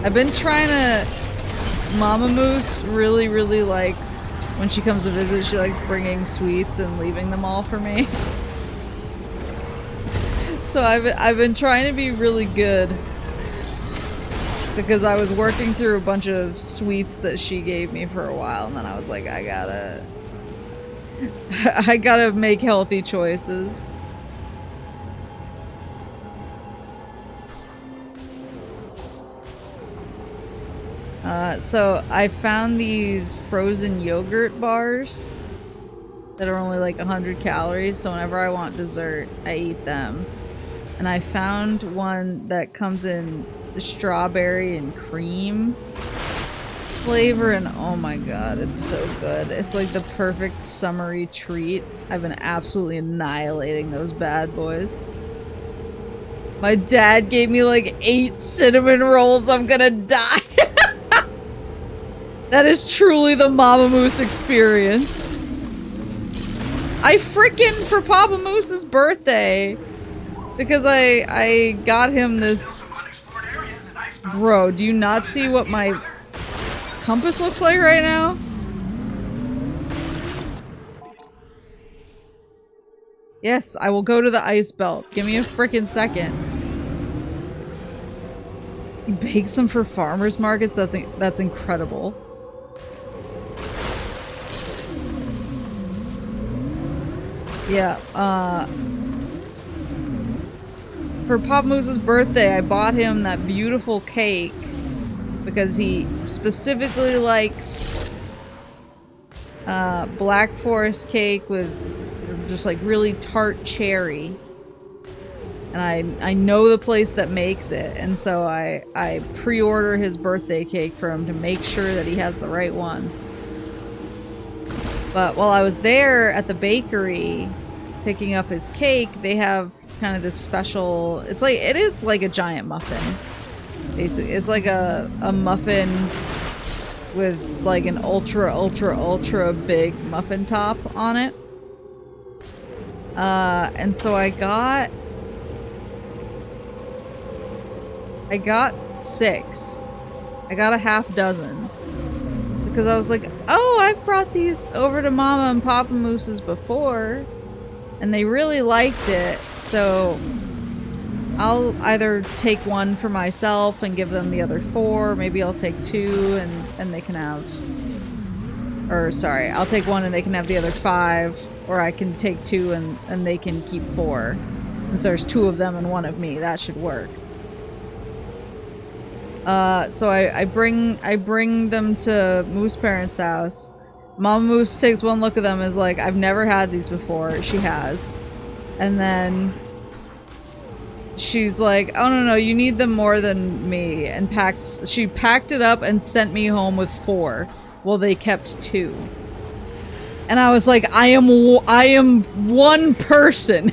I've been trying to... Mama Moose really likes... When she comes to visit, she likes bringing sweets and leaving them all for me. So I've been trying to be really good. Because I was working through a bunch of sweets that she gave me for a while, and then I was like, I gotta make healthy choices. So I found these frozen yogurt bars that are only like 100 calories, so whenever I want dessert, I eat them. And I found one that comes in strawberry and cream flavor, and oh my god, it's so good. It's like the perfect summery treat. I've been absolutely annihilating those bad boys. My dad gave me like 8 cinnamon rolls. I'm gonna die. That is truly the Mama Moose experience. I freaking, for Papa Moose's birthday, because I got him this... Bro, do you not see what my compass looks like right now? Yes, I will go to the ice belt. Give me a freaking second. He bakes them for farmers markets? That's incredible. Yeah, for Pop Moose's birthday, I bought him that beautiful cake because he specifically likes Black Forest cake with just like really tart cherry. And I know the place that makes it, and so I pre-order his birthday cake for him to make sure that he has the right one. But while I was there at the bakery picking up his cake, they have kind of this special... it is like a giant muffin. Basically, it's like a muffin with like an ultra big muffin top on it. And so I got 6. I got a half dozen. Because I was like, oh, I've brought these over to Mama and Papa Moose's before. And they really liked it. So I'll either take one for myself and give them the other 4. Maybe I'll take 2 and they can have... Or, sorry, I'll take 1 and they can have the other 5. Or I can take 2 and they can keep 4. Since there's 2 of them and 1 of me, that should work. So I bring them to Moose parents' house. Mama Moose takes one look at them and is like, I've never had these before. She has. And then she's like, oh no, you need them more than me. And she packed it up and sent me home with 4. Well, they kept 2. And I was like, I am one person.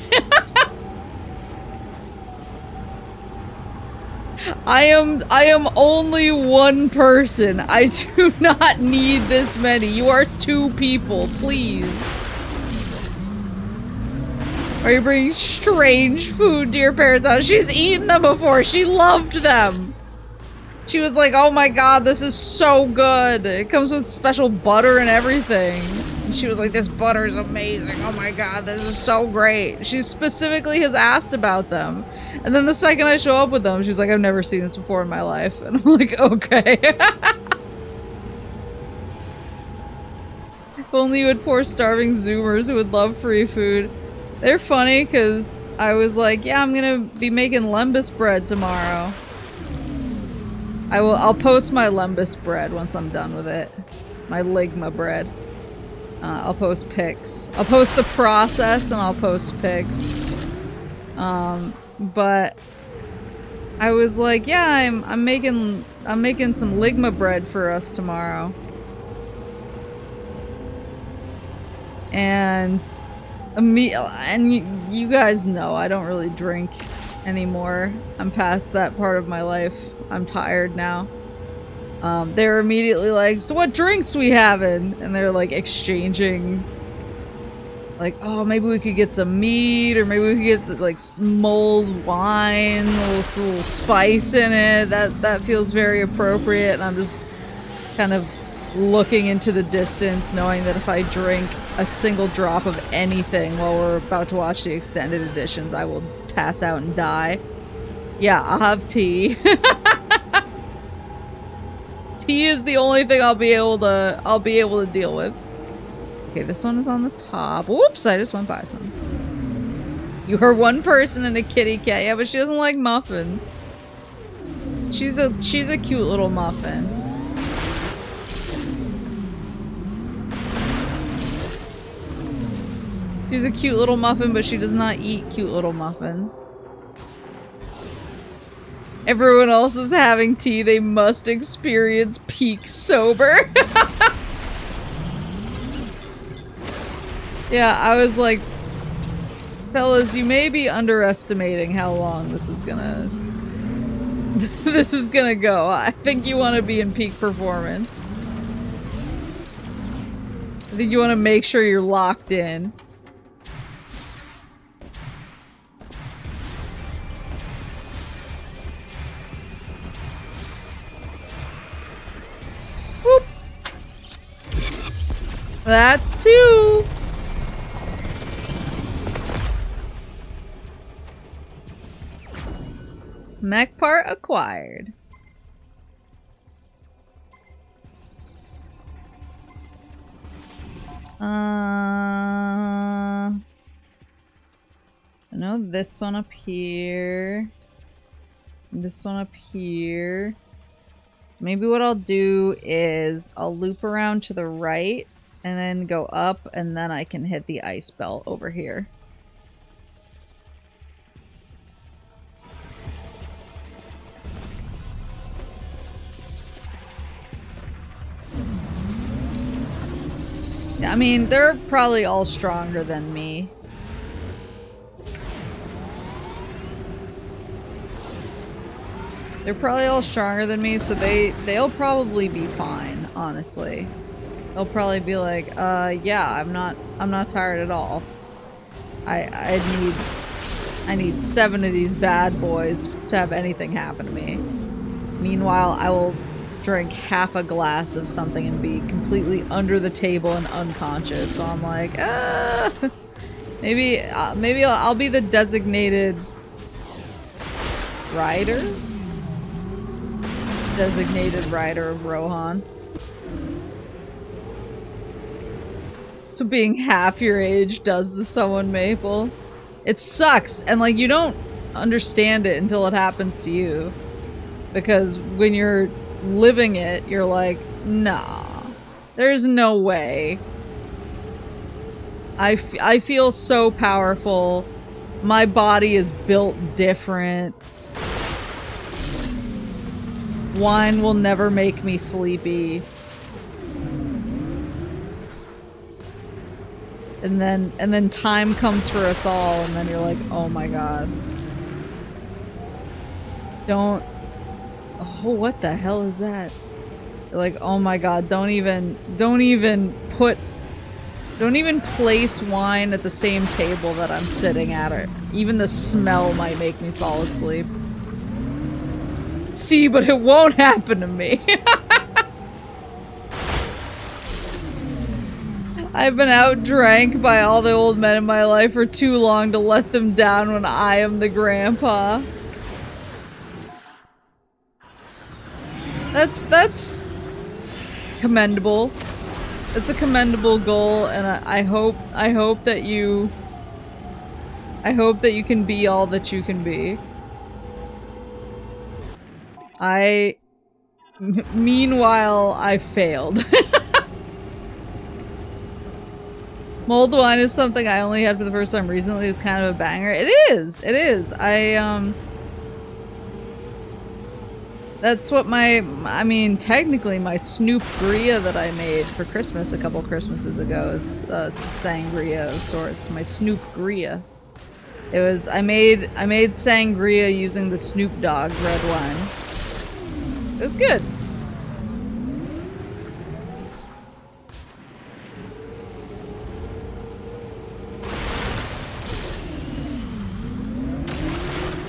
I am only one person. I do not need this many. You are 2 people, please. Are you bringing strange food to your parents' house? She's eaten them before. She loved them. She was like, oh my god, this is so good. It comes with special butter and everything. And she was like, this butter is amazing. Oh my god, this is so great. She specifically has asked about them. And then the second I show up with them, she's like, I've never seen this before in my life. And I'm like, okay. If only you had poor starving Zoomers who would love free food. They're funny because I was like, yeah, I'm gonna be making lembas bread tomorrow. I'll post my lembas bread once I'm done with it. My ligma bread. I'll post pics. I'll post the process and I'll post pics. But I was like, yeah, I'm making some ligma bread for us tomorrow. And you guys know I don't really drink anymore. I'm past that part of my life. I'm tired now. They're immediately like, so what drinks we having? And they're like exchanging, like, oh, maybe we could get some meat, or maybe we could get like mulled wine, a little spice in it. That feels very appropriate. And I'm just kind of looking into the distance, knowing that if I drink a single drop of anything while we're about to watch the extended editions, I will pass out and die. Yeah, I'll have tea. Tea is the only thing I'll be able to deal with. Okay, this one is on the top. Whoops, I just went by some. You are one person and a kitty cat. Yeah, but she doesn't like muffins. She's a cute little muffin. She's a cute little muffin, but she does not eat cute little muffins. Everyone else is having tea. They must experience peak sober. Yeah, I was like, fellas, you may be underestimating how long this is gonna go. I think you want to be in peak performance. I think you want to make sure you're locked in. Whoop. That's 2. Mech part acquired. I know this one up here. This one up here. So maybe what I'll do is I'll loop around to the right and then go up, and then I can hit the ice belt over here. I mean, they're probably all stronger than me. They're probably all stronger than me, so they'll probably be fine, honestly. They'll probably be like, yeah, I'm not tired at all. I need 7 of these bad boys to have anything happen to me. Meanwhile, I will drink half a glass of something and be completely under the table and unconscious. So I'm like, maybe I'll be the designated rider? Designated rider of Rohan. So being half your age does to someone, Maple. It sucks, and like you don't understand it until it happens to you. Because when you're living it, you're like, nah, there's no way. I feel so powerful. My body is built different. Wine will never make me sleepy. And then time comes for us all, and then you're like, oh my god. Don't... Oh, what the hell is that? You're like, oh my god, don't even place wine at the same table that I'm sitting at, or even the smell might make me fall asleep. See, but it won't happen to me. I've been outdrank by all the old men in my life for too long to let them down when I am the grandpa. That's commendable. It's a commendable goal, and I hope that you can be all that you can be. Meanwhile, I failed. Mulled wine is something I only had for the first time recently. It's kind of a banger. It is! It is. That's what I mean, technically my Snoop Gria that I made for Christmas a couple Christmases ago is sangria of sorts. My Snoop Gria. It was, I made sangria using the Snoop Dogg red wine. It was good.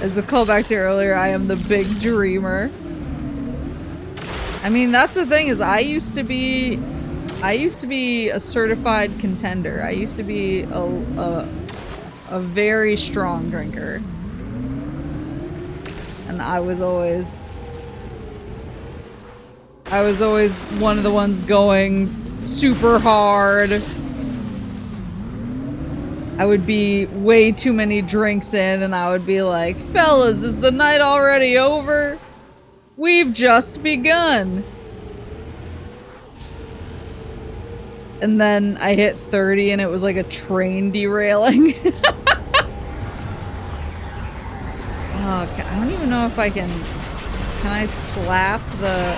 As a callback to earlier, I am the big dreamer. I mean, that's the thing, is I used to be a certified contender. I used to be a very strong drinker. And I was always one of the ones going super hard. I would be way too many drinks in, and I would be like, fellas, is the night already over? We've just begun. And then I hit 30 and it was like a train derailing. Oh, I don't even know if I can I slap the...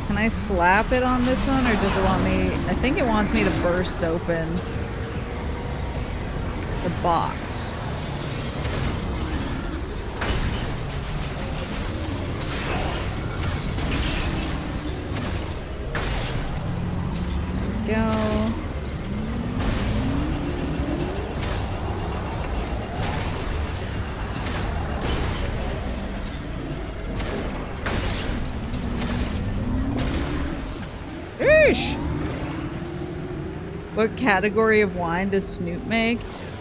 Can I slap it on this one, or does it want me... I think it wants me to burst open the box. There we go. What category of wine does Snoop make?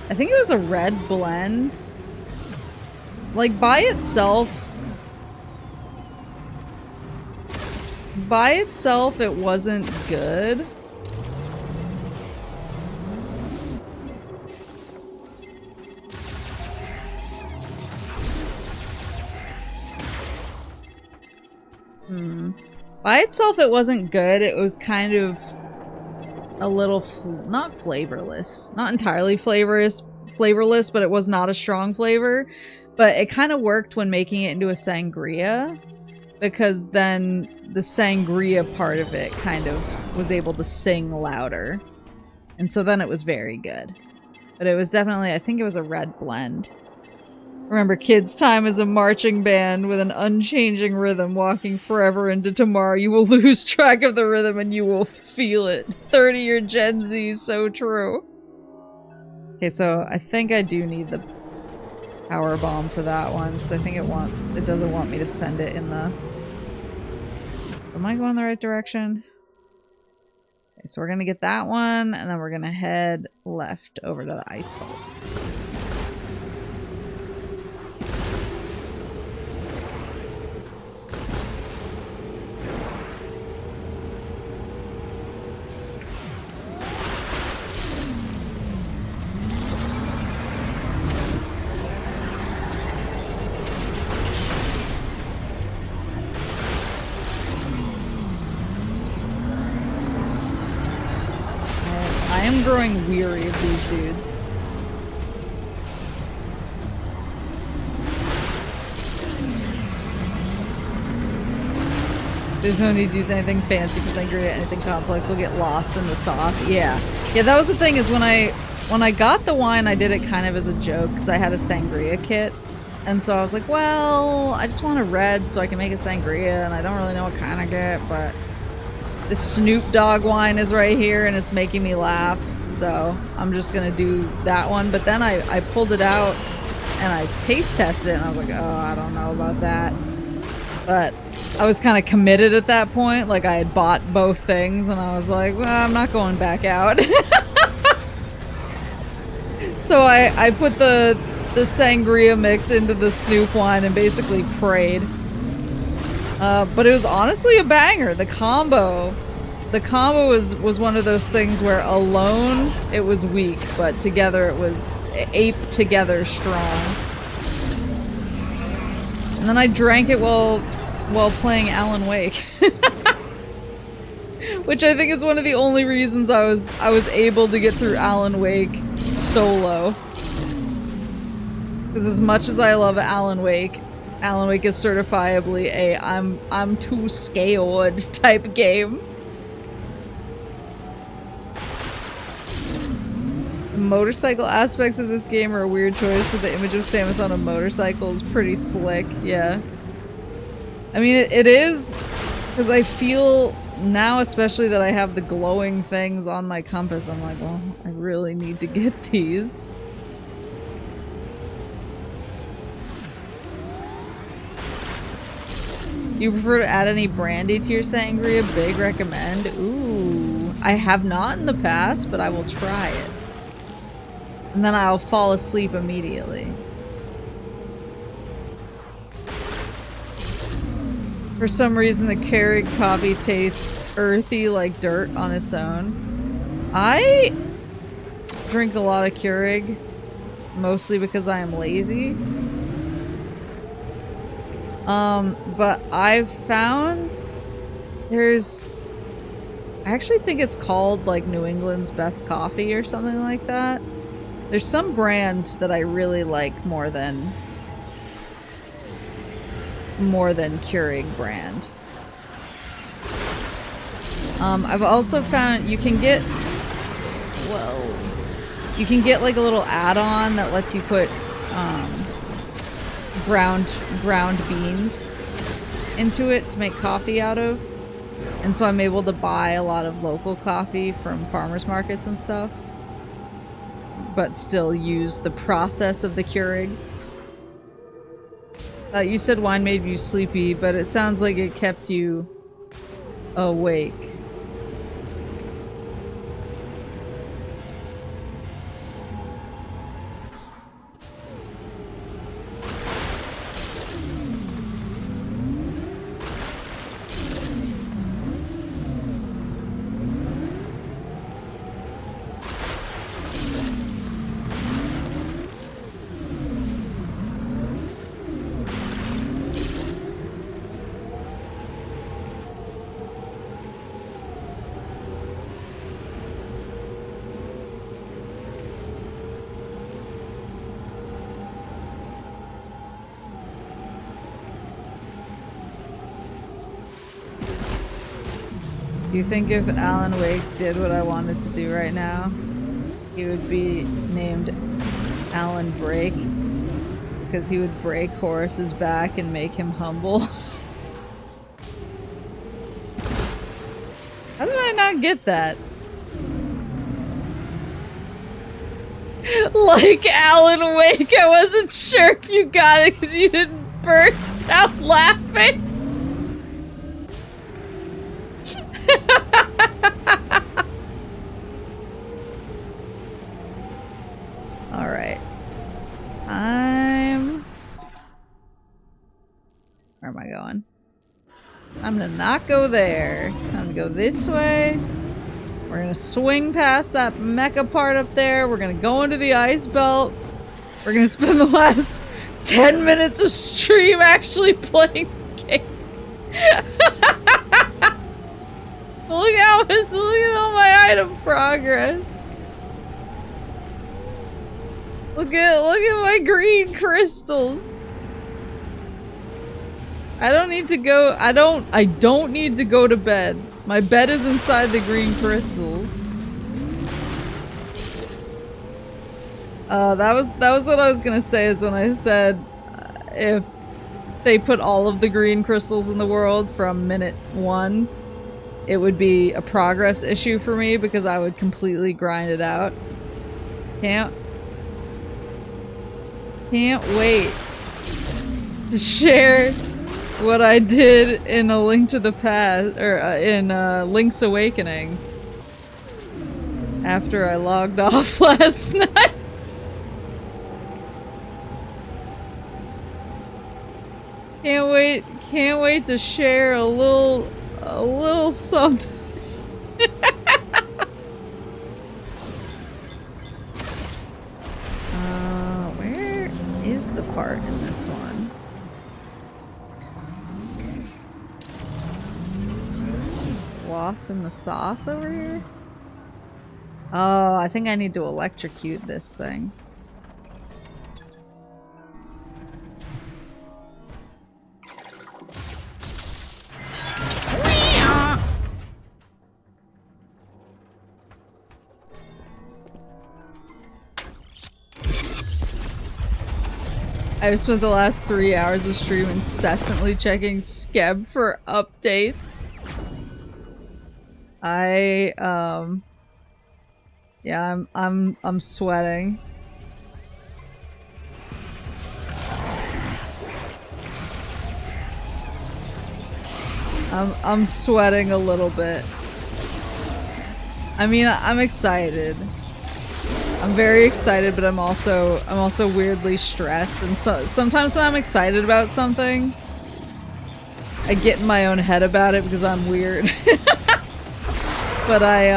I think it was a red blend. Like, by itself, it wasn't good. By itself, it wasn't good. It was kind of a little, not flavorless. Not entirely flavorless, but it was not a strong flavor. But it kind of worked when making it into a sangria, because then the sangria part of it kind of was able to sing louder. And so then it was very good. But it was definitely, I think it was a red blend. Remember, kids, time is a marching band with an unchanging rhythm walking forever into tomorrow. You will lose track of the rhythm and you will feel it. 30-year Gen Z, so true. Okay, so I think I do need the power bomb for that one, because I think it doesn't want me to send it in the... Am I going the right direction? Okay, so we're gonna get that one, and then we're gonna head left over to the ice boat. I am growing weary of these dudes. There's no need to use anything fancy for sangria, anything complex will get lost in the sauce. Yeah. Yeah, that was the thing, is when I got the wine, I did it kind of as a joke, because I had a sangria kit. And so I was like, well, I just want a red so I can make a sangria, and I don't really know what kind I get, but the Snoop Dogg wine is right here, and it's making me laugh. So I'm just gonna do that one. But then I pulled it out, and I taste tested it, and I was like, oh, I don't know about that. But I was kind of committed at that point. Like, I had bought both things, and I was like, well, I'm not going back out. So I put the sangria mix into the Snoop wine and basically prayed. But it was honestly a banger. The combo was one of those things where alone it was weak, but together it was ape together strong. And then I drank it while playing Alan Wake. Which I think is one of the only reasons I was able to get through Alan Wake solo. Because as much as I love Alan Wake is certifiably a I'm too scared type game. The motorcycle aspects of this game are a weird choice, but the image of Samus on a motorcycle is pretty slick, yeah. I mean, it is, because I feel now, especially that I have the glowing things on my compass, I'm like, well, I really need to get these. Do you prefer to add any brandy to your sangria? Big recommend. Ooh, I have not in the past, but I will try it. And then I'll fall asleep immediately. For some reason, the Keurig coffee tastes earthy like dirt on its own. I drink a lot of Keurig, mostly because I am lazy. But I've found I actually think it's called like New England's Best Coffee or something like that. There's some brand that I really like more than Keurig brand. I've also found you can get like a little add-on that lets you put ground beans into it to make coffee out of. And so I'm able to buy a lot of local coffee from farmers markets and stuff, but still use the process of the Keurig. You said wine made you sleepy, but it sounds like it kept you awake. Do you think if Alan Wake did what I wanted to do right now, he would be named Alan Break? because he would break Horace's back and make him humble. How did I not get that? Like Alan Wake, I wasn't sure if you got it because you didn't burst out laughing. Alright. Where am I going? I'm gonna not go there. I'm gonna go this way. We're gonna swing past that mecha part up there. We're gonna go into the ice belt. We're gonna spend the last 10 minutes of stream actually playing the game. Look at all my item progress. Look at my green crystals. I don't need to go. I don't need to go to bed. My bed is inside the green crystals. That was what I was gonna say, is when I said if they put all of the green crystals in the world from minute 1, it would be a progress issue for me because I would completely grind it out. Can't wait to share what I did in A Link to the Past, or in Link's Awakening, after I logged off last night. Can't wait to share a little something. Where is the part in this one? Lost in the sauce over here? Oh, I think I need to electrocute this thing. I've spent the last 3 hours of stream incessantly checking Skeb for updates. Yeah, I'm sweating. I'm sweating a little bit. I mean, I'm excited. I'm very excited, but I'm also weirdly stressed. And so sometimes when I'm excited about something, I get in my own head about it because I'm weird. But I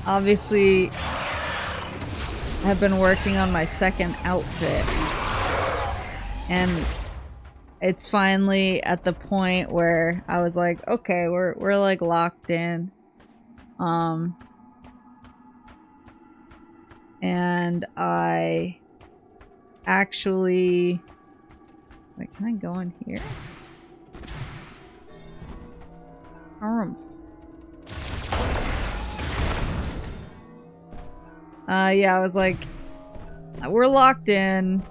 obviously have been working on my second outfit, and it's finally at the point where I was like, okay, we're like locked in. And I actually, wait, can I go in here? Yeah, I was like, we're locked in.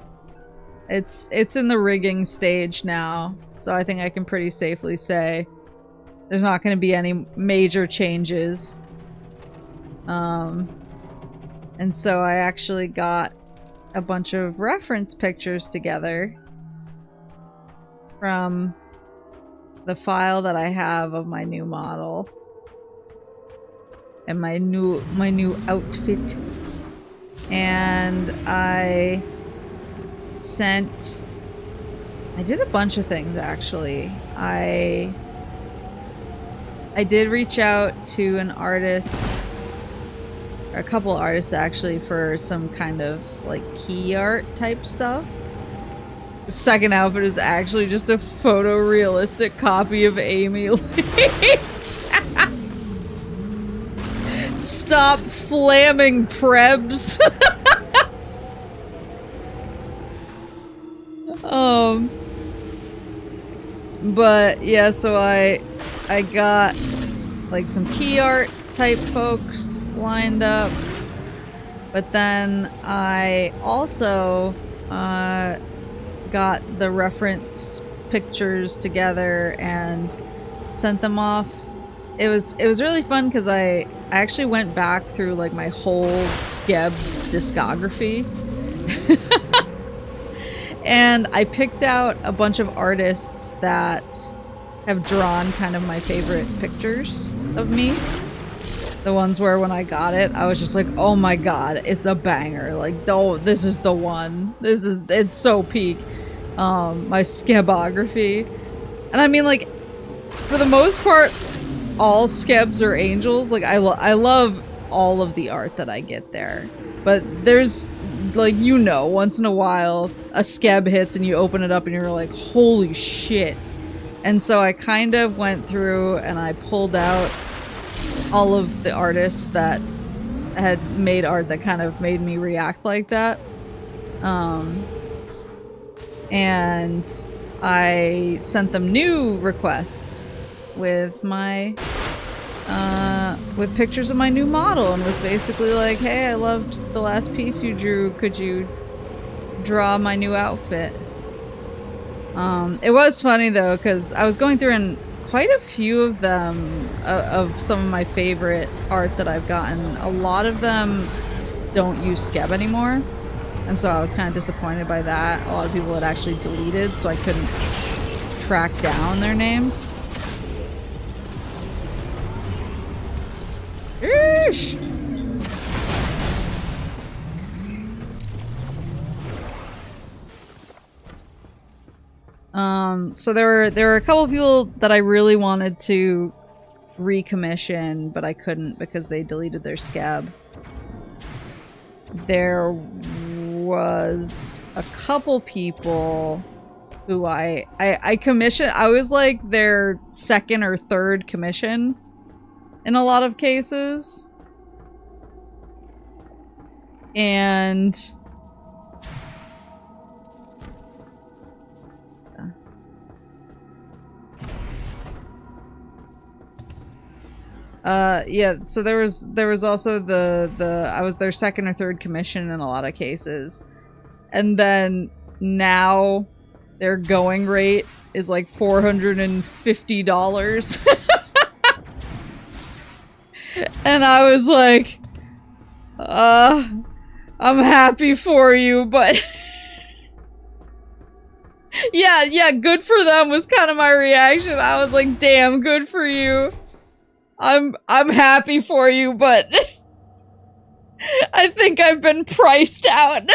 It's in the rigging stage now, so I think I can pretty safely say there's not going to be any major changes. And so I actually got a bunch of reference pictures together from the file that I have of my new model and my new outfit, and I did a bunch of things actually. I did reach out to an artist, or a couple artists actually, for some kind of like key art type stuff. The second outfit is actually just a photorealistic copy of Amy Lee. Stop flamming prebz. But yeah, so I got like some key art type folks lined up. But then I also got the reference pictures together and sent them off. It was really fun because I actually went back through like my whole Skeb discography. And I picked out a bunch of artists that have drawn kind of my favorite pictures of me. The ones where when I got it, I was just like, oh my god, it's a banger. Like, oh, this is the one. It's so peak. My Skebography. And I mean, like, for the most part, all Skebs are angels. Like, I love all of the art that I get there. But there's, like, you know, once in a while, a Skeb hits and you open it up and you're like, holy shit. And so I kind of went through and I pulled out all of the artists that had made art that kind of made me react like that. And I sent them new requests with my with pictures of my new model and was basically like, hey, I loved the last piece you drew, could you draw my new outfit? It was funny though, because I was going through and quite a few of them, of some of my favorite art that I've gotten, a lot of them don't use Skeb anymore. And so I was kind of disappointed by that. A lot of people had actually deleted, so I couldn't track down their names. Eesh! So there were a couple of people that I really wanted to recommission, but I couldn't because they deleted their Skeb. There was a couple people who I commissioned. I was like their second or third commission in a lot of cases. And yeah, so there was also the I was their second or third commission in a lot of cases. And then now their going rate is like $450. And I was like, I'm happy for you, but yeah, good for them was kind of my reaction. I was like, damn, good for you. I'm happy for you, but I think I've been priced out.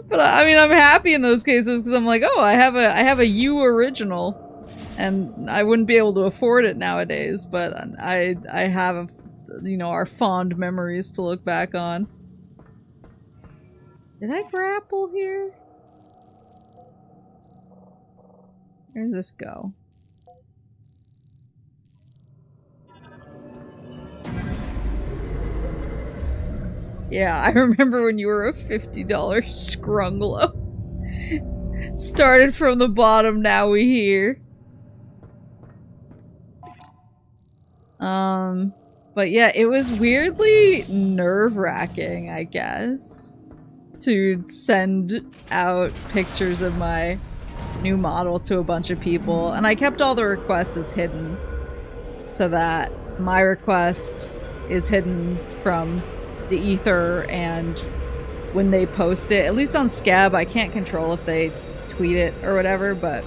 But I mean, I'm happy in those cases because I'm like, oh, I have a U original, and I wouldn't be able to afford it nowadays. But I have, you know, our fond memories to look back on. Did I grapple here? Where does this go? Yeah, I remember when you were a $50 scrunglo. Started from the bottom, now we here. But yeah, it was weirdly nerve-wracking, I guess, to send out pictures of my new model to a bunch of people. And I kept all the requests as hidden, so that my request is hidden from the ether, and when they post it, at least on Skeb, I can't control if they tweet it or whatever, but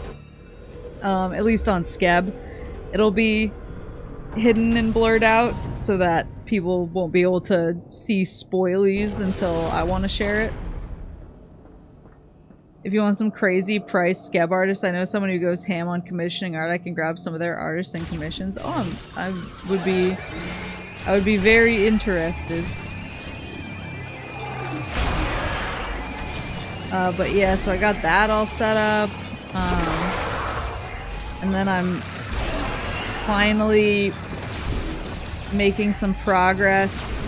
at least on Skeb, it'll be hidden and blurred out so that people won't be able to see spoilies until I want to share it. If you want some crazy price Skeb artists, I know someone who goes ham on commissioning art. I can grab some of their artists and commissions. Oh, I would be very interested. But yeah, so I got that all set up, and then I'm finally making some progress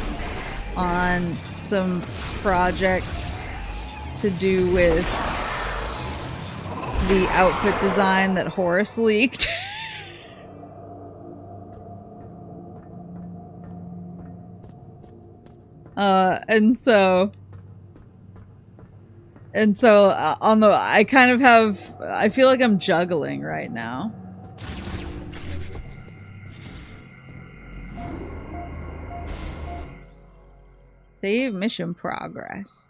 on some projects to do with the outfit design that Horace leaked. And so on the, I kind of have, I feel like I'm juggling right now. Save mission progress.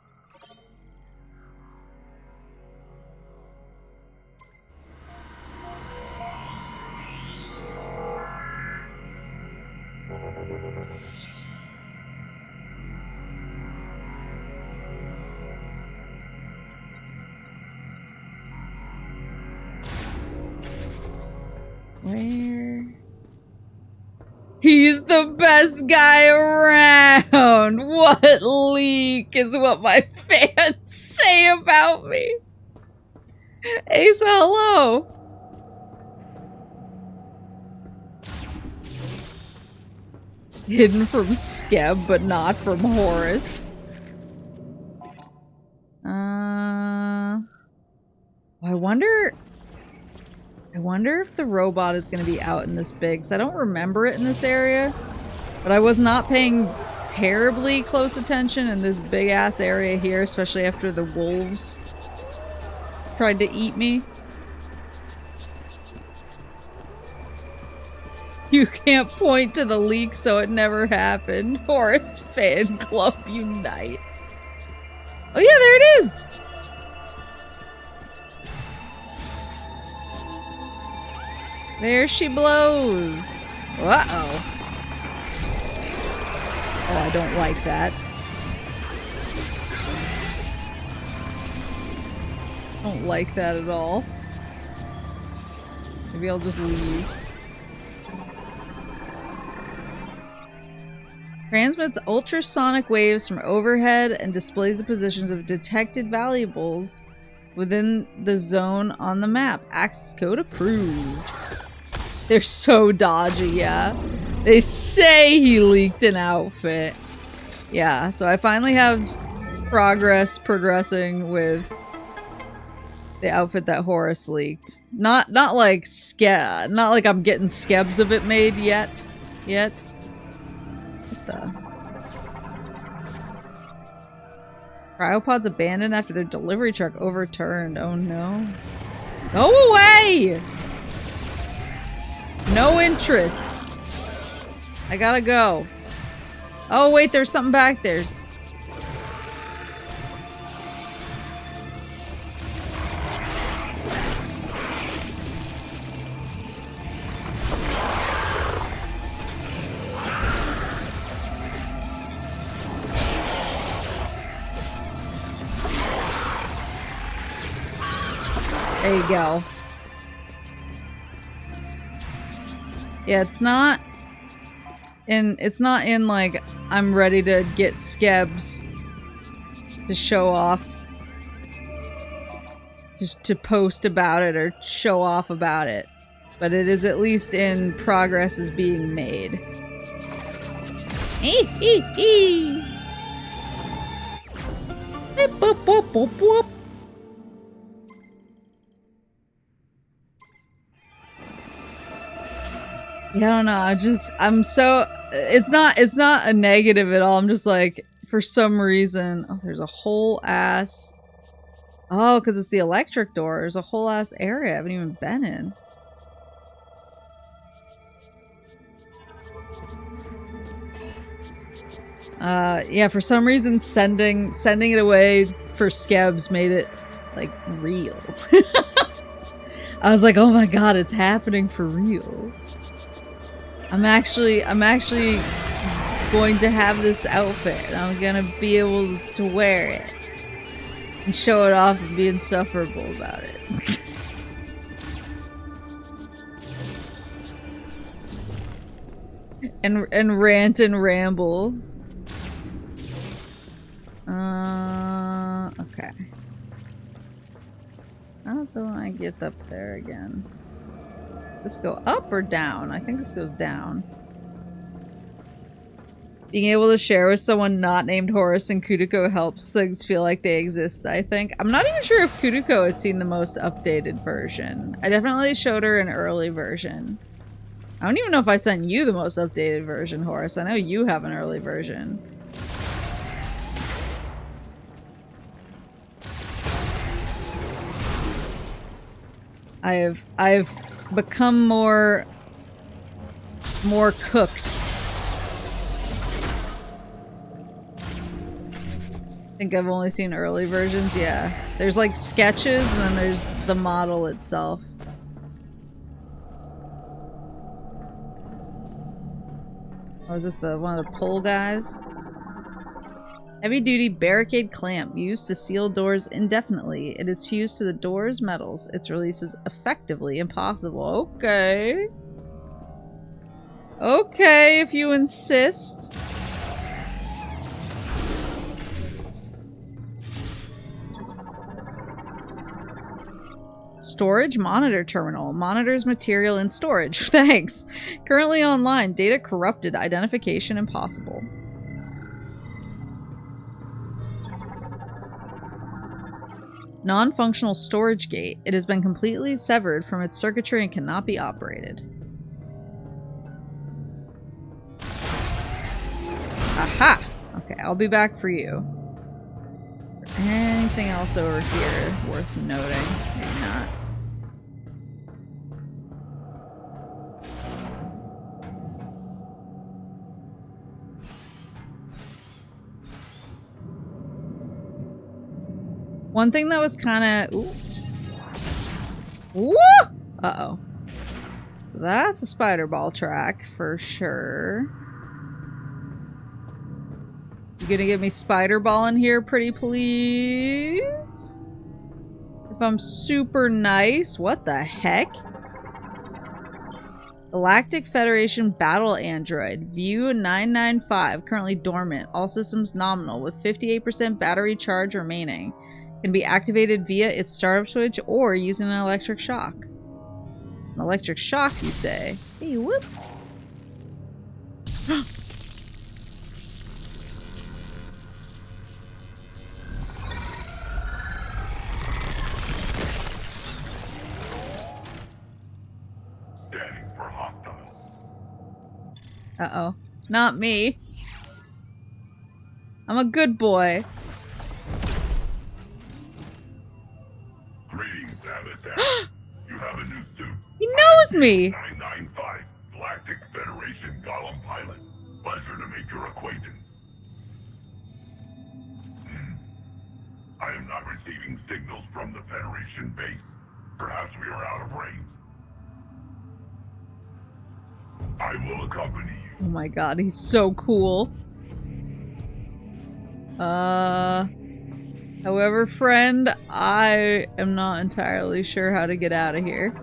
Where? He's the best guy around! What leak is what my fans say about me? Asa, hello! Hidden from Skeb, but not from Horus. I wonder if the robot is going to be out in this big, because I don't remember it in this area, but I was not paying terribly close attention in this big-ass area here, especially after the wolves tried to eat me. You can't point to the leak, so it never happened. Horus fan club unite. Oh yeah, there it is! There she blows. Uh-oh. Oh, I don't like that. Don't like that at all. Maybe I'll just leave. Transmits ultrasonic waves from overhead and displays the positions of detected valuables within the zone on the map. Access code approved. They're so dodgy, yeah. They say he leaked an outfit. Yeah, so I finally have progressing with the outfit that Horus leaked. Not like I'm getting skebs of it made yet. What the? Cryopod's abandoned after their delivery truck overturned. Oh no. Go away! No interest. I gotta go. Oh wait, there's something back there. There you go. Yeah, it's not in like I'm ready to get skebs to show off, to post about it or show off about it, but it is at least in progress is being made. Beep, boop, boop, boop, boop. Yeah, I don't know. I'm so, it's not a negative at all. I'm just like, for some reason, oh, there's a whole ass, oh, because it's the electric door. There's a whole ass area I haven't even been in. Yeah, for some reason, sending it away for skebs made it, like, real. I was like, oh my god, it's happening for real. I'm actually going to have this outfit. I'm gonna be able to wear it and show it off and be insufferable about it. and rant and ramble. Okay. How do I get up there again? This go up or down? I think this goes down. Being able to share with someone not named Horus and Kutuko helps things feel like they exist, I think. I'm not even sure if Kutuko has seen the most updated version. I definitely showed her an early version. I don't even know if I sent you the most updated version, Horus. I know you have an early version. I've become more cooked. I think I've only seen early versions, yeah. There's like sketches and then there's the model itself. Oh, is this the one of the pole guys? Heavy duty barricade clamp used to seal doors indefinitely. It is fused to the door's metals. Its release is effectively impossible. Okay. Okay, if you insist. Storage monitor terminal. Monitors material and storage. Thanks. Currently online. Data corrupted. Identification impossible. Non-functional storage gate. It has been completely severed from its circuitry and cannot be operated. Aha! Okay, I'll be back for you. Anything else over here worth noting? Maybe not. One thing that was kind of... Ooh! Uh-oh. So that's a spider ball track for sure. You gonna give me spider ball in here, pretty please? If I'm super nice. What the heck? Galactic Federation Battle Android. View 995. Currently dormant. All systems nominal with 58% battery charge remaining. Can be activated via its startup switch or using an electric shock. An electric shock, you say? Hey, whoop. Scanning for hostiles. Uh-oh. Not me. I'm a good boy. Greetings, Alcesia. You have a new suit. He knows me! 995, Galactic Federation Golem Pilot. Pleasure to make your acquaintance. I am not receiving signals from the Federation base. Perhaps we are out of range. I will accompany you. Oh my god, he's so cool. However, friend, I am not entirely sure how to get out of here.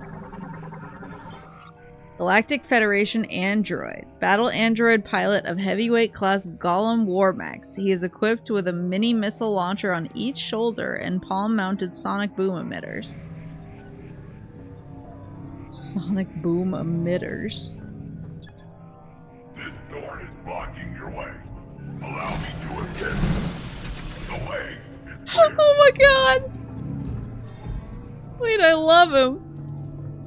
Galactic Federation Android. Battle Android pilot of heavyweight class Golem Warmax. He is equipped with a mini missile launcher on each shoulder and palm-mounted sonic boom emitters. Sonic boom emitters. This door is blocking your way. Allow me to assist. The way is clear. Oh my god! Wait, I love him.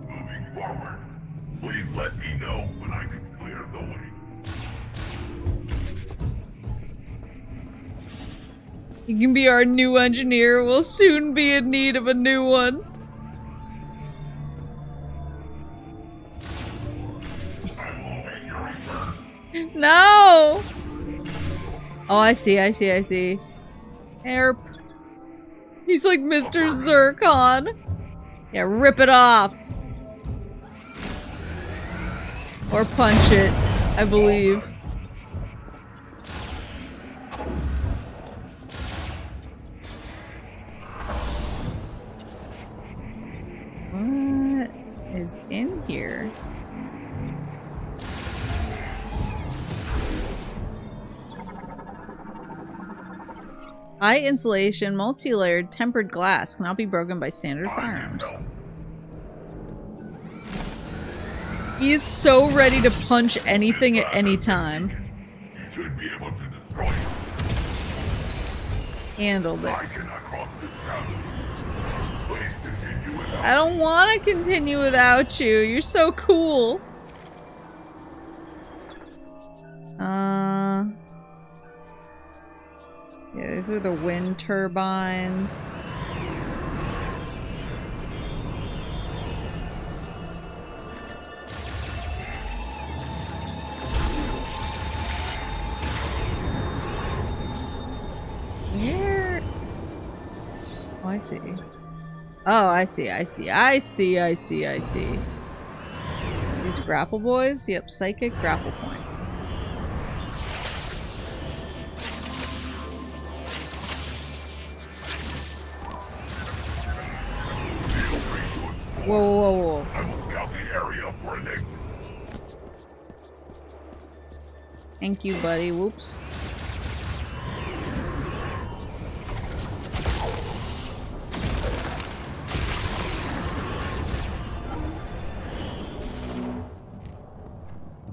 Moving forward. Please let me know when I can clear the way. You can be our new engineer. We'll soon be in need of a new one. I will await your return. No! Oh, I see. Herp. He's like Mr. Zircon. Yeah, rip it off. Or punch it, I believe. What is in here? High insulation, multi-layered, tempered glass cannot be broken by standard firearms. He is so ready to punch anything at any time. You should be able to destroy it. Handled it. I cannot cross this challenge. Please continue without I don't want to continue without you. You're so cool. Yeah, these are the wind turbines. Where? Oh, I see. Oh, I see, I see, I see, I see, I see. These grapple boys? Yep, psychic grapple point. Whoa, whoa, whoa. Thank you, buddy. Whoops.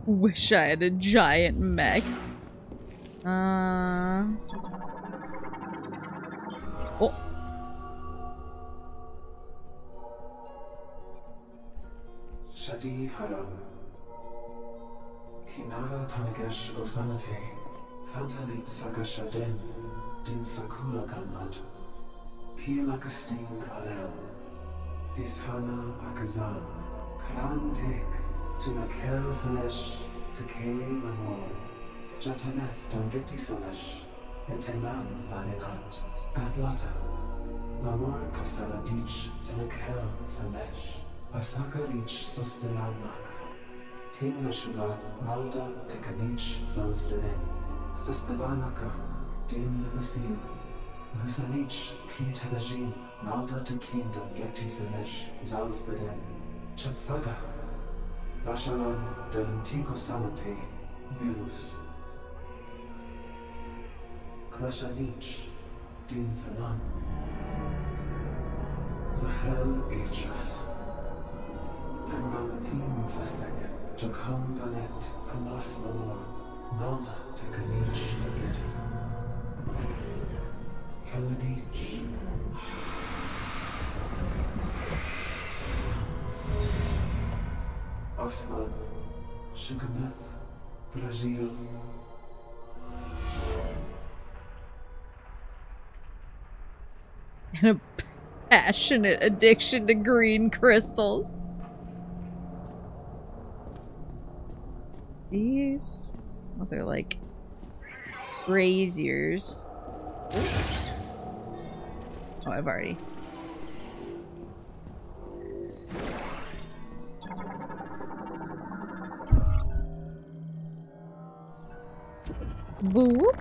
Wish I had a giant mech. Oh. Shadi Haram. Hinara Tanagesh Osanate. Fantalit Sagashaden. Din Sakula Gamad. Kilakastin Alem. Fishana Akazan. Karan Tek. Tunakel Salesh. Sake Lamor. Jatanet Dangeti Salesh. Etelam Malinat. Gatlata. Lamor Kasaladich. Tunakel Salesh. Asaka Rich Sustelanaka. Tinga Shulath Malda Tekanich Zanstelen. Sustelanaka. Dim Namasil. Musanich Kitalajin. Malda Tekinda Geti Selesh Zanstelen. Chatsaga. Bashalan Delantiko Salate. Virus. Klashanich. Din Salam. Zahel Aegis. Tangalatin Sasek, Jakam Galet, Panas Lamor, Malta Tekanich Ageti. Kaladich. Osman, Shugameth, Brazil. And a passionate addiction to green crystals. These, oh, they're like braziers. Oh, I've already. Boo.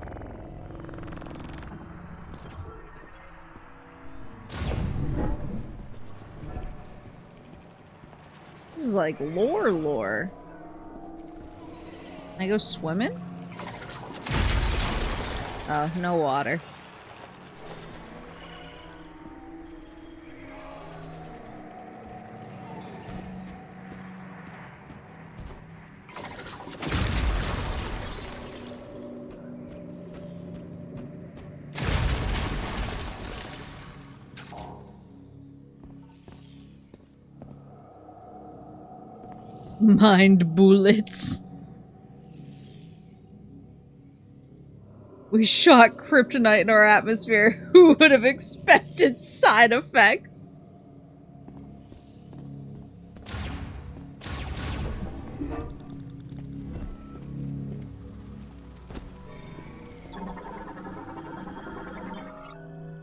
This is like lore. Can I go swimming? Oh, no water. Mind bullets. We shot kryptonite in our atmosphere. Who would have expected side effects?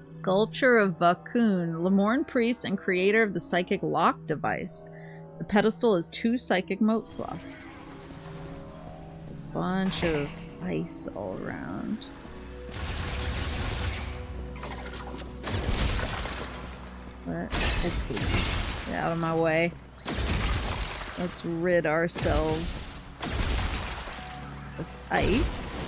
Sculpture of Vakun, Lamorne priest and creator of the psychic lock device. The pedestal is 2 psychic mote slots. A bunch of ice all around. But, please, get out of my way. Let's rid ourselves of this ice.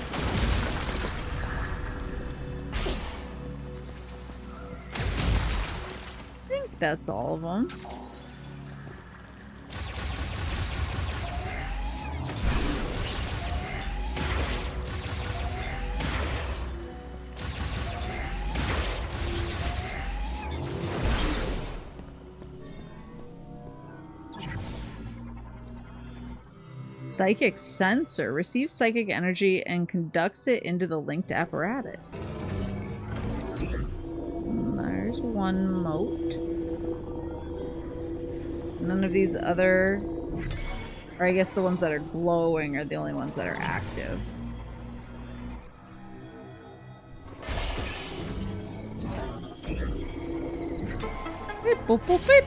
I think that's all of them. Psychic sensor receives psychic energy and conducts it into the linked apparatus. There's one mote. None of these other, or I guess the ones that are glowing are the only ones that are active. Boop, boop, beep.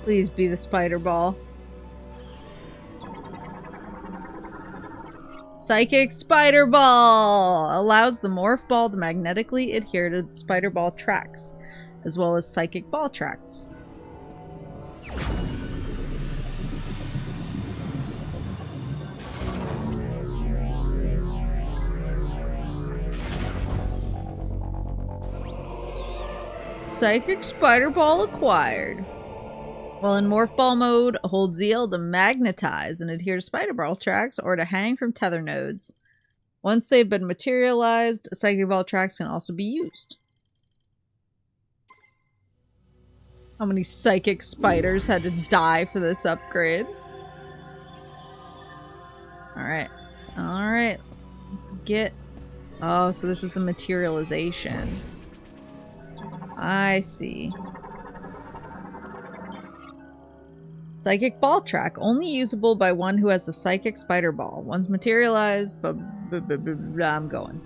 Please be the spider ball. Psychic Spider Ball! Allows the morph ball to magnetically adhere to spider ball tracks, as well as psychic ball tracks. Psychic Spider Ball acquired. While in Morph Ball mode, hold ZL to magnetize and adhere to spider ball tracks or to hang from tether nodes. Once they've been materialized, Psychic Ball tracks can also be used. How many psychic spiders had to die for this upgrade? Alright. Alright. Let's get... Oh, so this is the materialization. I see. Psychic Ball Track. Only usable by one who has the Psychic Spider Ball. Once materialized... I'm going.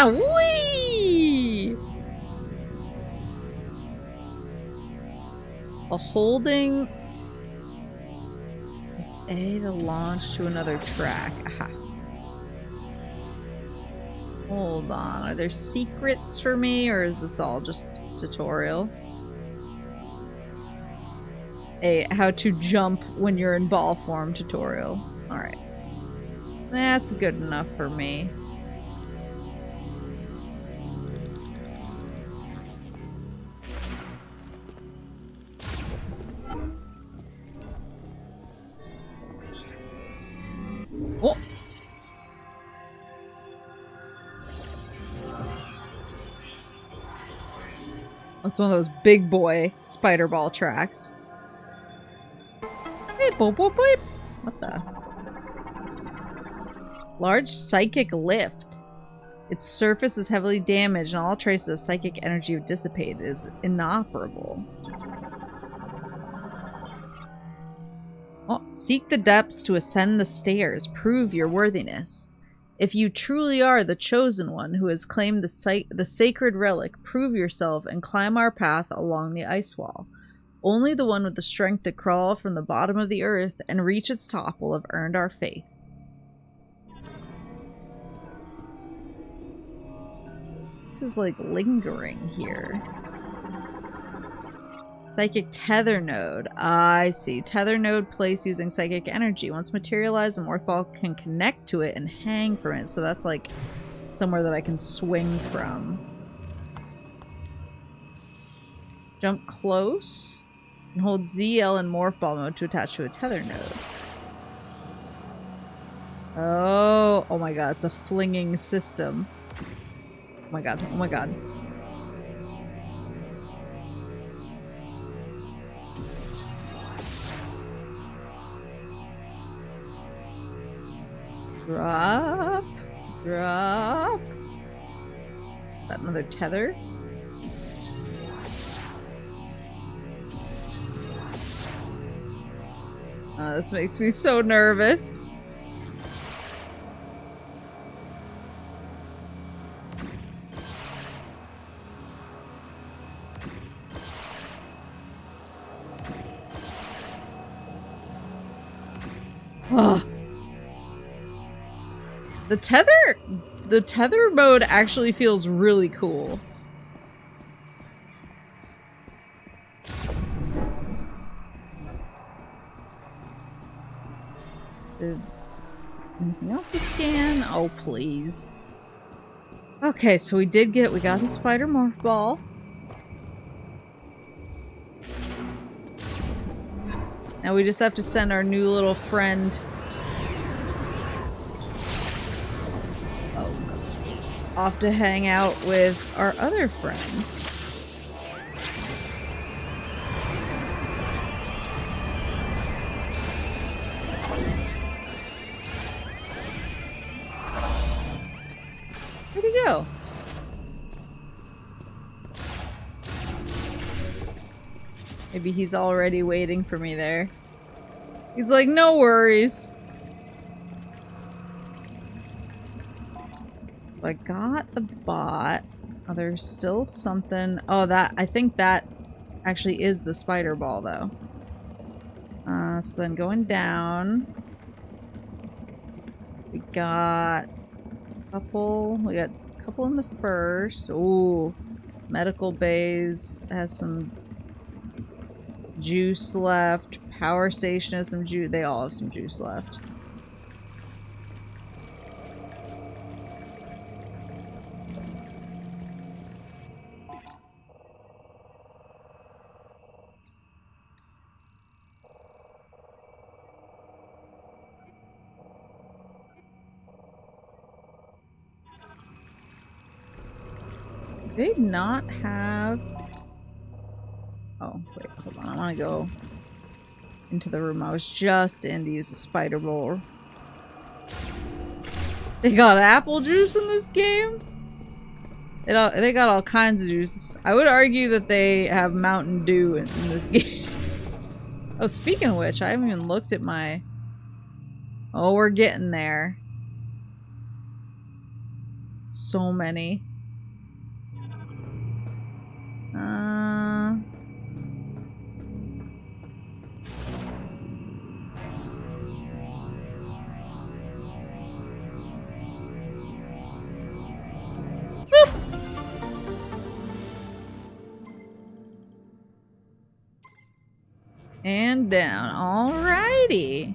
Whee! While holding... Press A to launch to another track. Aha. Hold on. Are there secrets for me, or is this all just tutorial? A how to jump when you're in ball form tutorial. Alright. That's good enough for me. Oh! That's one of those big boy spider ball tracks. Hey, boop, boop, boop. What the? Large psychic lift. Its surface is heavily damaged and all traces of psychic energy have dissipated. It is inoperable. Oh, seek the depths to ascend the stairs. Prove your worthiness. If you truly are the chosen one who has claimed the sacred relic, prove yourself and climb our path along the ice wall. Only the one with the strength to crawl from the bottom of the earth and reach its top will have earned our faith. This is like lingering here. Psychic Tether Node. I see. Tether Node placed using psychic energy. Once materialized, the Morph Ball can connect to it and hang from it. So that's like somewhere that I can swing from. Jump close. And hold ZL in Morph Ball mode to attach to a Tether Node. Oh. Oh my god. It's a flinging system. Oh my god. Oh my god. Drop. Drop. Is that another tether? This makes me so nervous. Ugh. The tether mode actually feels really cool. Anything else to scan? Oh, please. Okay, so we got the spider morph ball. Now we just have to send our new little friend off to hang out with our other friends. Where'd he go? Maybe he's already waiting for me there. He's like, no worries. I got the bot. Oh, there's still something. Oh, I think that actually is the spider ball, though. So then going down. We got a couple. We got a couple in the first. Ooh. Medical bays has some juice left. Power station has some juice. They all have some juice left. They not have... Oh, wait, hold on. I want to go into the room I was just in to use the spider bowl. They got apple juice in this game? They got all kinds of juice. I would argue that they have Mountain Dew in this game. Oh, speaking of which, I haven't even looked at my... Oh, we're getting there. So many. And down. Alrighty.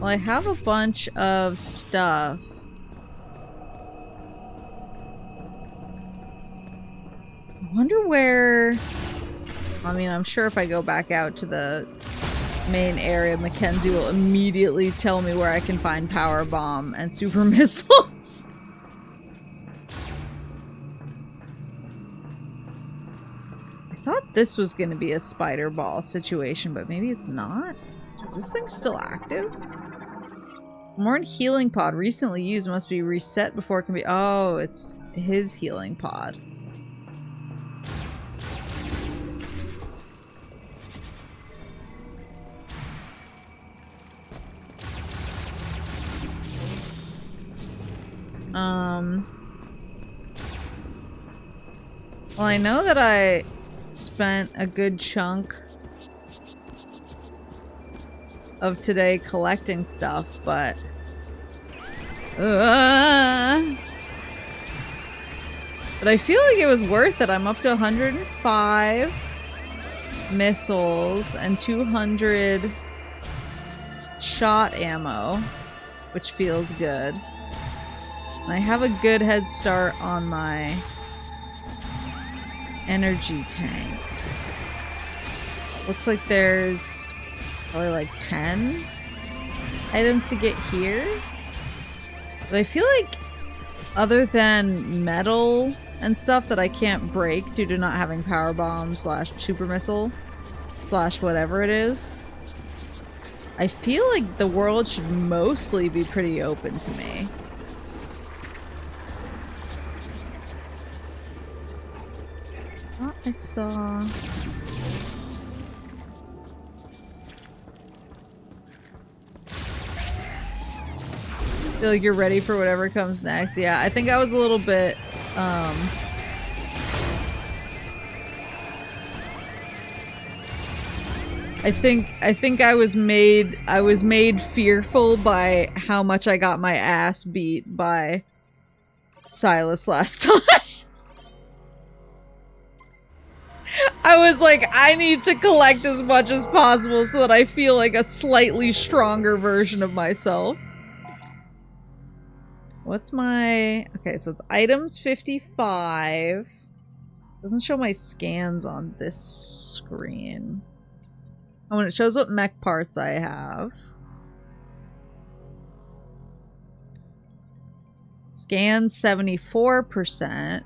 Well, I have a bunch of stuff. I wonder where... I mean, I'm sure if I go back out to the main area, Mackenzie will immediately tell me where I can find power bomb and super missiles. I thought this was going to be a spider ball situation, but maybe it's not. Is this thing still active? More healing pod recently used must be reset before it can be... Oh, it's his healing pod. Well, I know that I spent a good chunk of today collecting stuff, but... But I feel like it was worth it. I'm up to 105 missiles and 200 shot ammo, which feels good. And I have a good head start on my energy tanks. Looks like there's probably like 10 items to get here. But I feel like other than metal and stuff that I can't break due to not having power bomb slash super missile slash whatever it is, I feel like the world should mostly be pretty open to me. Oh, I saw... Feel like you're ready for whatever comes next. Yeah, I think I was a little bit, I think I was made fearful by how much I got my ass beat by Silas last time. I was like, I need to collect as much as possible so that I feel like a slightly stronger version of myself. What's my... Okay, so it's items 55. Doesn't show my scans on this screen. Oh, and it shows what mech parts I have. Scans 74%.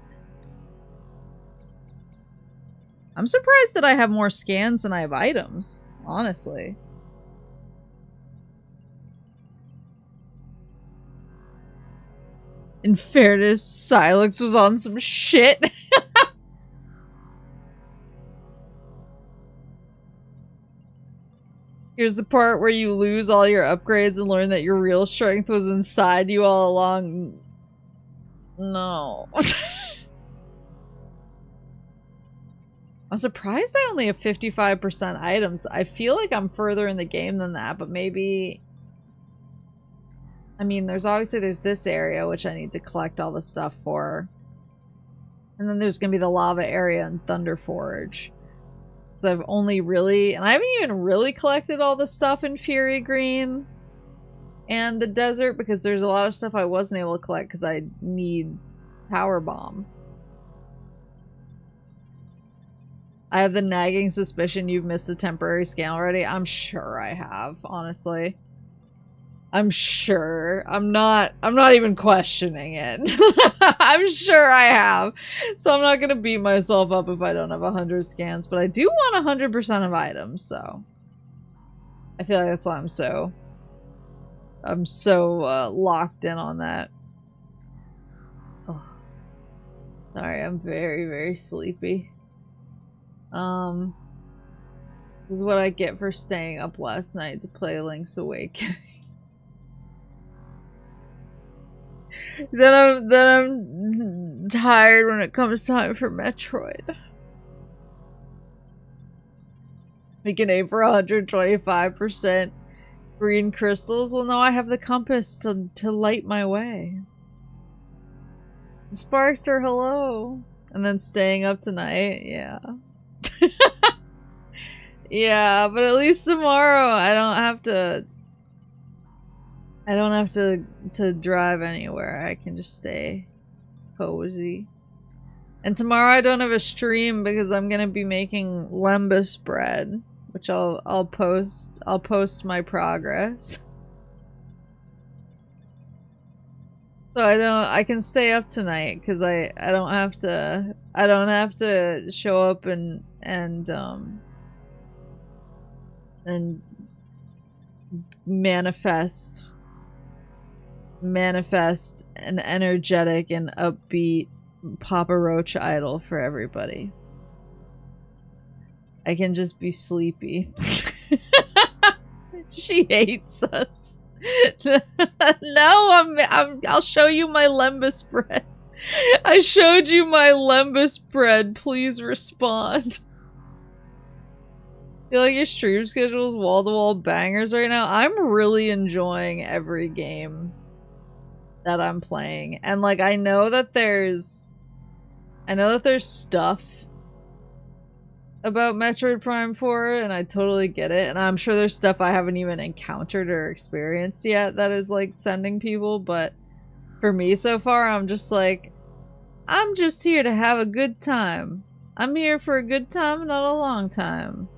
I'm surprised that I have more scans than I have items, honestly. In fairness, Silex was on some shit. Here's the part where you lose all your upgrades and learn that your real strength was inside you all along. No. I'm surprised I only have 55% items. I feel like I'm further in the game than that, but maybe... I mean, there's this area, which I need to collect all the stuff for. And then there's gonna be the lava area in Thunder Forge. So I've only really... And I haven't even really collected all the stuff in Fury Green and the desert, because there's a lot of stuff I wasn't able to collect because I need Power Bomb. I have the nagging suspicion you've missed a temporary scan already. I'm sure I have, honestly. I'm sure. I'm not even questioning it. I'm sure I have. So I'm not gonna beat myself up if I don't have 100 scans, but I do want 100% of items, so I feel like that's why I'm so locked in on that. Oh. Sorry, I'm very, very sleepy. This is what I get for staying up last night to play Link's Awakening. then I'm tired when it comes time for Metroid. We can aim for 125% green crystals. Well, no, I have the compass to light my way. Sparkster, hello. And then staying up tonight, yeah. Yeah, but at least tomorrow I don't have to drive anywhere. I can just stay cozy. And tomorrow I don't have a stream because I'm gonna be making lembas bread, which I'll post my progress. So I can stay up tonight because I don't have to show up and manifest an energetic and upbeat Papa Roach idol for everybody. I can just be sleepy. She hates us. No, I'll show you my lembas bread. I showed you my lembas bread. Please respond. I feel like your stream schedule is wall-to-wall bangers right now. I'm really enjoying every game that I'm playing. And like I know that there's stuff about Metroid Prime 4, and I totally get it. And I'm sure there's stuff I haven't even encountered or experienced yet that is like sending people, but for me so far, I'm just like, I'm just here to have a good time. I'm here for a good time, not a long time.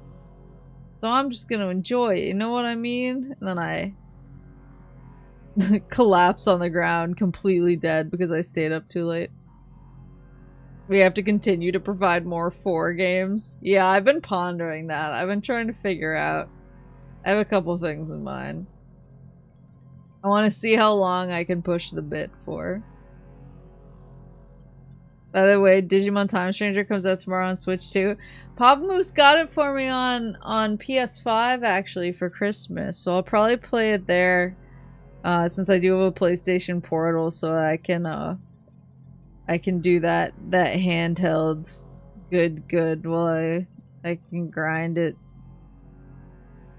So I'm just gonna enjoy it, you know what I mean? And then I collapse on the ground, completely dead because I stayed up too late. We have to continue to provide more 4 games. Yeah, I've been pondering that. I've been trying to figure out. I have a couple things in mind. I want to see how long I can push the bit for. By the way, Digimon Time Stranger comes out tomorrow on Switch too. Papa Moose got it for me on PS5 actually for Christmas, so I'll probably play it there. Since I do have a PlayStation Portal, so I can do that handheld good while I can grind it.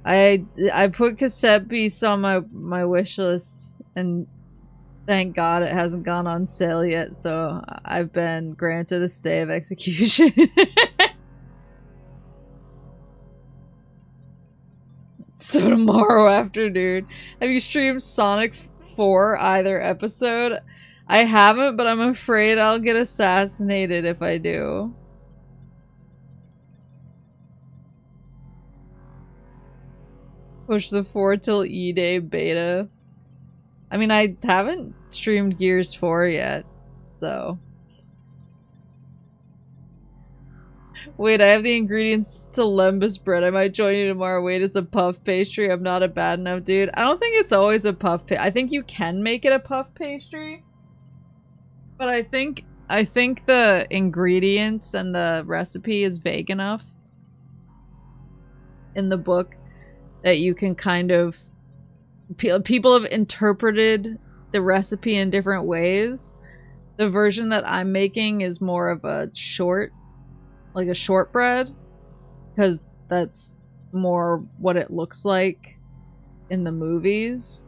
I put cassette piece on my wish list, and thank God it hasn't gone on sale yet, so I've been granted a stay of execution. So tomorrow afternoon, have you streamed Sonic 4 either episode? I haven't, but I'm afraid I'll get assassinated if I do. Push the 4 till E-Day beta. I mean, I haven't streamed Gears 4 yet, so... Wait, I have the ingredients to lembas bread. I might join you tomorrow. Wait, it's a puff pastry. I'm not a bad enough dude. I don't think it's always a puff I think you can make it a puff pastry. But I think the ingredients and the recipe is vague enough in the book that you can kind of... People have interpreted the recipe in different ways. The version that I'm making is more of a short, like a shortbread, because that's more what it looks like in the movies.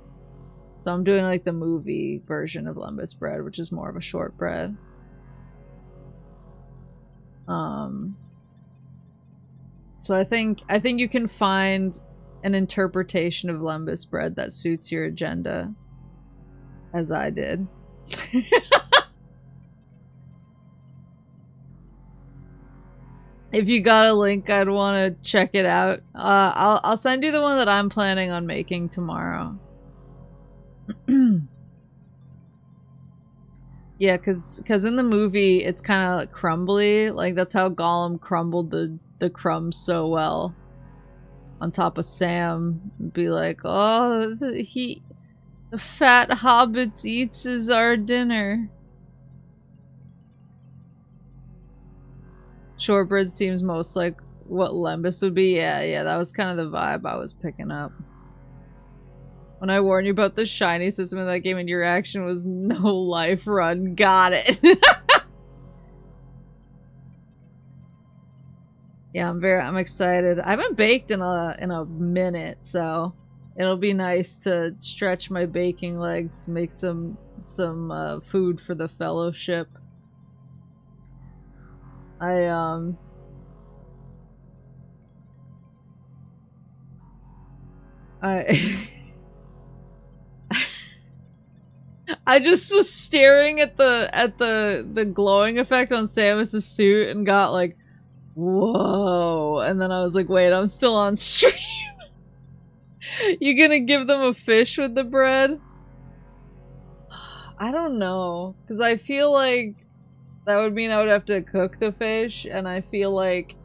So I'm doing like the movie version of lembas bread, which is more of a shortbread. So I think you can find an interpretation of lembas bread that suits your agenda, as I did. If you got a link, I'd want to check it out. I'll send you the one that I'm planning on making tomorrow. Yeah, cause in the movie it's kind of crumbly. Like that's how Gollum crumbled the crumbs so well on top of Sam. Be like, oh, the fat hobbits eats is our dinner. Shortbread seems most like what lembas would be. Yeah, that was kind of the vibe I was picking up. When I warned you about the shiny system in that game and your action was no life run. Got it. Yeah, I'm excited. I haven't baked in a minute, so it'll be nice to stretch my baking legs, make some food for the fellowship. I just was staring at the glowing effect on Samus's suit and got like, whoa, and then I was like, wait, I'm still on stream. You gonna give them a fish with the bread? I don't know, because I feel like that would mean I would have to cook the fish, and I feel like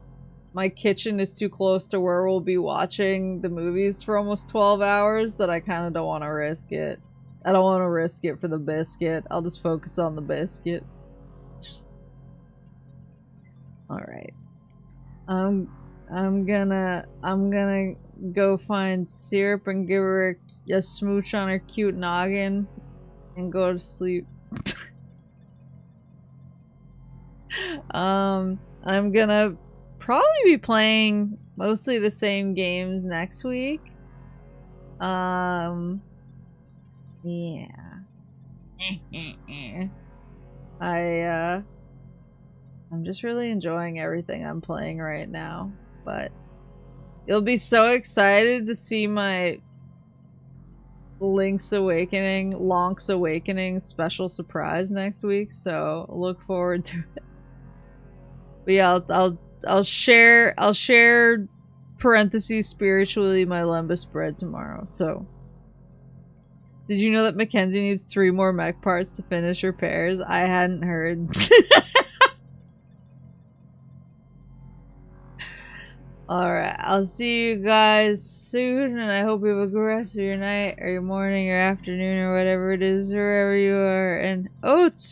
my kitchen is too close to where we'll be watching the movies for almost 12 hours that I kind of don't want to risk it. I don't want to risk it for the biscuit. I'll just focus on the biscuit. Alright. I'm gonna go find syrup and give her a smooch on her cute noggin and go to sleep. I'm gonna probably be playing mostly the same games next week. Yeah. I'm just really enjoying everything I'm playing right now, but you'll be so excited to see my Link's Awakening special surprise next week, so look forward to it. But yeah, I'll share parentheses spiritually my lembas bread tomorrow. So did you know that Mackenzie needs 3 more mech parts to finish repairs? I hadn't heard. Alright, I'll see you guys soon, and I hope you have a good rest of your night, or your morning, or afternoon, or whatever it is, wherever you are, and Otsubus!